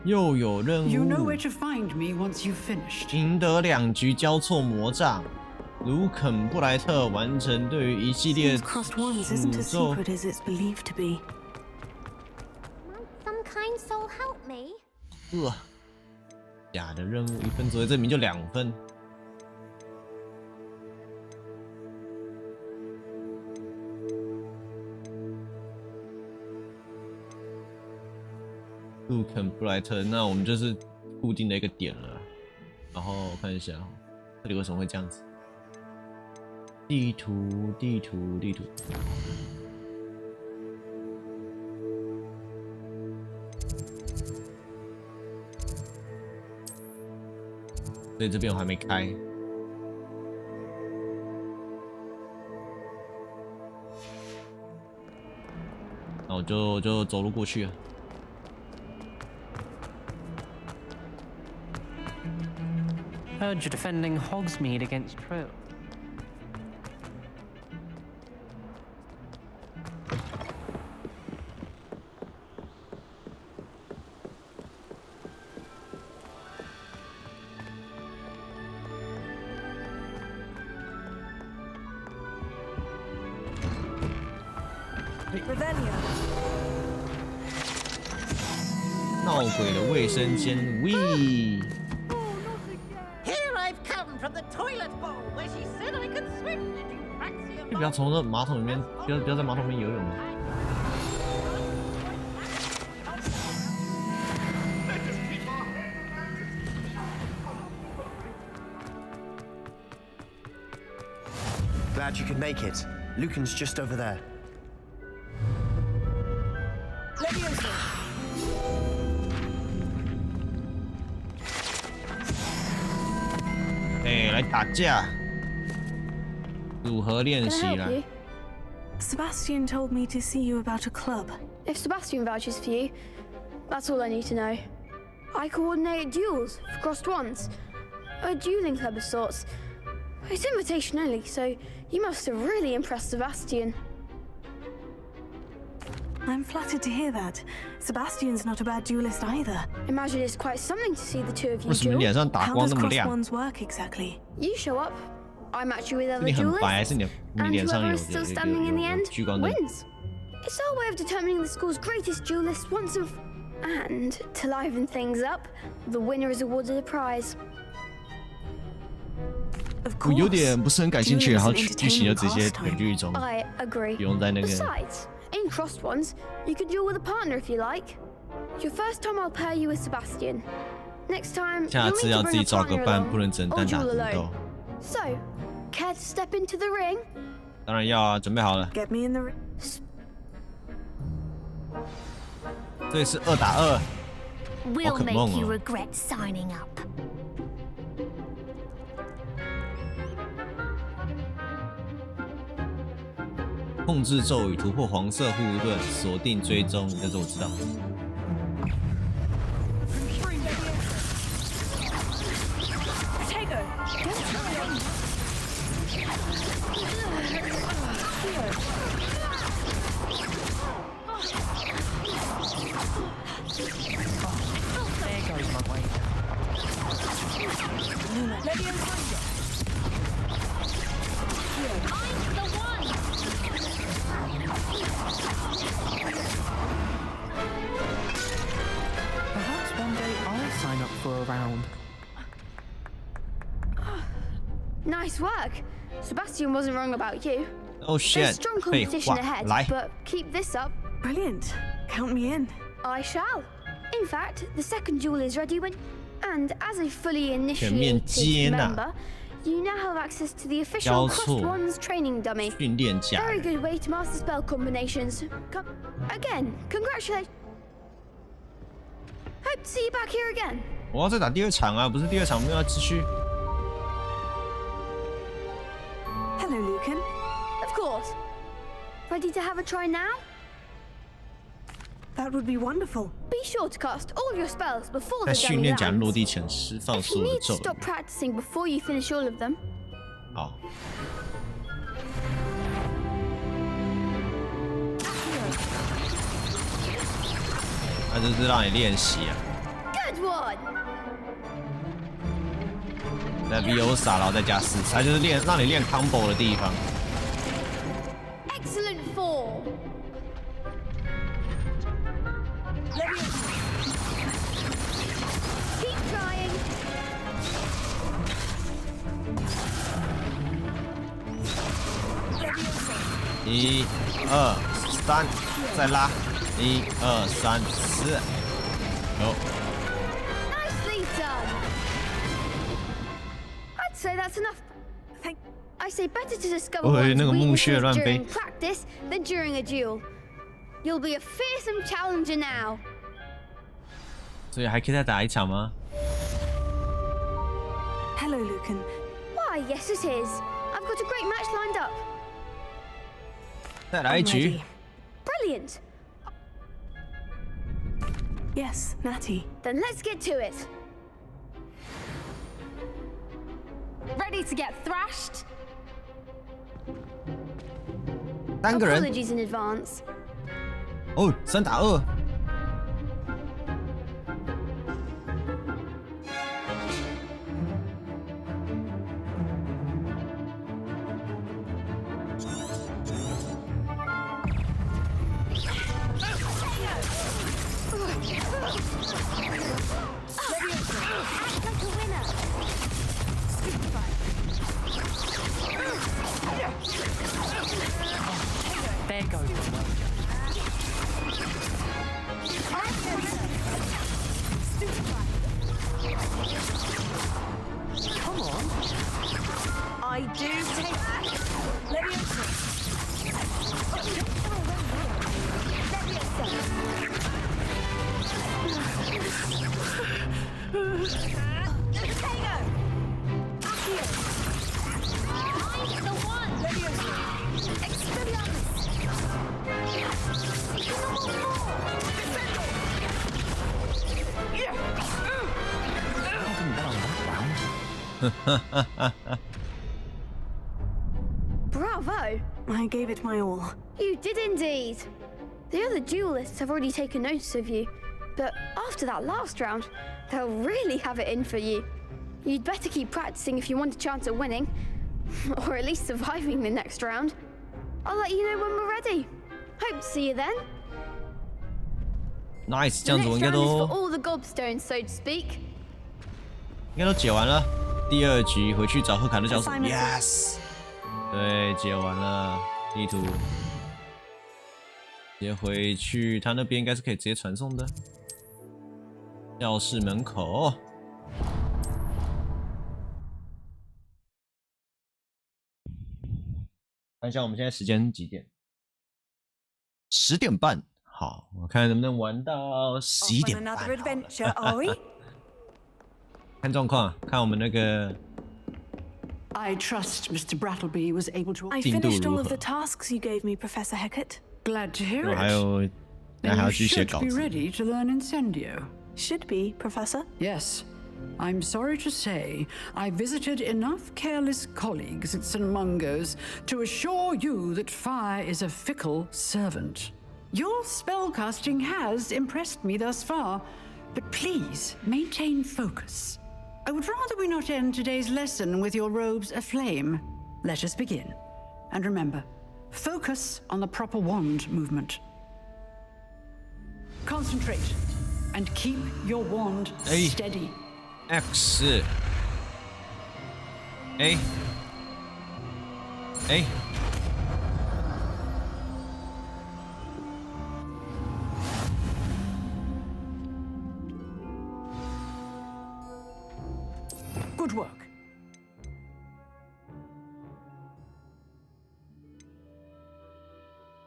又有任务。 You know where to find me once you've finished. 赢得2局交错魔杖，卢肯布莱特完成对于一系列诅咒。 Some kind soul help me. 假的任务1分左右，这名就2分。卢肯布莱特，那我们就是固定的一个点了。然后我看一下，这里为什么会这样子？地图。所以这边我还没开。那我就走路过去了。Heard you're defending Hogsmeade against Trill. Revelio. 闹鬼的卫生间 ，We。 Here I've come from the toilet bowl where she said I could swim into Praxium. 不要从这马桶里面，不要在马桶里面游泳。 Glad you could make it. Lucan's just over there. Leviosa. 哎，来打架，组合练习啦。 Sebastian told me to see you about a club. If Sebastian vouches for you, that's all I need to know. I coordinate duels for crossed wands, a dueling club of sorts. It's invitation only, so you must have really impressed Sebastian. I'm flattered to hear that. Sebastian's not a bad duelist either. Imagine it's quite something to see the two of you 为什么你 duel. 脸上打 How 光 does 那么 cross 亮？ wands work exactly? You show up, I match you with 是 other 你很白，还是 duelists, 你 and 脸上 whoever 有 is still standing in the end 聚光灯？ wins. It's our way of determining the school's greatest duelist once and and to liven things up, the winner is awarded a prize. 我有点不是很感兴趣，然后剧情就直接美剧中， I agree. 不用在那个。 Besides, in crossed ones, you can duel with a partner if you like. Your first time I'll pair you with Sebastian. Next time, 下 you'll 次 need 要 to 自己 bring a 找个 partner 伴， along, 不能只能 or 单打 duel 独 alone. 斗。 So, care to step into the ring? 当然要啊，准备好了。 Get me in the ring. 这里是2打2。 We'll make you 哦 regret signing up. 控制咒语，突破黄色护盾，锁定追踪，这个我知道。 There goes my way. I'm the one! Perhaps one day I'll sign up for a round. Nice work. Sebastian wasn't wrong about you. Oh shit. There's strong competition 废话， ahead, 来。 but keep this up. Brilliant. Count me in. I shall. In fact, the second duel is ready when... And as a fully 全面接 initiated 纳 member, you now have access to the official 交错 Crossed Ones training dummy. 训练家 Very 人。 good way to master spell combinations. Again, congratulations. Hope to see you back here again. 我要再打第2场啊，不是第2场没有要继续。 Hello, Lucan. Of course. Ready to have a try now? That would be wonderful. Be sure to cast all your spells before 在 the 训 dummy 练甲 lands. 落地前释放 If 所 you 有的 need to 咒语。 stop practicing before you finish all of them, 好。那就是让你练习啊。 good one. 在 Viosa， 然后再加4，它就是练让你练 combo 的地方。 Excellent form. Keep trying. 1、2、3，再拉。1、2、3、4。有。 Nicely done. I'd say that's enough. I say better to discover 喂， one's 那个木屑 weaknesses 乱飞。 during practice than during a duel. You'll be a fearsome challenger now. 所以还可以再打1场吗？ Hello, Lucan. Why, yes it is. I've got a great match lined up. 再来一局。 Brilliant. Yes, Natty. Then let's get to it. Ready to get thrashed? 3个人。 Apologies in advance. 哦，3打2。There goes the work. Come on. I do take. Let me Bravo! I gave it my all. You did indeed. The other duelists have already taken notice of you, but after that last round, they'll really have it in for you. You'd better keep practicing if you want a chance at winning, or at least surviving the next round. I'll let you know when we're ready. Hope to see you then. Nice， 这 The 样子我 next 应该 round is 都 for all the gobstones, so to speak. 应该都解完了。第2局回去找赫卡的教授。Yes。对，解完了地图，直接回去他那边应该是可以直接传送的。教室门口。看一下我们现在时间几点？10点半。好，我看能不能玩到11点半。看状况，看我们那个。 I trust Mr. Brattleby was able to. I finished all of the tasks you gave me, Professor Hecat. Glad to hear it. 还有 Then you should be ready to learn Incendio. Should be, Professor. Yes. I'm sorry to say, I visited enough careless colleagues at St. Mungo's to assure you that fire is a fickle servant. Your spellcasting has impressed me thus far, but please maintain focus. I would rather we not end today's lesson with your robes aflame. Let us begin. And remember, focus on the proper wand movement. Concentrate and keep your wand steady. X A A Good work.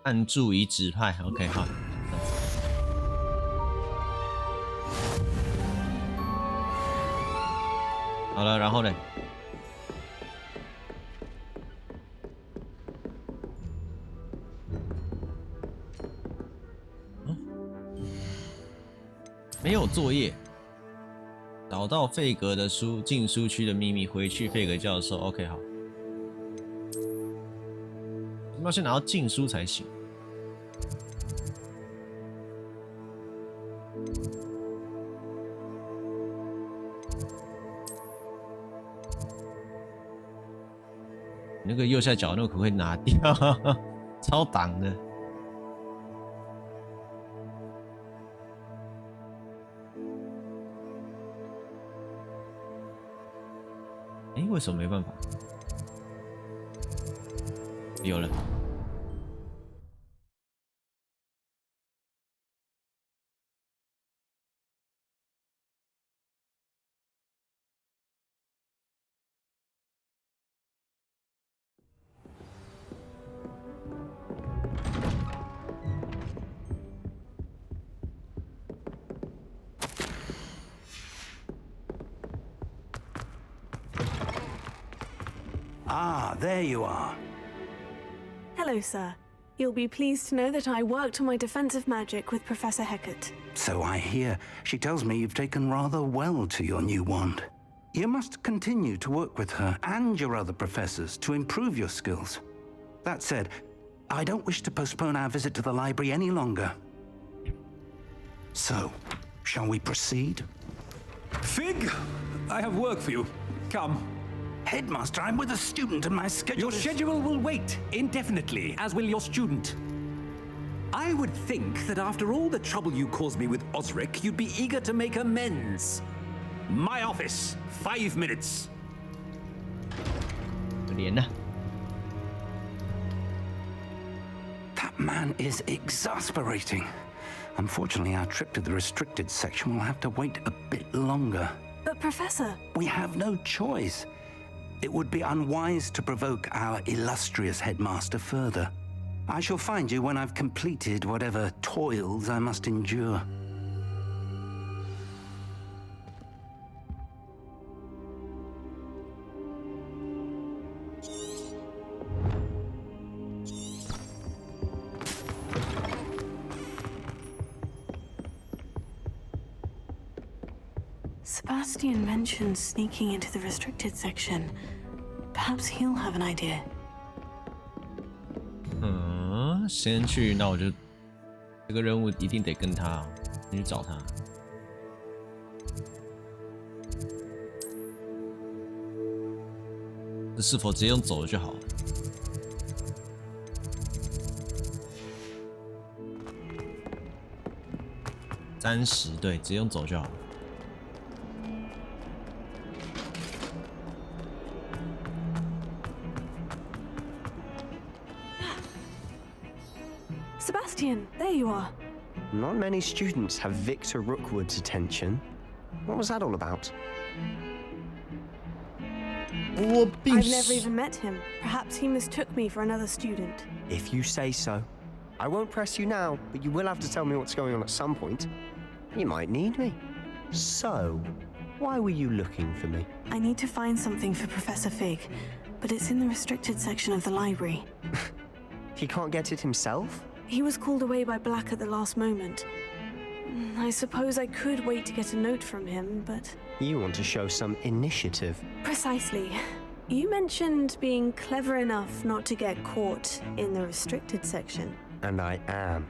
按注已指派 ，OK 好。好了，然后呢？没有作业。找到费格的书，禁书区的秘密，回去费格教授。OK， 好。我们要先拿到禁书才行。那个右下角那个可不可以拿掉？超挡的。哎，为什么没办法？有了。Ah, there you are. Hello, sir. You'll be pleased to know that I worked on my defensive magic with Professor Heckert. So I hear. She tells me you've taken rather well to your new wand. You must continue to work with her and your other professors to improve your skills. That said, I don't wish to postpone our visit to the library any longer. So, shall we proceed? Fig, I have work for you. Come. Headmaster, I'm with a student and my schedule Your schedule will wait indefinitely, as will your student. I would think that after all the trouble you caused me with Osric, you'd be eager to make amends. My office, 5 minutes. 可怜呐。 That man is exasperating. Unfortunately, our trip to the restricted section will have to wait a bit longer. But Professor... We have no choice. It would be unwise to provoke our illustrious headmaster further. I shall find you when I've completed whatever toils I must endure. Sebastian mentioned sneaking into the restricted section. Perhaps he'll have an idea. 先去，那我就这个任务一定得跟他，先去找他。这是否直接用走的就好？30，对，直接用走就好。 Sebastian, there you are. Not many students have Victor Rookwood's attention. What was that all about? I've never even met him. Perhaps he mistook me for another student. If you say so. I won't press you now, but you will have to tell me what's going on at some point. You might need me. So, why were you looking for me? I need to find something for Professor Fig, but it's in the restricted section of the library. He can't get it himself? He was called away by Black at the last moment. I suppose I could wait to get a note from him, but... You want to show some initiative. Precisely. You mentioned being clever enough not to get caught in the restricted section. And I am.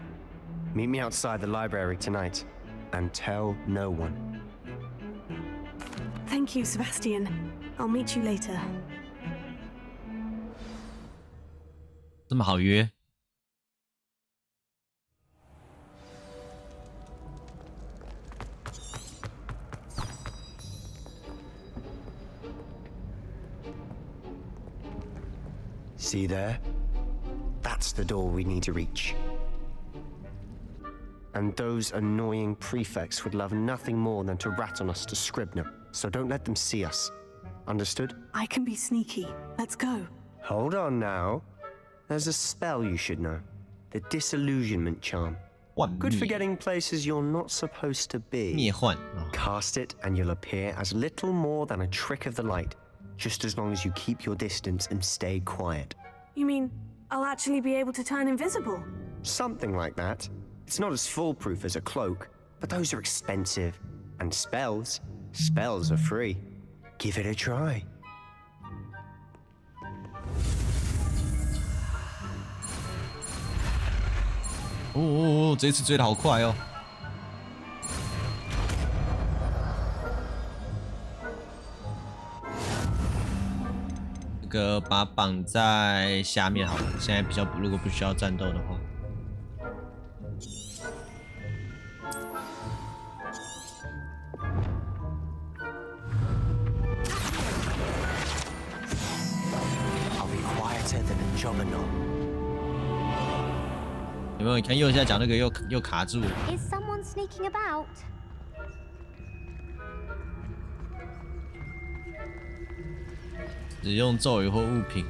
Meet me outside the library tonight, and tell no one. Thank you, Sebastian. I'll meet you later. 这么好约？ See there? That's the door we need to reach. And those annoying prefects would love nothing more than to rat on us to Scribner, so don't let them see us. Understood? I can be sneaky. Let's go. Hold on now. There's a spell you should know. The Disillusionment Charm. Good for getting places you're not supposed to be. 灭幻。Cast it and you'll appear as little more than a trick of the light, just as long as you keep your distance and stay quiet. You mean I'll actually be able to turn invisible? Something like that. It's not as foolproof as a cloak, but those are expensive. And spells are free. Give it a try. 哦，这次追得好快哦！这个把它绑在下面好了，现在比较如果不需要战斗的话。 有没有？你看右下角那个又卡住了。Is someone sneaking about? 使用咒语或物品。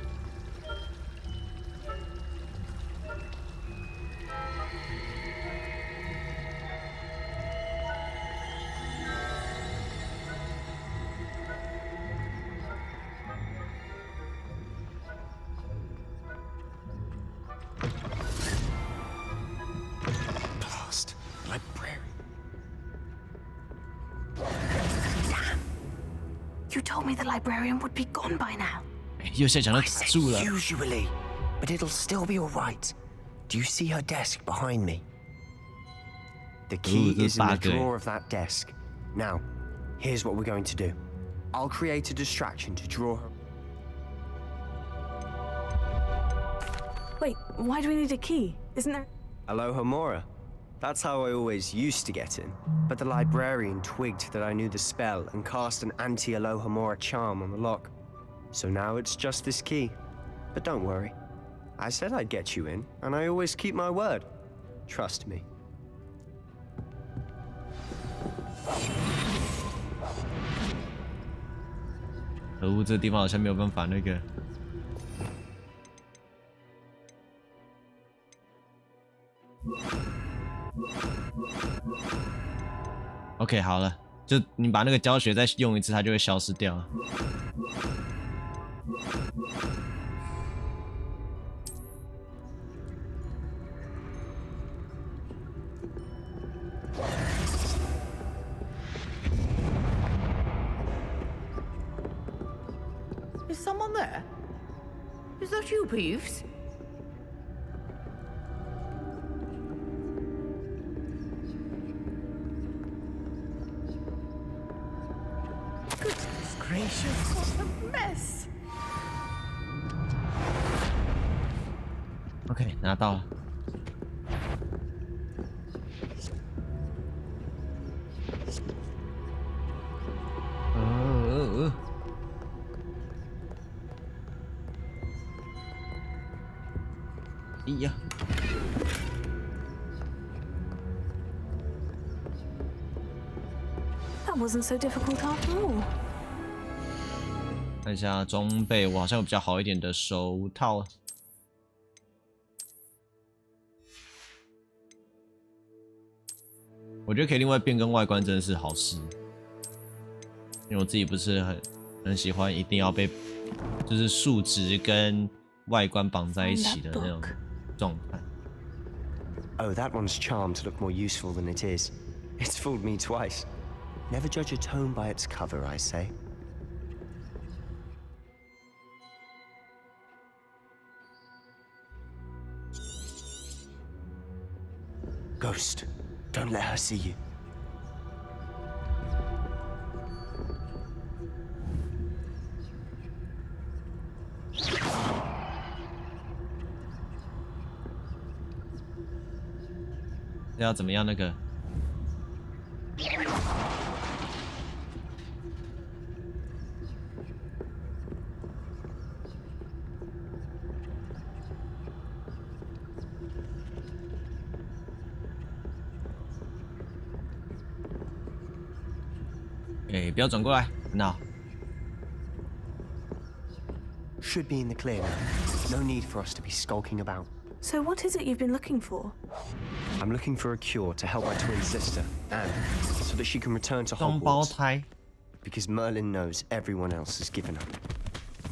You told me the librarian would be gone by now. 又现在讲到住了。 Usually, but it'll still be all right. Do you see her desk behind me? The key is in the drawer of that desk. Now, here's what we're going to do. I'll create a distraction to draw her. Wait, why do we need a key? Isn't there? Alohomora. That's how I always used to get in. But the librarian twigged that I knew the spell and cast an anti-Alohomora charm on the lock. So now it's just this key. But don't worry. I said I'd get you in, and I always keep my word. Trust me. 可恶，这个地方好像没有办法那个。OK， 好了，就你把那个教学再用一次，它就会消失掉了。Is someone there? Is that you, Peeves? Goodness gracious, what a mess! OK， 拿到了。哎呀！ That wasn't so difficult after all. 看一下装备，我好像有比较好一点的手套。我觉得可以另外变更外观，真的是好事。因为我自己不是很喜欢一定要被就是数值跟外观绑在一起的那种状态。 Oh, that one's charmed to look more useful than it is. It's fooled me twice. Never judge a tome by its cover, I say. Ghost, don't let her see you. 这要怎么样？那个？哎，不要转过来，很好。 Should be in the clear now. No need for us to be skulking about. So what is it you've been looking for? I'm looking for a cure to help my twin sister, Anne, so that she can return to Hogwarts. Because Merlin knows everyone else has given up.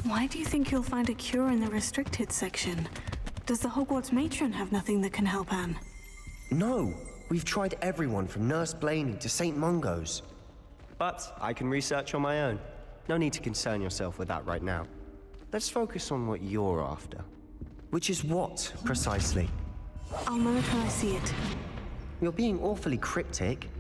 Why do you think you'll find a cure in the restricted section? Does the Hogwarts matron have nothing that can help Anne? No! We've tried everyone from Nurse Blaney to St. Mungo's. But I can research on my own. No need to concern yourself with that right now. Let's focus on what you're after. Which is what, precisely? I'll know it when I see it. You're being awfully cryptic.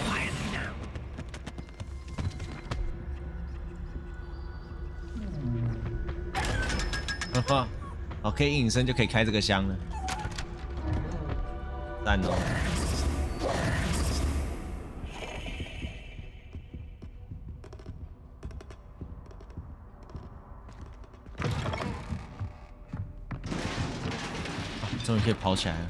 Quietly now. 好，可以隐身就可以开这个箱了。赞哦！终于可以跑起来了。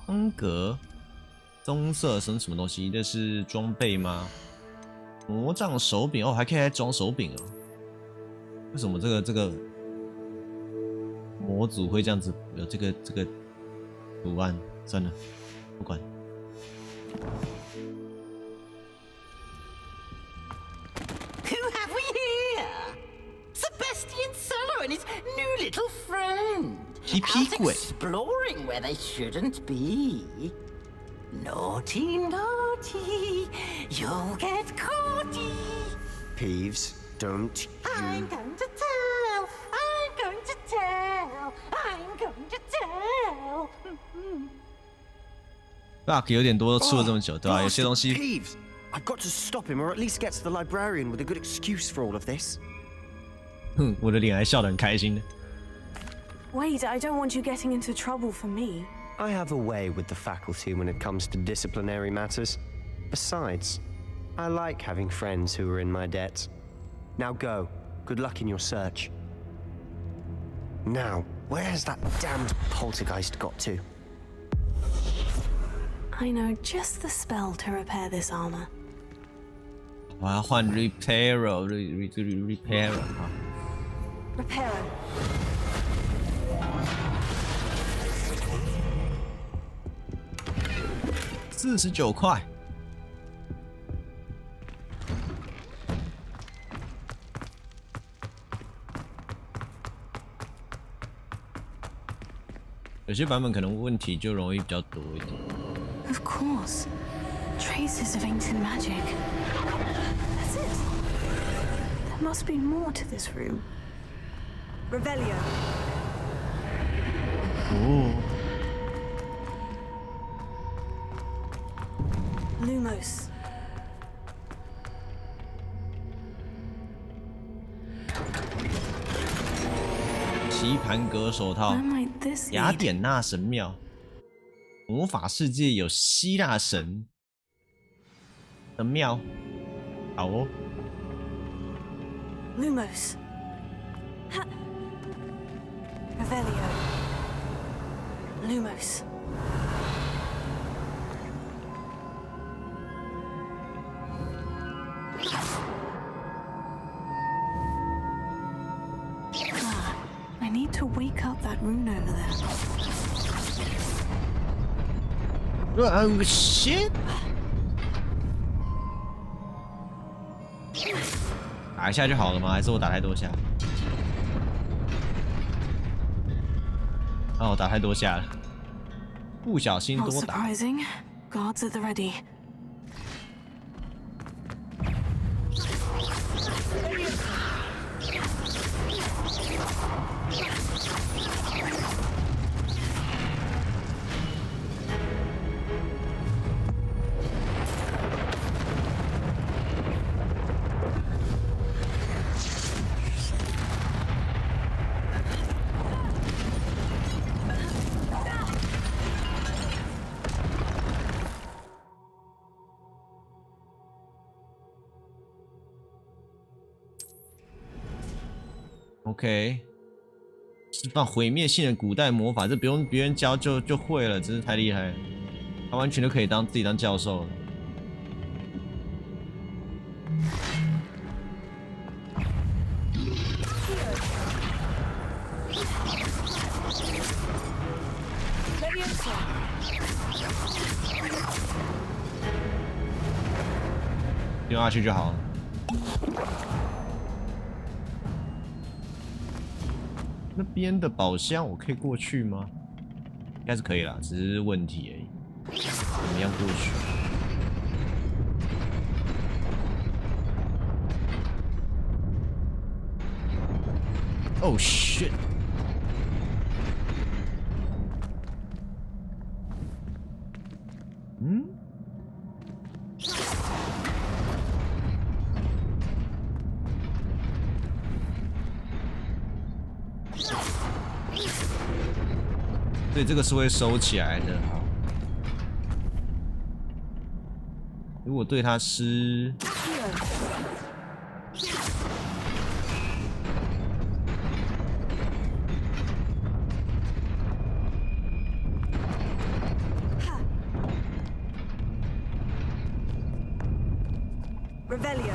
光格棕色是什么东西？这是装备吗？魔杖手柄哦，还可以来装手柄哦。为什么这个模组会这样子有这个图案？算了，不管。Who have we here? Sebastian Cello and his new little friend. Out exploring where they shouldn't be. Naughty, naughty, you'll get caughty. Peeves, don't I'm going to tell. I'm going to tell. I'm going to tell. bug 有点多，都出了这么久，对吧？有些东西。Peeves, I've got to stop him, or at least get to the librarian with a good excuse for all of this. 哼，我的脸还笑得很开心的。Wait, I don't want you getting into trouble for me. I have a way with the faculty when it comes to disciplinary matters. Besides, I like having friends who are in my debt. Now go. Good luck in your search. Now, where has that damned poltergeist got to? I know just the spell to repair this armor. 我要换 repairer， repairer 好。Repairer. 49块。有些版本可能问题就容易比较多一点。Of course, traces of ancient magic. That's it. There must be more to this room. Revelio. 哦。Lumos. 棋盘格手套，雅典娜神庙，魔法世界有希腊神的庙，好哦。Lumos. Revelio. Lumos. I need to wake up that rune over there. Oh shit! 打一下就好了吗？还是我打太多下？哦，我打太多下了，不小心多打。 Not surprising. Guards at the ready. OK， 释放毁灭性的古代魔法，这不用别人教就会了，真是太厉害了。他完全都可以自己当教授了。丢下去就好了。 那边的宝箱我可以过去吗？应该是可以啦，只是问题而已。怎么样过去？Oh shit！ 嗯？ 对，这个是会收起来的。好，如果对它施， Revelio.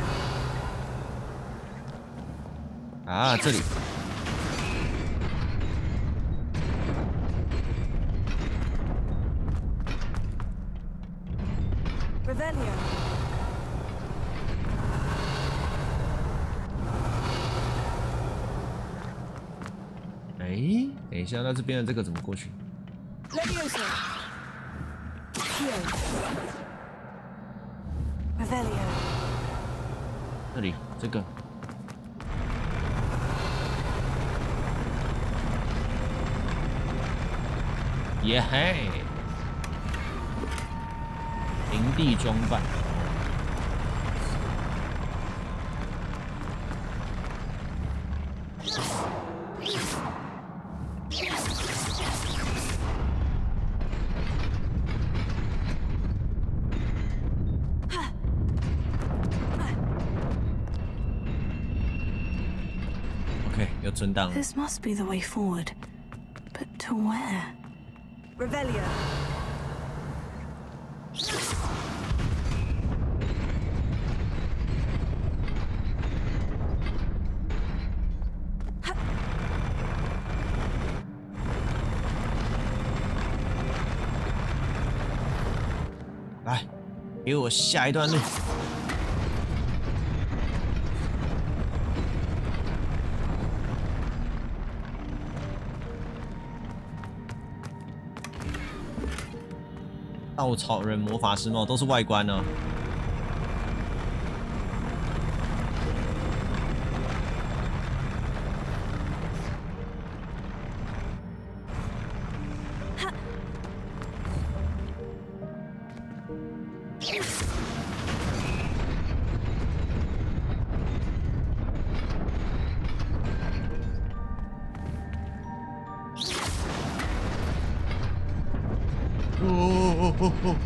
啊，这里。Revelio. 哎，等一下，那这边的这个怎么过去？ Levioso. Here. Revelio. 这里，这个。耶嘿！营地装扮。OK， 有存档。This must be the way forward, but to where? Revelio. 来，给我下一段路。稻草人、魔法师帽都是外观呢、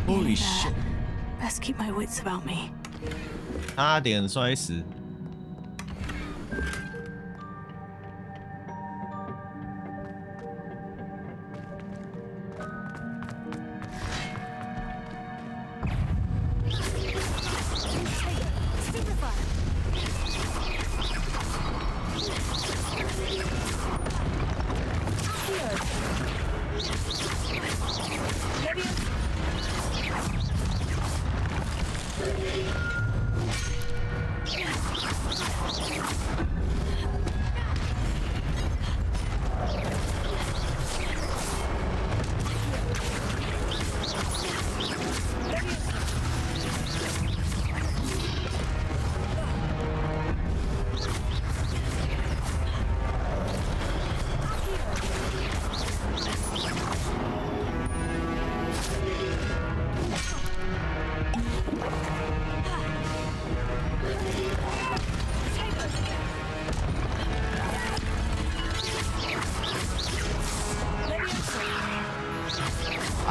Holy shit! Best keep my wits about me. 差点摔死。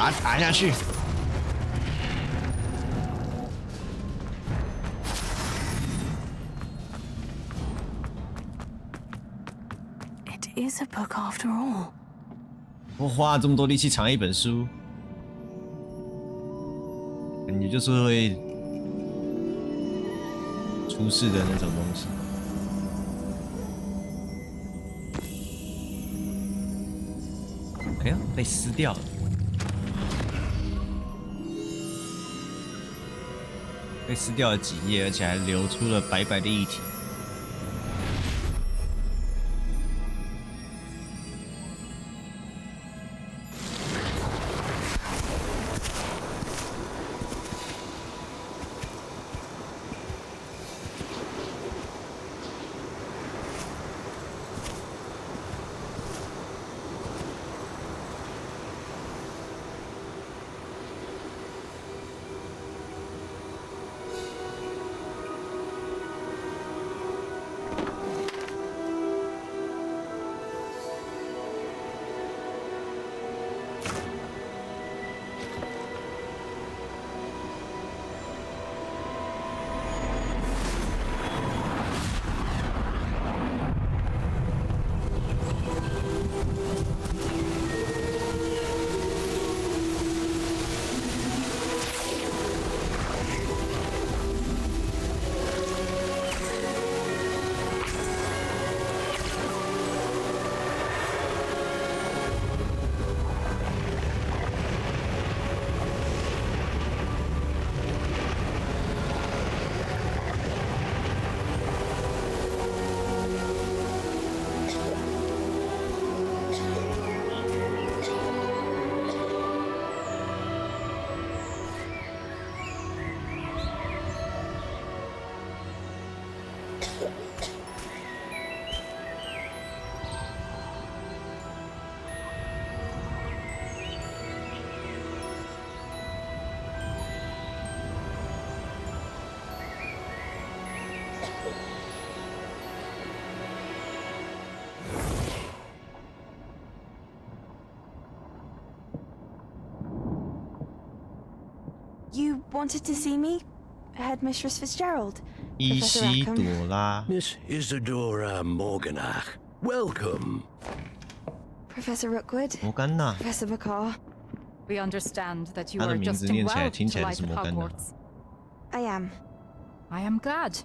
把它打下去。It is a book after all. 我花了这么多力气藏一本书，感觉就是会出事的那种东西。哎呀，被撕掉了。被撕掉了几页，而且还流出了白白的液体。You wanted to see me? Headmistress Fitzgerald? 伊西朵拉 Miss Isadora Morganach, welcome. Professor Rookwood? 摩甘娜 Professor McCaw? We understand that you 她的 are 名 just 字 too 念起来 well 听起 to 来 like 是摩甘娜。 Hogwarts. I am. I am glad.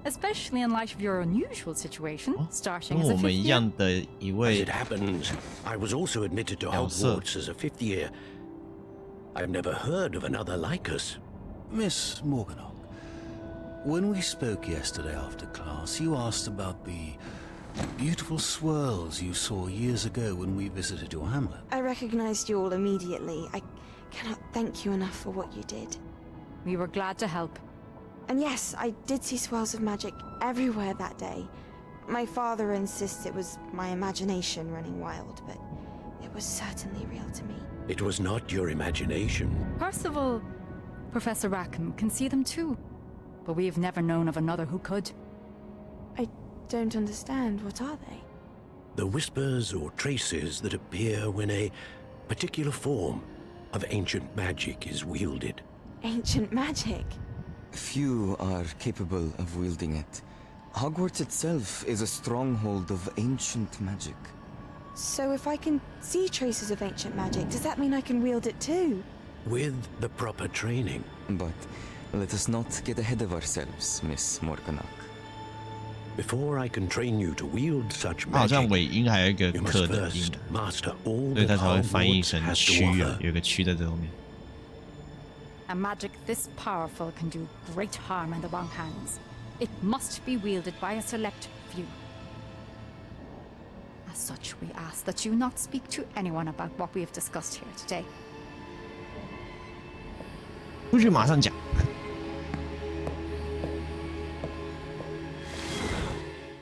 Especially in light of your unusual situation, starting 跟 as a 我们 fifth 一 year. 样的一 As 位 it happens, I was also admitted to 角色。 Hogwarts as a fifth year. I've never heard of another like us. Miss Morganach, when we spoke yesterday after class, you asked about the beautiful swirls you saw years ago when we visited your hamlet. I recognized you all immediately. I cannot thank you enough for what you did. We were glad to help. And yes, I did see swirls of magic everywhere that day. My father insists it was my imagination running wild, but it was certainly real to me. It was not your imagination. Percival, Professor Rackham can see them too, but we have never known of another who could. I don't understand. What are they? The whispers or traces that appear when a particular form of ancient magic is wielded. Ancient magic? Few are capable of wielding it. Hogwarts itself is a stronghold of ancient magic. So if I can see traces of ancient magic, does that mean I can wield it too? With the proper training. But let us not get ahead of ourselves, Miss Morganach. Before I can train you to wield such 它好像 magic, 尾音还有一个 you 克 must 的 first 音， master all 所以 that 它才会翻译 Hogwarts 成 has to 区啊， offer. 有一个区在这后面。 A magic this powerful can do great harm in the wrong hands. It must be wielded by a select few. As such, we ask that you not speak to anyone about what we have discussed here today. 出去马上讲。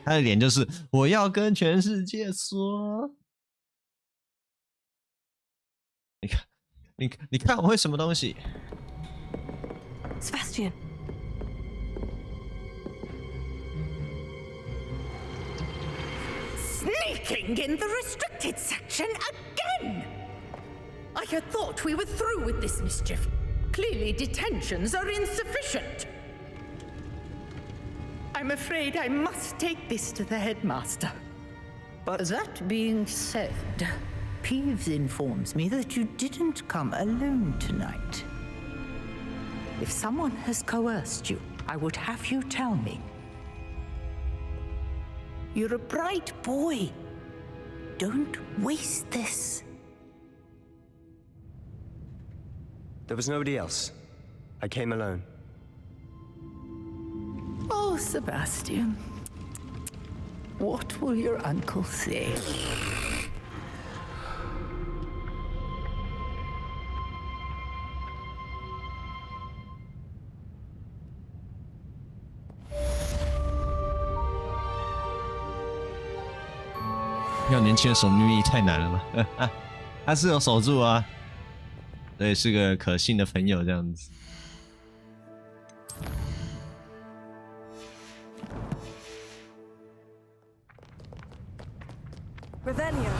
他的脸就是我要跟全世界说。你看我会什么东西 Sebastian. Sneaking in the restricted section again! I had thought we were through with this mischief. Clearly detentions are insufficient. I'm afraid I must take this to the headmaster. But that being said, Peeves informs me that you didn't come alone tonight. If someone has coerced you, I would have you tell me. You're a bright boy. Don't waste this. There was nobody else. I came alone. Oh, Sebastian. What will your uncle say? 要年轻的守秘密太难了吧？他是有守住啊，对，是个可信的朋友这样子。Revelio.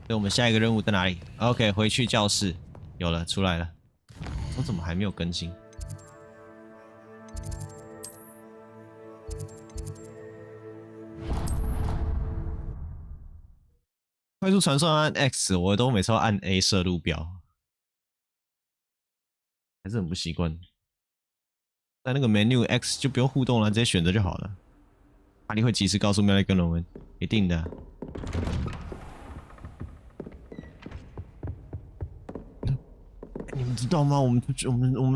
所以我们下一个任务在哪里 ？OK， 回去教室，有了，出来了。我怎么还没有更新？快速传送按 X， 我都每次都按 A 射路标，还是很不习惯。在那个 menu X 就不用互动了，直接选择就好了。哈利会及时告诉妙丽跟荣恩，一定的。你们知道吗？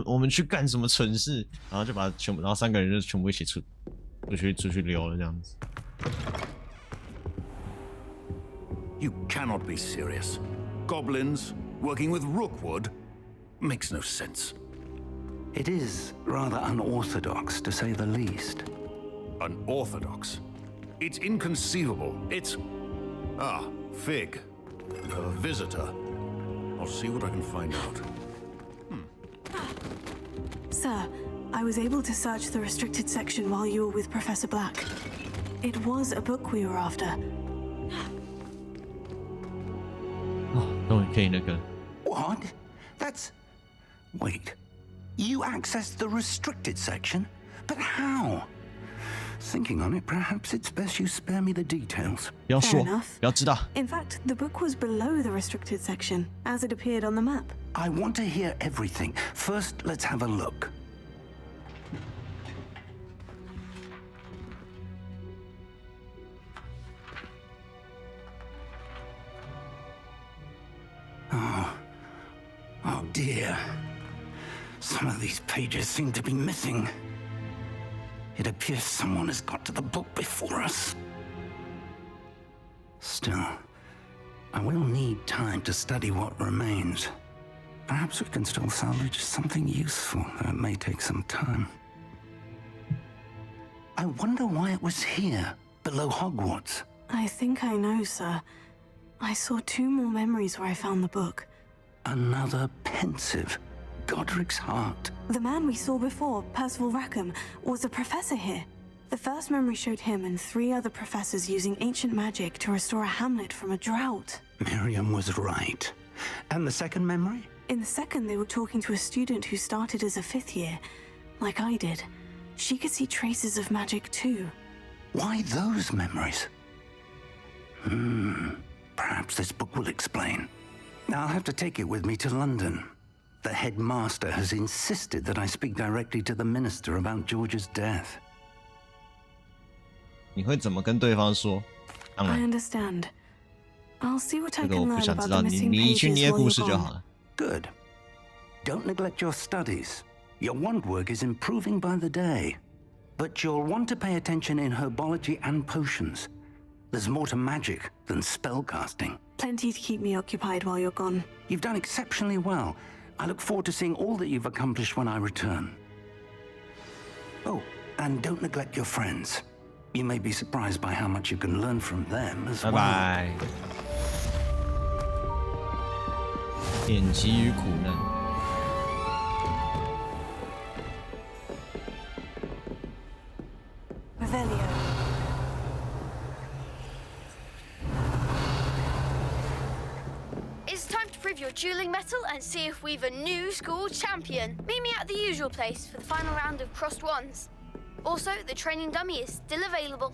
我们去干什么蠢事？然后就把全部，然后3个人就全部一起出去溜了这样子。 You cannot be serious. Goblins working with Rookwood makes no sense. It is rather unorthodox, to say the least. Unorthodox? It's inconceivable. It's... Ah, Fig. A visitor. I'll see what I can find out. Sir, I was able to search the restricted section while you were with Professor Black. It was a book we were after. 可以那个。What? That's... Wait. You accessed the restricted section? But how? Thinking on it, perhaps it's best you spare me the details. 不要说， Fair enough. 不要知道。 In fact, the book was below the restricted section, as it appeared on the map. I want to hear everything. First, let's have a look. Oh dear. Some of these pages seem to be missing. It appears someone has got to the book before us. Still, I will need time to study what remains. Perhaps we can still salvage something useful, though it may take some time. I wonder why it was here, below Hogwarts. I think I know, sir. I saw 2 more memories where I found the book. Another pensive. Godric's heart. The man we saw before, Percival Rackham, was a professor here. The first memory showed him and 3 other professors using ancient magic to restore a hamlet from a drought. Miriam was right. And the second memory? In the second, they were talking to a student who started as a 5th year, like I did. She could see traces of magic too. Why those memories? Perhaps this book will explain. I'll have to take it with me to London. The headmaster has insisted that I speak directly to the minister about George's death. 你会怎么跟对方说？当 I 然， understand. I'll see what I 这个 can 我不 learn 想 about 知 the 道，你 missing 你去 pages 捏 while 故 you're 事就好 gone. 了。 Good. Don't neglect your studies. Your wand work is improving by the day. But you'll want to pay attention in herbology and potions. There's more to magic than spellcasting. Plenty to keep me occupied while you're gone. You've done exceptionally well. I look forward to seeing all that you've accomplished when I return. Oh, and don't neglect your friends. You may be surprised by how much you can learn from them as well. 拜拜。典籍与苦难。 Revelio. It's time to prove your dueling mettle and see if we've a new school champion. Meet me at the usual place for the final round of crossed wands. Also, the training dummy is still available.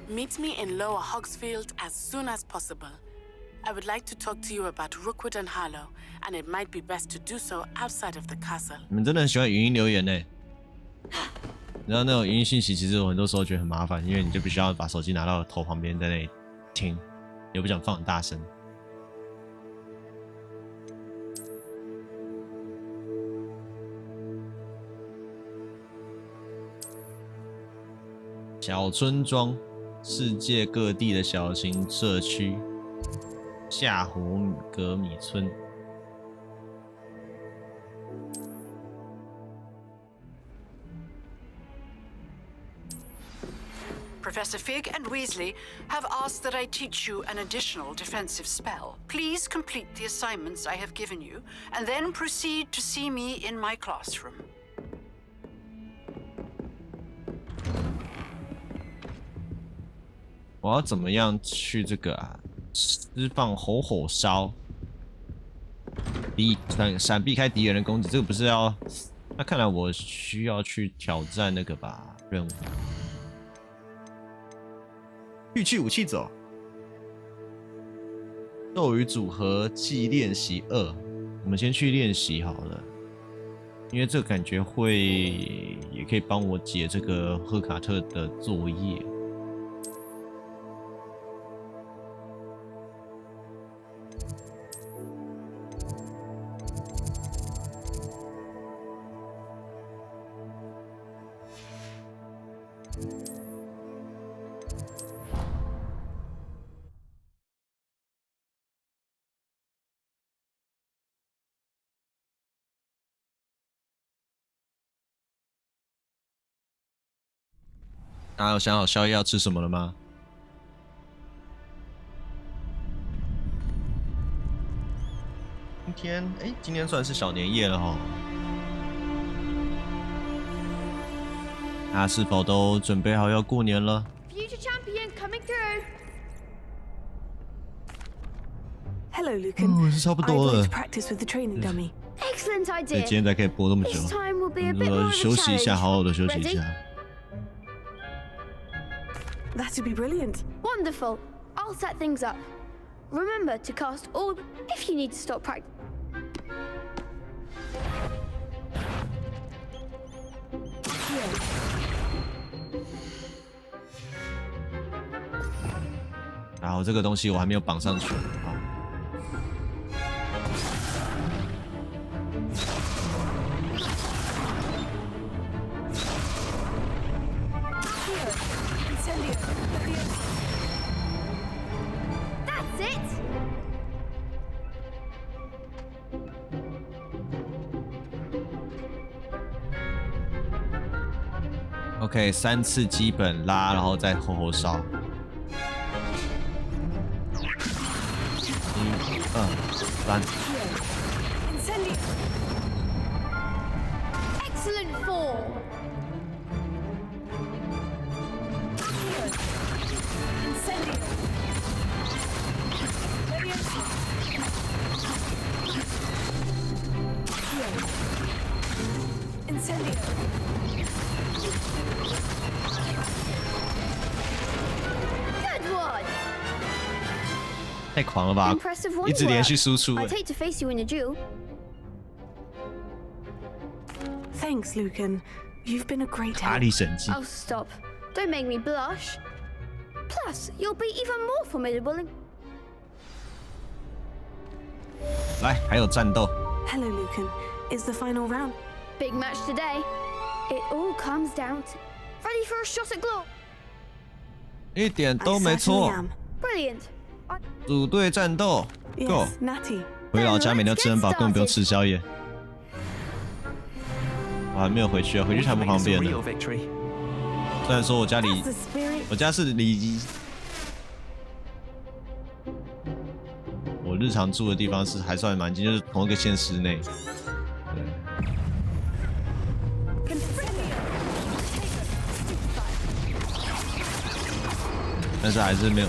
Meet me in Lower Hogsfield as soon as possible. I would like to talk to you about Rookwood and Harlow, and it might be best to do so outside of the castle. 你们真的很喜欢语音留言呢。然后那种语音信息，其实我很多时候觉得很麻烦，因为你就必须要把手机拿到头旁边，在那里听，也不想放很大声。小村庄，世界各地的小型社区，夏火格米村。 Professor Fig and Weasley have asked that I teach you an additional defensive spell. Please complete the assignments I have given you, and then proceed to see me in my classroom. 我要怎么样去这个啊？释放吼吼烧，闪避开敌人的攻击。这个不是要？那看来我需要去挑战那个吧任务。 御气武器走，斗鱼组合技练习2，我们先去练习好了，因为这个感觉会也可以帮我解这个赫卡特的作业。大家有想好宵夜要吃什么了吗？今天算是小年夜了哈。大家是否都准备好要过年了？ Future champion coming through. Hello, Lucan. 是差不多 I'd 了 like to practice with the training dummy. Excellent 所以 idea. 今天才可以播那么久。 This time will be a bit more of a 休息一下， challenge. 好好的休息一 Ready? 下。 That'd be brilliant. Wonderful. I'll set things up. Remember to cast all if you need to stop practice. 然后这个东西我还没有绑上去。好。 That's it. OK， 3次基本拉，然后再后烧。1、2、3。 Excellent form. Good one. 太狂了吧！ Impressive 一直连续 work. 输出。 I'd hate to face you in a duel. Thanks, Lucan. You've been a great 查 help. 理神技。 Oh, stop. Don't make me blush. Plus, you'll be even more formidable in... 来，还有战斗。 Hello, Lucan. It's the final round. Big match today. It all comes down to... Ready for a shot at glory? 一点都没 I 错 certainly。am. Brilliant. 组队战斗 ，Go！ Yes, Natty. 回老家每天都吃很饱，根本不用吃宵夜。我还没有回去啊，回去太不方便了。虽然说我家离，我家是离我日常住的地方是还算蛮近，就是同一个县市内。对。但是还是没有。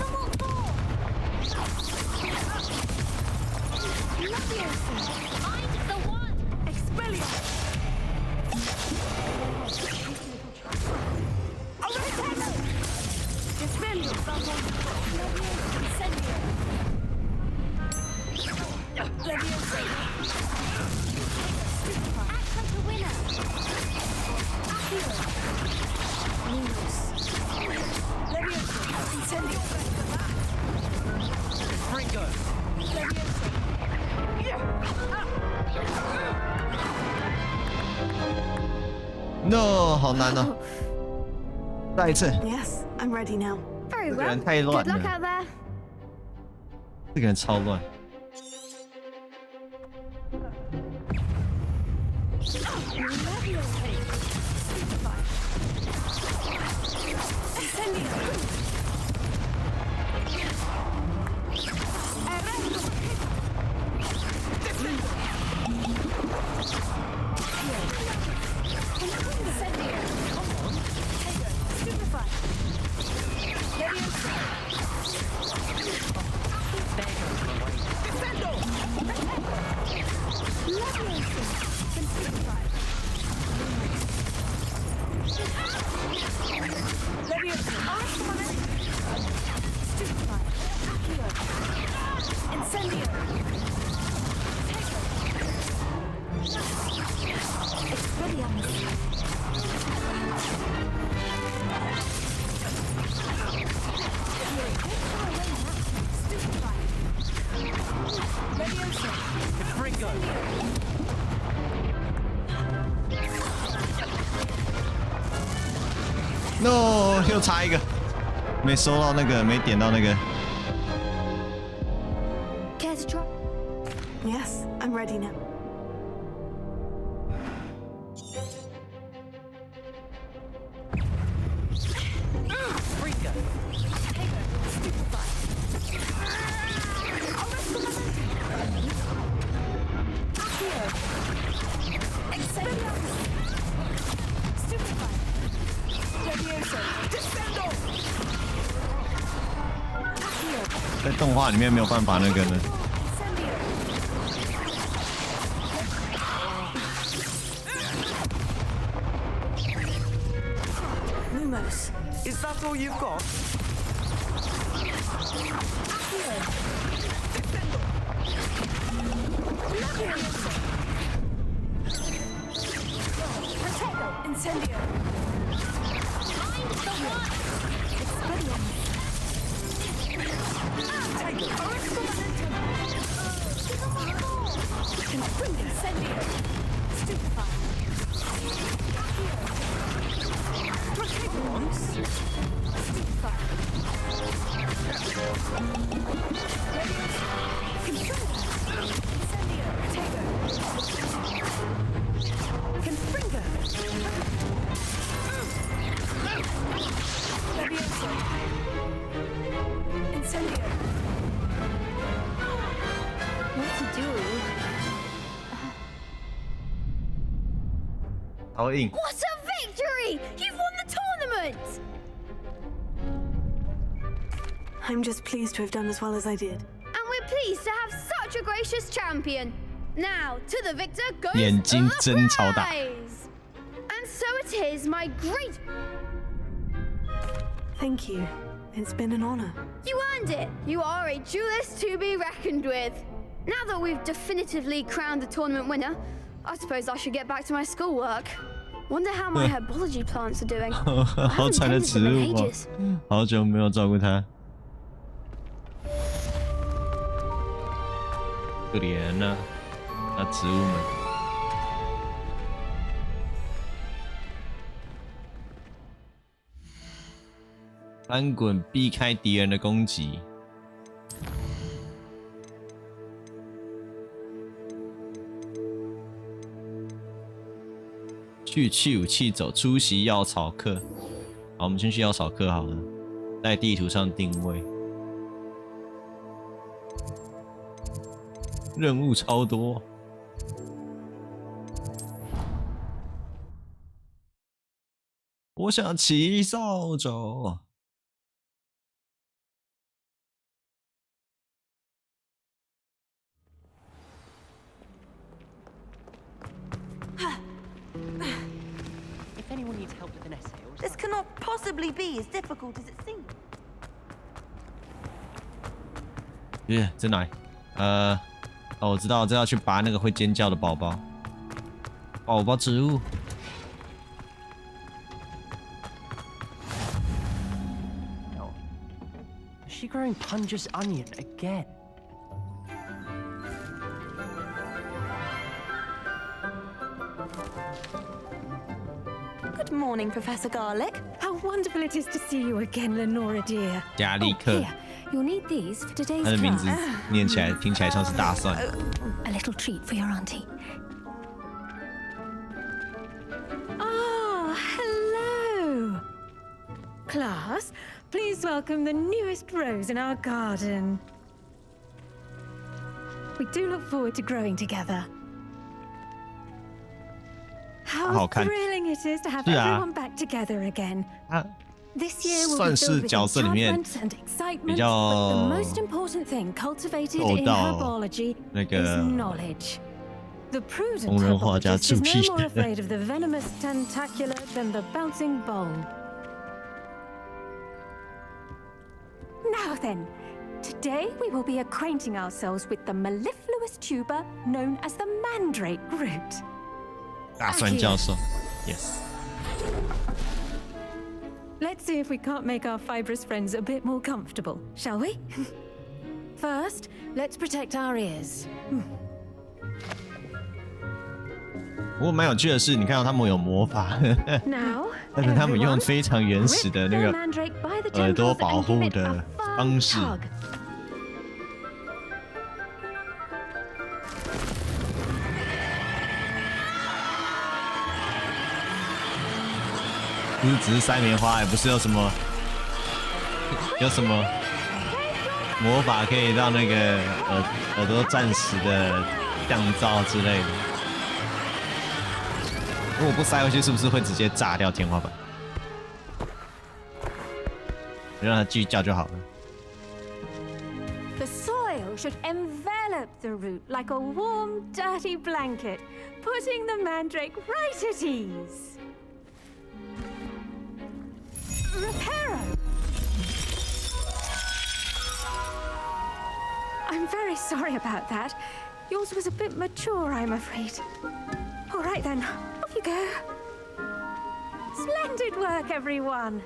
No， 好难哦！再一次。 Yes, I'm ready now. Very 这个 well. 人太 Good 乱 luck 了， out there. 这个人超乱。 No， 又差一个，没收到那个，没点到那个。 Care to try? Yes, I'm ready now. Stupefy. 在动画里面没有办法那个呢。Trickerbooks? Is that all you've got? Incendio. Incendio. Stupefy. What a victory! You've won the tournament! I'm just pleased to have done as well as I did. And we're pleased to have such a gracious champion. Now, to the victor goes 眼睛 the 真超大。 prize. And so it is, my great... Thank you. It's been an honor. You earned it. You are a duelist to be reckoned with. Now that we've definitively crowned the tournament winner, I suppose I should get back to my schoolwork. Wonder how my herbology plants are doing. 好惨的植物啊！好久没有照顾它，可怜呐，那植物们。翻滚，避开敌人的攻击。去武器走，出席药草课。好，我们先去药草课好了，在地图上定位。任务超多。我想骑扫帚。This cannot possibly be as difficult as it seems. 耶，在哪里？哦，我知道，这要去拔那个会尖叫的宝宝。宝宝植物。Is she growing Punja's onion again? Good morning, Professor Garlic. How wonderful it is to see you again, Lenora dear. 加利克。 You'll need these for today's 他的名字 class. 念起来听起来像是大蒜。 A little treat for your auntie. Oh, hello. Class, please welcome the newest rose in our garden. We do look forward to growing together. How thrilling it is to have everyone back together again. This year will be filled with enchantment and excitement, but the most important thing cultivated in herbology is knowledge. The prudent herbologist is no more afraid of the venomous tentacular than the bouncing bulb. Now then, today we will be acquainting ourselves with the mellifluous tuber known as the mandrake root. 大蒜教授 ，yes. Let's see if we can't make our fibrous friends a bit more comfortable, shall we? First, let's protect our ears. 不过蛮有趣的是，你看到他们有魔法，但是他们用非常原始的那个耳朵保护的方式。不是只是塞棉花，也不是有什么魔法可以让那个耳朵暂时的降噪之类的。如果不塞回去，是不是会直接炸掉天花板？让它继续叫就好了。The soil should envelop the root like a warm, dirty blanket, putting the mandrake right at ease. sorry about that. Yours was a bit mature, I'm afraid. All right then, off you go. Splendid work, everyone.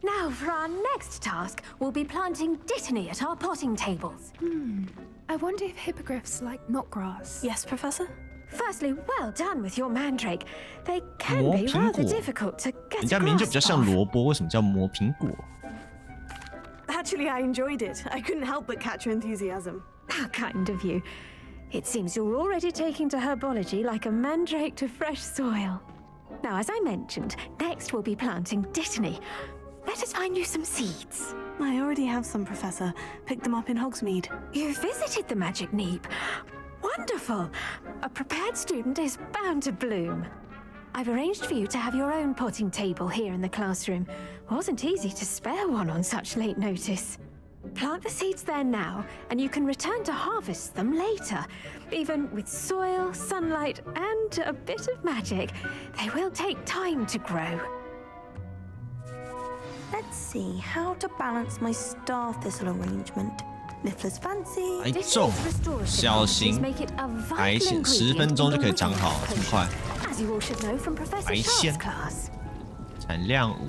Now, for our next task, we'll be planting dittany at our potting tables. I wonder if hippogriffs like knotgrass. Yes, Professor? Firstly, well done with your mandrake. They can be rather difficult to get 人家名就比较像 grasp 萝卜，为什么叫磨苹果？ Actually, I enjoyed it. I couldn't help but catch your enthusiasm. How kind of you. It seems you're already taking to herbology like a mandrake to fresh soil. Now, as I mentioned, next we'll be planting dittany. Let us find you some seeds. I already have some, Professor. Picked them up in Hogsmeade. You visited the Magic Neep. Wonderful. A prepared student is bound to bloom. I've arranged for you to have your own potting table here in the classroom. Wasn't easy to spare one on such late notice. Plant the seeds there now, and you can return to harvest them later. Even with soil, sunlight, and a bit of magic, they will take time to grow. Let's see how to balance my star thistle arrangement. Niffler's fancy. 还种，小型，还行，10分钟就可以长好，这么快。As you all should know from Professor 白线 Sharp's class. 产量5。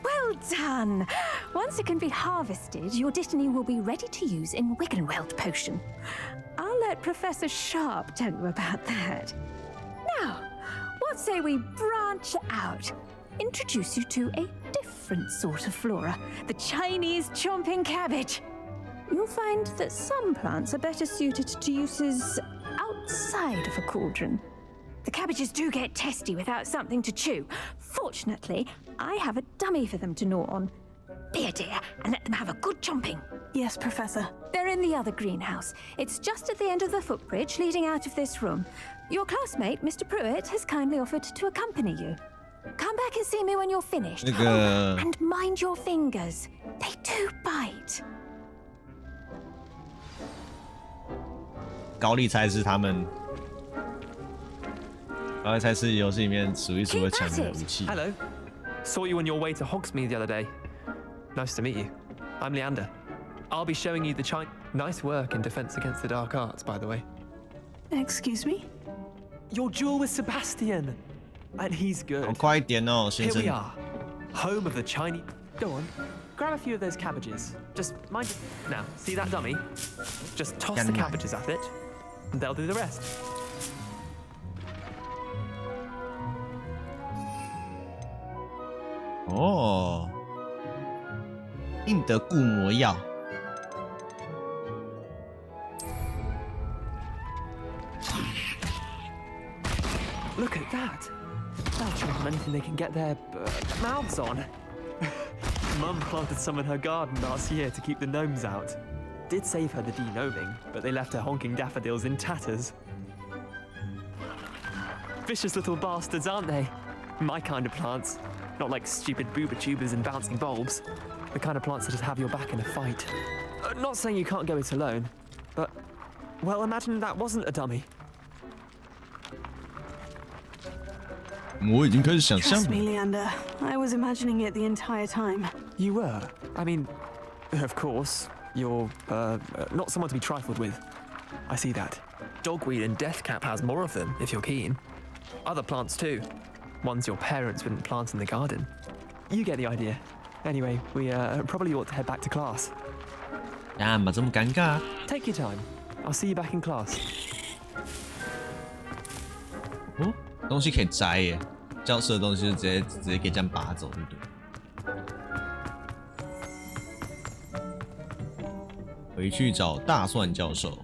Well done! Once it can be harvested, your dittany will be ready to use in Wiggenweld potion. I'll let Professor Sharp tell you about that. Now, what say we branch out? Introduce you to a different sort of flora, the Chinese chomping cabbage. You'll find that some plants are better suited to uses outside of a cauldron. The cabbages do get testy without something to chew. Fortunately, I have a dummy for them to gnaw on. Be a dear and let them have a good chomping. Yes, Professor. They're in the other greenhouse. It's just at the end of the footbridge leading out of this room. Your classmate, Mr. Pruitt, has kindly offered to accompany you. Come back and see me when you're finished. Oh, and mind your fingers. They do bite. 高丽菜是他们，高丽菜是游戏里面数一数二强的武器。 Hello. Saw you on your way to Hogsmeade the other day. Nice to meet you. I'm Leander. I'll be showing you the China. Nice work in Defense Against the Dark Arts, by the way. Excuse me? Your duel with Sebastian. And he's good. 快一点哦，先 Here 生。 we are. Home of the Chinese. Go on. Grab a few of those cabbages. Just mind. Now, see that dummy? Just toss the cabbages at it, and they'll do the rest. 哦，印德固魔药。 Look at that. They'll chomp on anything they can get their mouths on. Mum planted some in her garden last year to keep the gnomes out. Did save her the de-gnoming, but they left her honking daffodils in tatters. Vicious little bastards, aren't they? My kind of plants. Not like stupid booba tubers and bouncing bulbs. The kind of plants that just have your back in a fight. Not saying you can't go it alone, but, well, imagine that wasn't a dummy. 我已经开始想象 Trust me, Leander. I was imagining it the entire time. You were? I mean, of course, you're, not someone to be trifled with. I see that. Dogweed and deathcap has more of them, if you're keen. Other plants too. Ones your parents wouldn't plant in the garden. You get the idea. Anyway, we, probably ought to head back to class. 干嘛这么尴尬？ Take your time. I'll see you back in class. 哦，东西可以摘耶，教室的东西就直接可以这样拔走，对不对？回去找大蒜教授。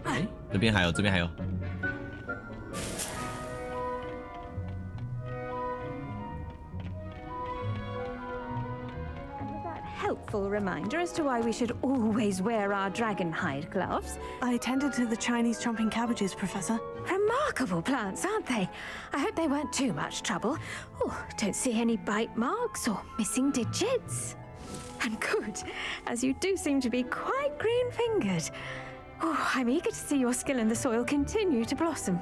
哎，这边还有，这边还有。 Helpful reminder as to why we should always wear our dragon hide gloves. I tended to the Chinese chomping cabbages, Professor. Remarkable plants, aren't they? I hope they weren't too much trouble. Oh, don't see any bite marks or missing digits. And good, as you do seem to be quite green-fingered. Oh, I'm eager to see your skill in the soil continue to blossom.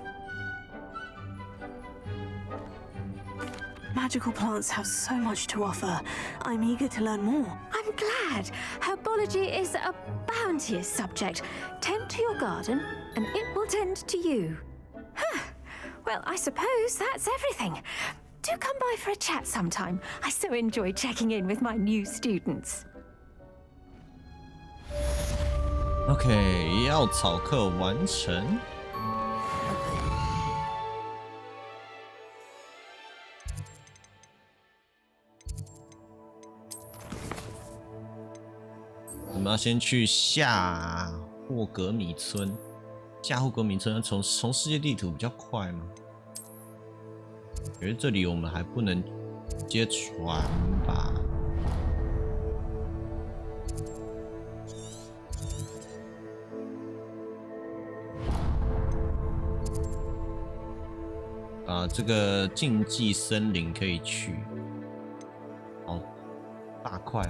magical plants have so much to offer. I'm eager to learn more. I'm glad. Herbology is a bounteous subject. Tend to your garden, and it will tend to you. Huh. Well, I suppose that's everything. Do come by for a chat sometime. I so enjoy checking in with my new students. OK， 药草课完成。我们要先去下霍格米村。下霍格米村从世界地图比较快吗？觉得这里我们还不能接船吧？这个竞技森林可以去，好大块哦。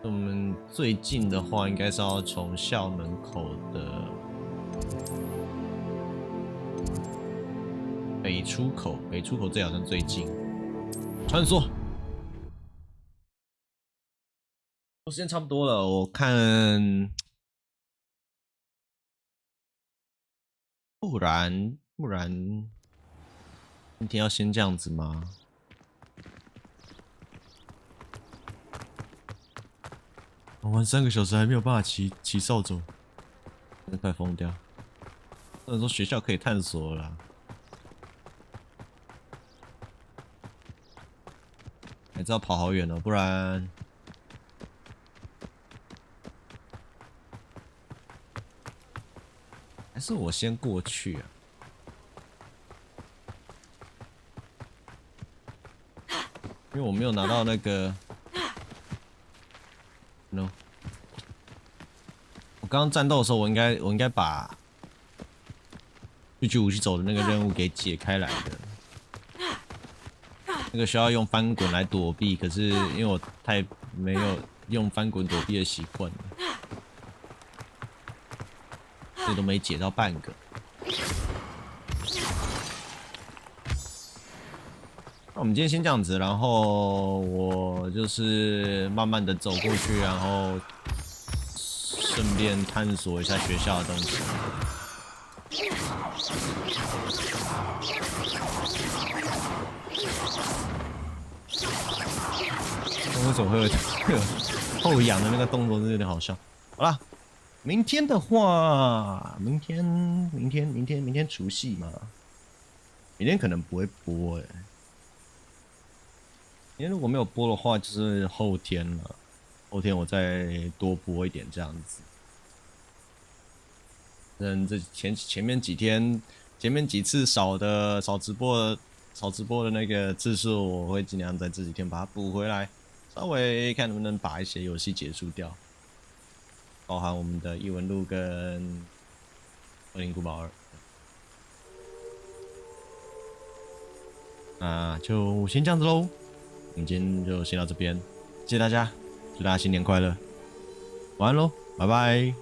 我们最近的话，应该是要从校门口的北出口，北出口这好像最近。穿梭，时间差不多了，我看，不然，今天要先这样子吗？我玩3个小时还没有办法骑扫帚，真的快疯掉。或者说学校可以探索了啦。还是要跑好远哦，不然还是我先过去啊。因为我没有拿到那个 ，no。我刚刚战斗的时候，我应该把去举武器走的那个任务给解开来的。那个需要用翻滚来躲避，可是因为我太没有用翻滚躲避的习惯了，所以都没解到半个。那我们今天先这样子，然后我就是慢慢的走过去，然后顺便探索一下学校的东西。为什么会有后仰的那个动作，真的有点好笑。好啦，明天的话，明天除夕嘛，明天可能不会播哎。明天如果没有播的话，就是后天了。后天我再多播一点这样子。这前面几天，前面几次少直播的那个次数，我会尽量在这几天把它补回来。稍微看能不能把一些游戏结束掉，包含我们的异闻录跟《恶灵古堡2》。那就先这样子喽，我们今天就先到这边，谢谢大家，祝大家新年快乐，晚安喽，拜拜。